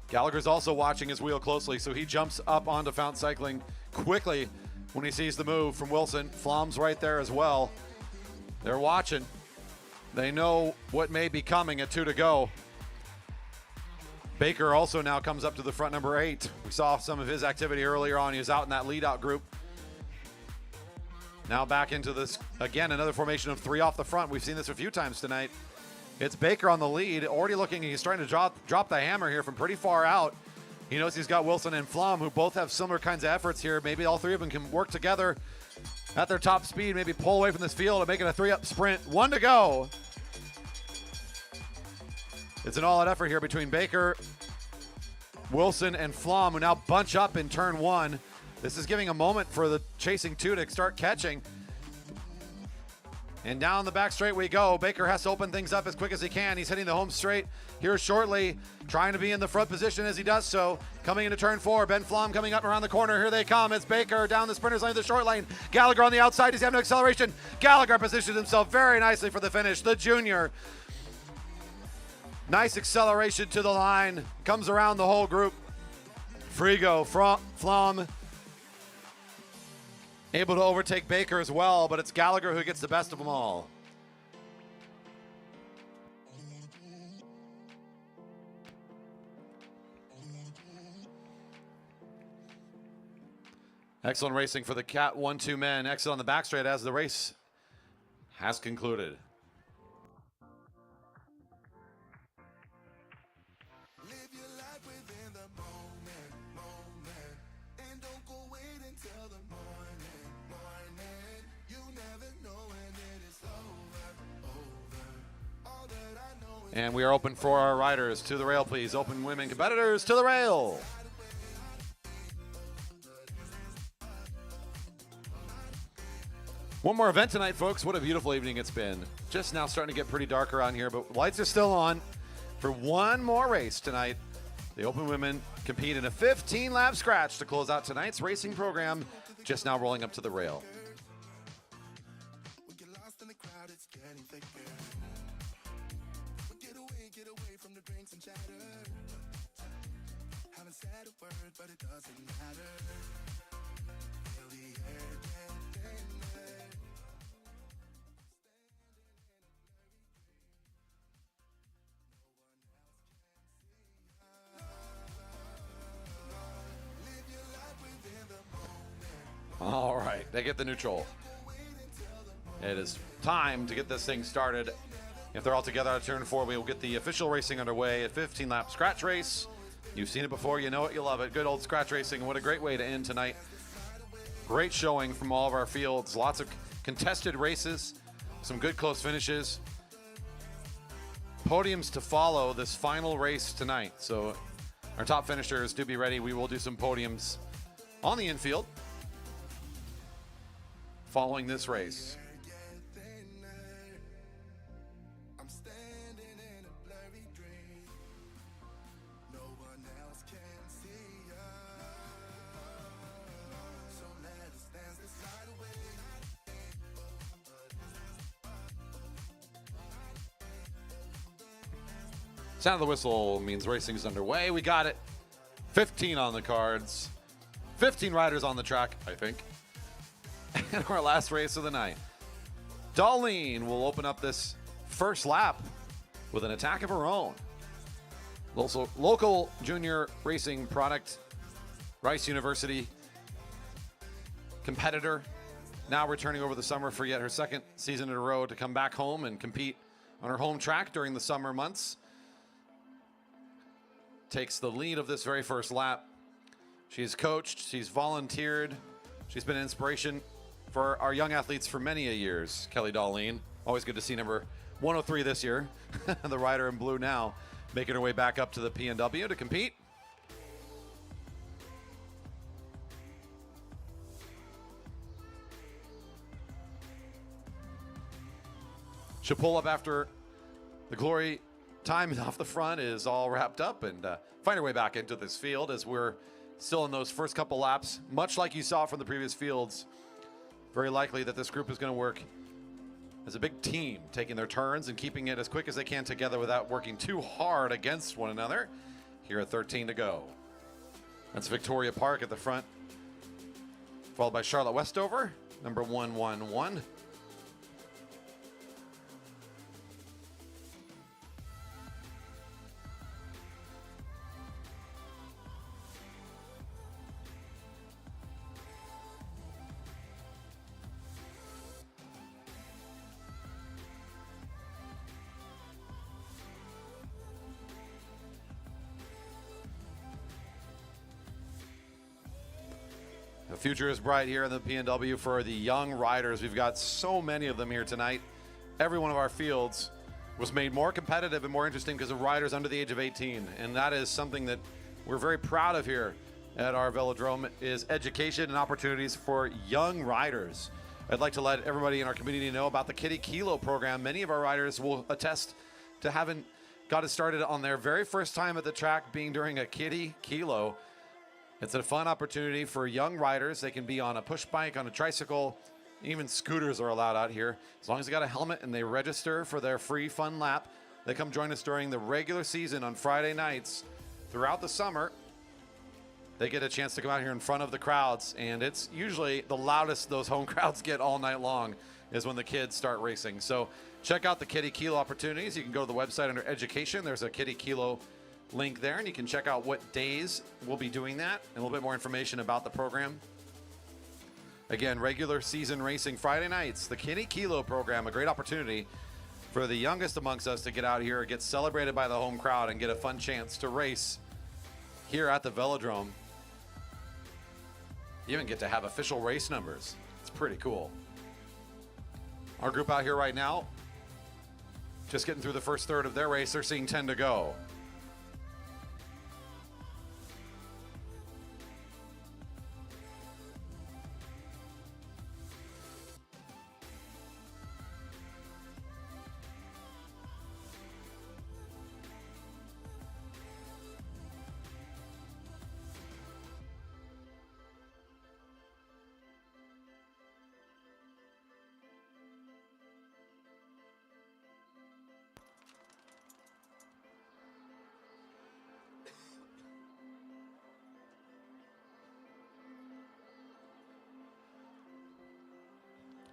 Gallagher's also watching his wheel closely, so he jumps up onto Found Cycling quickly when he sees the move from Wilson. Flom's right there as well. They're watching. They know what may be coming at 2 to go. Baker also now comes up to the front, number 8. We saw some of his activity earlier on. He was out in that lead-out group. Now back into this, again, another formation of 3 off the front. We've seen this a few times tonight. It's Baker on the lead, already looking, he's trying to drop the hammer here from pretty far out. He knows he's got Wilson and Flom, who both have similar kinds of efforts here. Maybe all 3 of them can work together at their top speed, maybe pull away from this field and make it a 3-up sprint. 1 to go. It's an all-out effort here between Baker, Wilson, and Flom, who now bunch up in turn 1. This is giving a moment for the chasing 2 to start catching. And down the back straight we go. Baker has to open things up as quick as he can. He's hitting the home straight here shortly, trying to be in the front position as he does so. Coming into turn 4, Ben Flom coming up around the corner. Here they come. It's Baker down the sprinter's lane, the short lane. Gallagher on the outside. He's having no acceleration. Gallagher positions himself very nicely for the finish. The junior. Nice acceleration to the line. Comes around the whole group. Frigo, Flom, able to overtake Baker as well, but it's Gallagher who gets the best of them all. Excellent racing for the Cat 1-2 men. Exit on the back straight as the race has concluded. And we are open for our riders. To the rail, please. Open women competitors to the rail. One more event tonight, folks. What a beautiful evening it's been. Just now starting to get pretty dark around here, but lights are still on for one more race tonight. The open women compete in a 15-lap scratch to close out tonight's racing program. Just now rolling up to the rail. But it doesn't matter. Feel the air get Live your life within the moment. All right, they get the neutral. It is time to get this thing started. If they're all together at turn 4, we will get the official racing underway. A 15-lap scratch race. You've seen it before, you know it, you love it. Good old scratch racing. What a great way to end tonight. Great showing from all of our fields. Lots of contested races, some good close finishes. Podiums to follow this final race tonight. So our top finishers do be ready. We will do some podiums on the infield following this race. Sound of the whistle means racing is underway. We got it. 15 on the cards. 15 riders on the track, I think. And our last race of the night. Darlene will open up this first lap with an attack of her own. Also, local junior racing product, Rice University competitor, now returning over the summer for yet her second season in a row to come back home and compete on her home track during the summer months. Takes the lead of this very first lap. She's coached, she's volunteered, she's been an inspiration for our young athletes for many a years. Kelly Darlene, always good to see number 103 this year. The rider in blue now making her way back up to the PNW to compete. She'll pull up after the glory time off the front is all wrapped up and find her way back into this field as we're still in those first couple laps. Much like you saw from the previous fields, very likely that this group is going to work as a big team, taking their turns and keeping it as quick as they can together without working too hard against one another. Here at 13 to go. That's Victoria Park at the front, followed by Charlotte Westover, number 111. The future is bright here in the PNW for the young riders. We've got so many of them here tonight. Every one of our fields was made more competitive and more interesting because of riders under the age of 18. And that is something that we're very proud of here at our Velodrome, is education and opportunities for young riders. I'd like to let everybody in our community know about the Kitty Kilo program. Many of our riders will attest to having got it started on their very first time at the track being during a Kitty Kilo. It's a fun opportunity for young riders. They can be on a push bike, on a tricycle, even scooters are allowed out here. As long as they got a helmet and they register for their free fun lap, they come join us during the regular season on Friday nights. Throughout the summer, they get a chance to come out here in front of the crowds, and it's usually the loudest those home crowds get all night long is when the kids start racing. So check out the Kitty Kilo opportunities. You can go to the website under education. There's a Kitty Kilo link there, and you can check out what days we'll be doing that and a little bit more information about the program. Again, regular season racing Friday nights, the Kitty Kilo program, a great opportunity for the youngest amongst us to get out here, get celebrated by the home crowd, and get a fun chance to race here at the Velodrome. You even get to have official race numbers. It's pretty cool. Our group out here right now, just getting through the first third of their race, they're seeing 10 to go.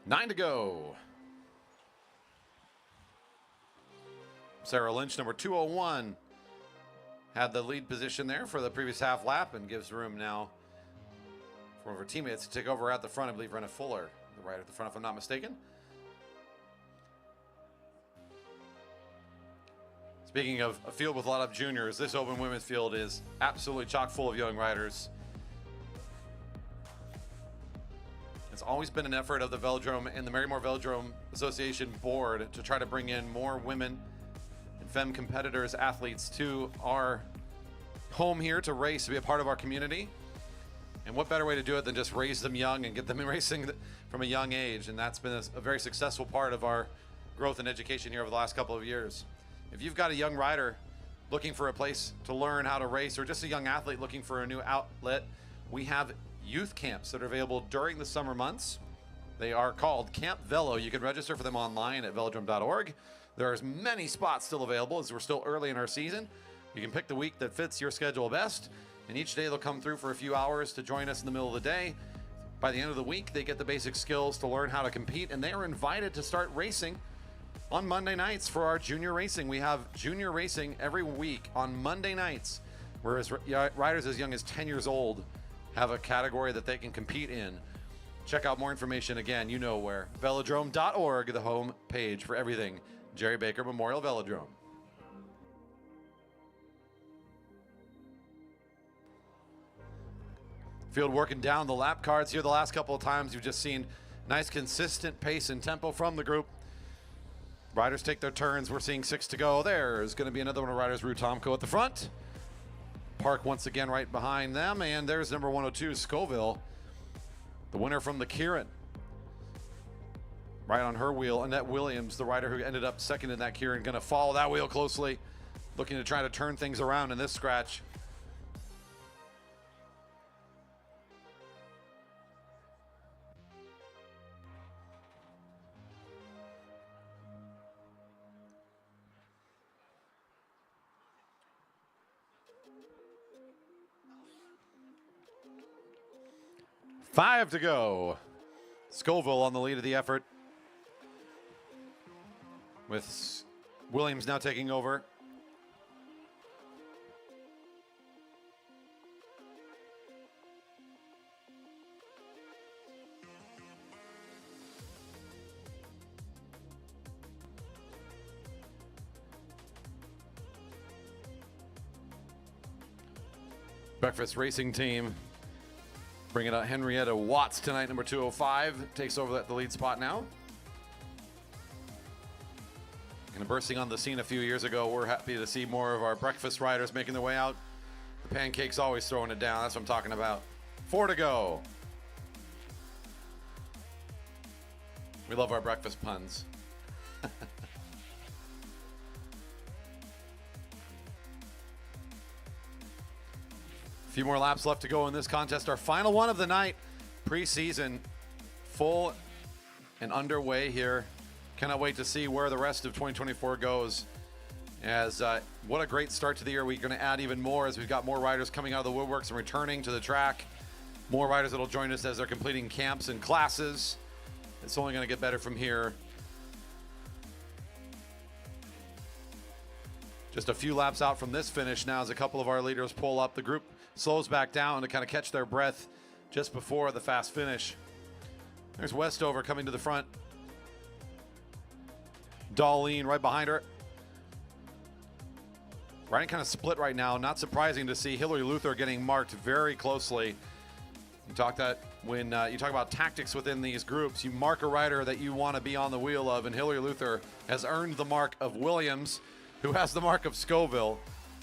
Nine to go. Sarah Lynch, number 201, had the lead position there for the previous half lap and gives room now one of her teammates to take over at the front. I believe Renna Fuller, the rider at the front, if I'm not mistaken. Speaking of a field with a lot of juniors, this open women's field is absolutely chock full of young riders. It's always been an effort of the Velodrome and the Marymore Velodrome Association board to try to bring in more women and femme competitors, athletes to our home here to race, to be a part of our community. And what better way to do it than just raise them young and get them racing from a young age? And that's been a very successful part of our growth and education here over the last couple of years. If you've got a young rider looking for a place to learn how to race, or just a young athlete looking for a new outlet, we have youth camps that are available during the summer months. They are called Camp Velo. You can register for them online at velodrome.org. There are many spots still available as we're still early in our season. You can pick the week that fits your schedule best, and each day they'll come through for a few hours to join us in the middle of the day. By the end of the week, they get the basic skills to learn how to compete, and they are invited to start racing on Monday nights for our junior racing. We have junior racing every week on Monday nights, whereas riders as young as 10 years old have a category that they can compete in. Check out more information, again, you know where. Velodrome.org, the home page for everything Jerry Baker Memorial Velodrome. Field working down the lap cards here the last couple of times. You've just seen nice consistent pace and tempo from the group. Riders take their turns. We're seeing 6 to go. There's going to be another one of riders, Rue Tomko at the front. Park once again right behind them. And there's number 102, Scoville, the winner from the Kieran. Right on her wheel. Annette Williams, the rider who ended up second in that Kieran, going to follow that wheel closely, looking to try to turn things around in this scratch. Five to go. Scoville on the lead of the effort, with Williams now taking over. Breakfast Racing Team bringing out Henrietta Watts tonight, number 205, takes over the lead spot now. And bursting on the scene a few years ago, we're happy to see more of our breakfast riders making their way out. The Pancake's always throwing it down. That's what I'm talking about. 4 to go. We love our breakfast puns. A few more laps left to go in this contest. Our final one of the night. Preseason full and underway here. Cannot wait to see where the rest of 2024 goes. As what a great start to the year. We're going to add even more as we've got more riders coming out of the woodworks and returning to the track. More riders that will join us as they're completing camps and classes. It's only going to get better from here. Just a few laps out from this finish now as a couple of our leaders pull up. The group slows back down to kind of catch their breath just before the fast finish. There's Westover coming to the front. Darlene right behind her. Riding kind of split right now. Not surprising to see Hillary Luther getting marked very closely. You talk that when you talk about tactics within these groups, you mark a rider that you want to be on the wheel of, and Hillary Luther has earned the mark of Williams, who has the mark of Scoville.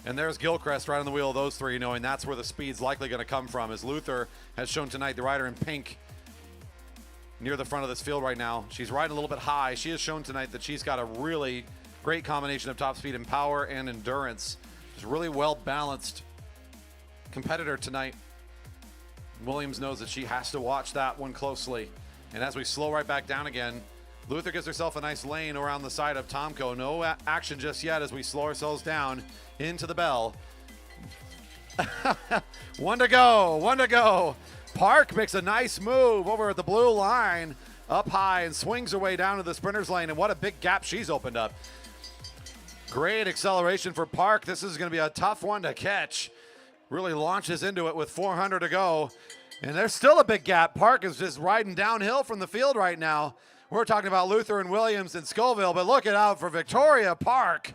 And there's Gilchrist right on the wheel of those three, knowing that's where the speed's likely going to come from, as Luther has shown tonight, the rider in pink near the front of this field right now. She's riding a little bit high. She has shown tonight that she's got a really great combination of top speed and power and endurance. She's a really well-balanced competitor tonight. Williams knows that she has to watch that one closely. And as we slow right back down again, Luther gives herself a nice lane around the side of Tomko. No action just yet as we slow ourselves down into the bell. One to go. Park makes a nice move over at the blue line, up high, and swings her way down to the sprinter's lane. And what a big gap she's opened up. Great acceleration for Park. This is going to be a tough one to catch. Really launches into it with 400 to go. And there's still a big gap. Park is just riding downhill from the field right now. We're talking about Luther and Williams and Scoville, but look it out for Victoria Park.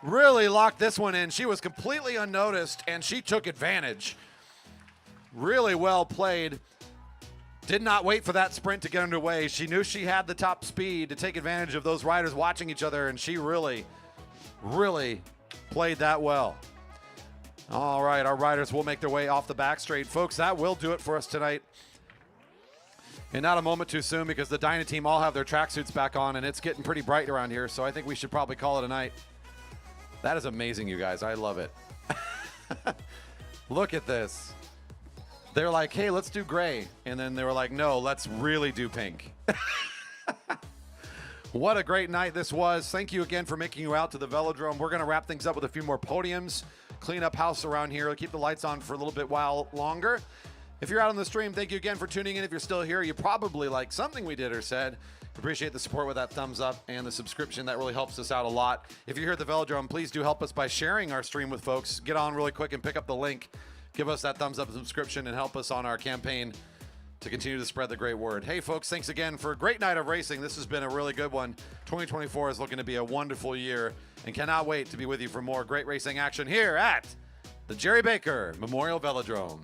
Really locked this one in. She was completely unnoticed, and she took advantage. Really well played. Did not wait for that sprint to get underway. She knew she had the top speed to take advantage of those riders watching each other, and she really, really played that well. All right, our riders will make their way off the back straight. Folks, that will do it for us tonight. And not a moment too soon, because the Dyna team all have their tracksuits back on, and it's getting pretty bright around here, so I think we should probably call it a night. That is amazing, you guys. I love it. Look at this. They're like, hey, let's do gray. And then they were like, no, let's really do pink. What a great night this was. Thank you again for making you out to the Velodrome. We're going to wrap things up with a few more podiums, clean up house around here, keep the lights on for a little bit while longer. If you're out on the stream, thank you again for tuning in. If you're still here, you probably like something we did or said. Appreciate the support with that thumbs up and the subscription. That really helps us out a lot. If you're here at the Velodrome, please do help us by sharing our stream with folks. Get on really quick and pick up the link. Give us that thumbs up and subscription and help us on our campaign to continue to spread the great word. Hey, folks, thanks again for a great night of racing. This has been a really good one. 2024 is looking to be a wonderful year, and cannot wait to be with you for more great racing action here at the Jerry Baker Memorial Velodrome.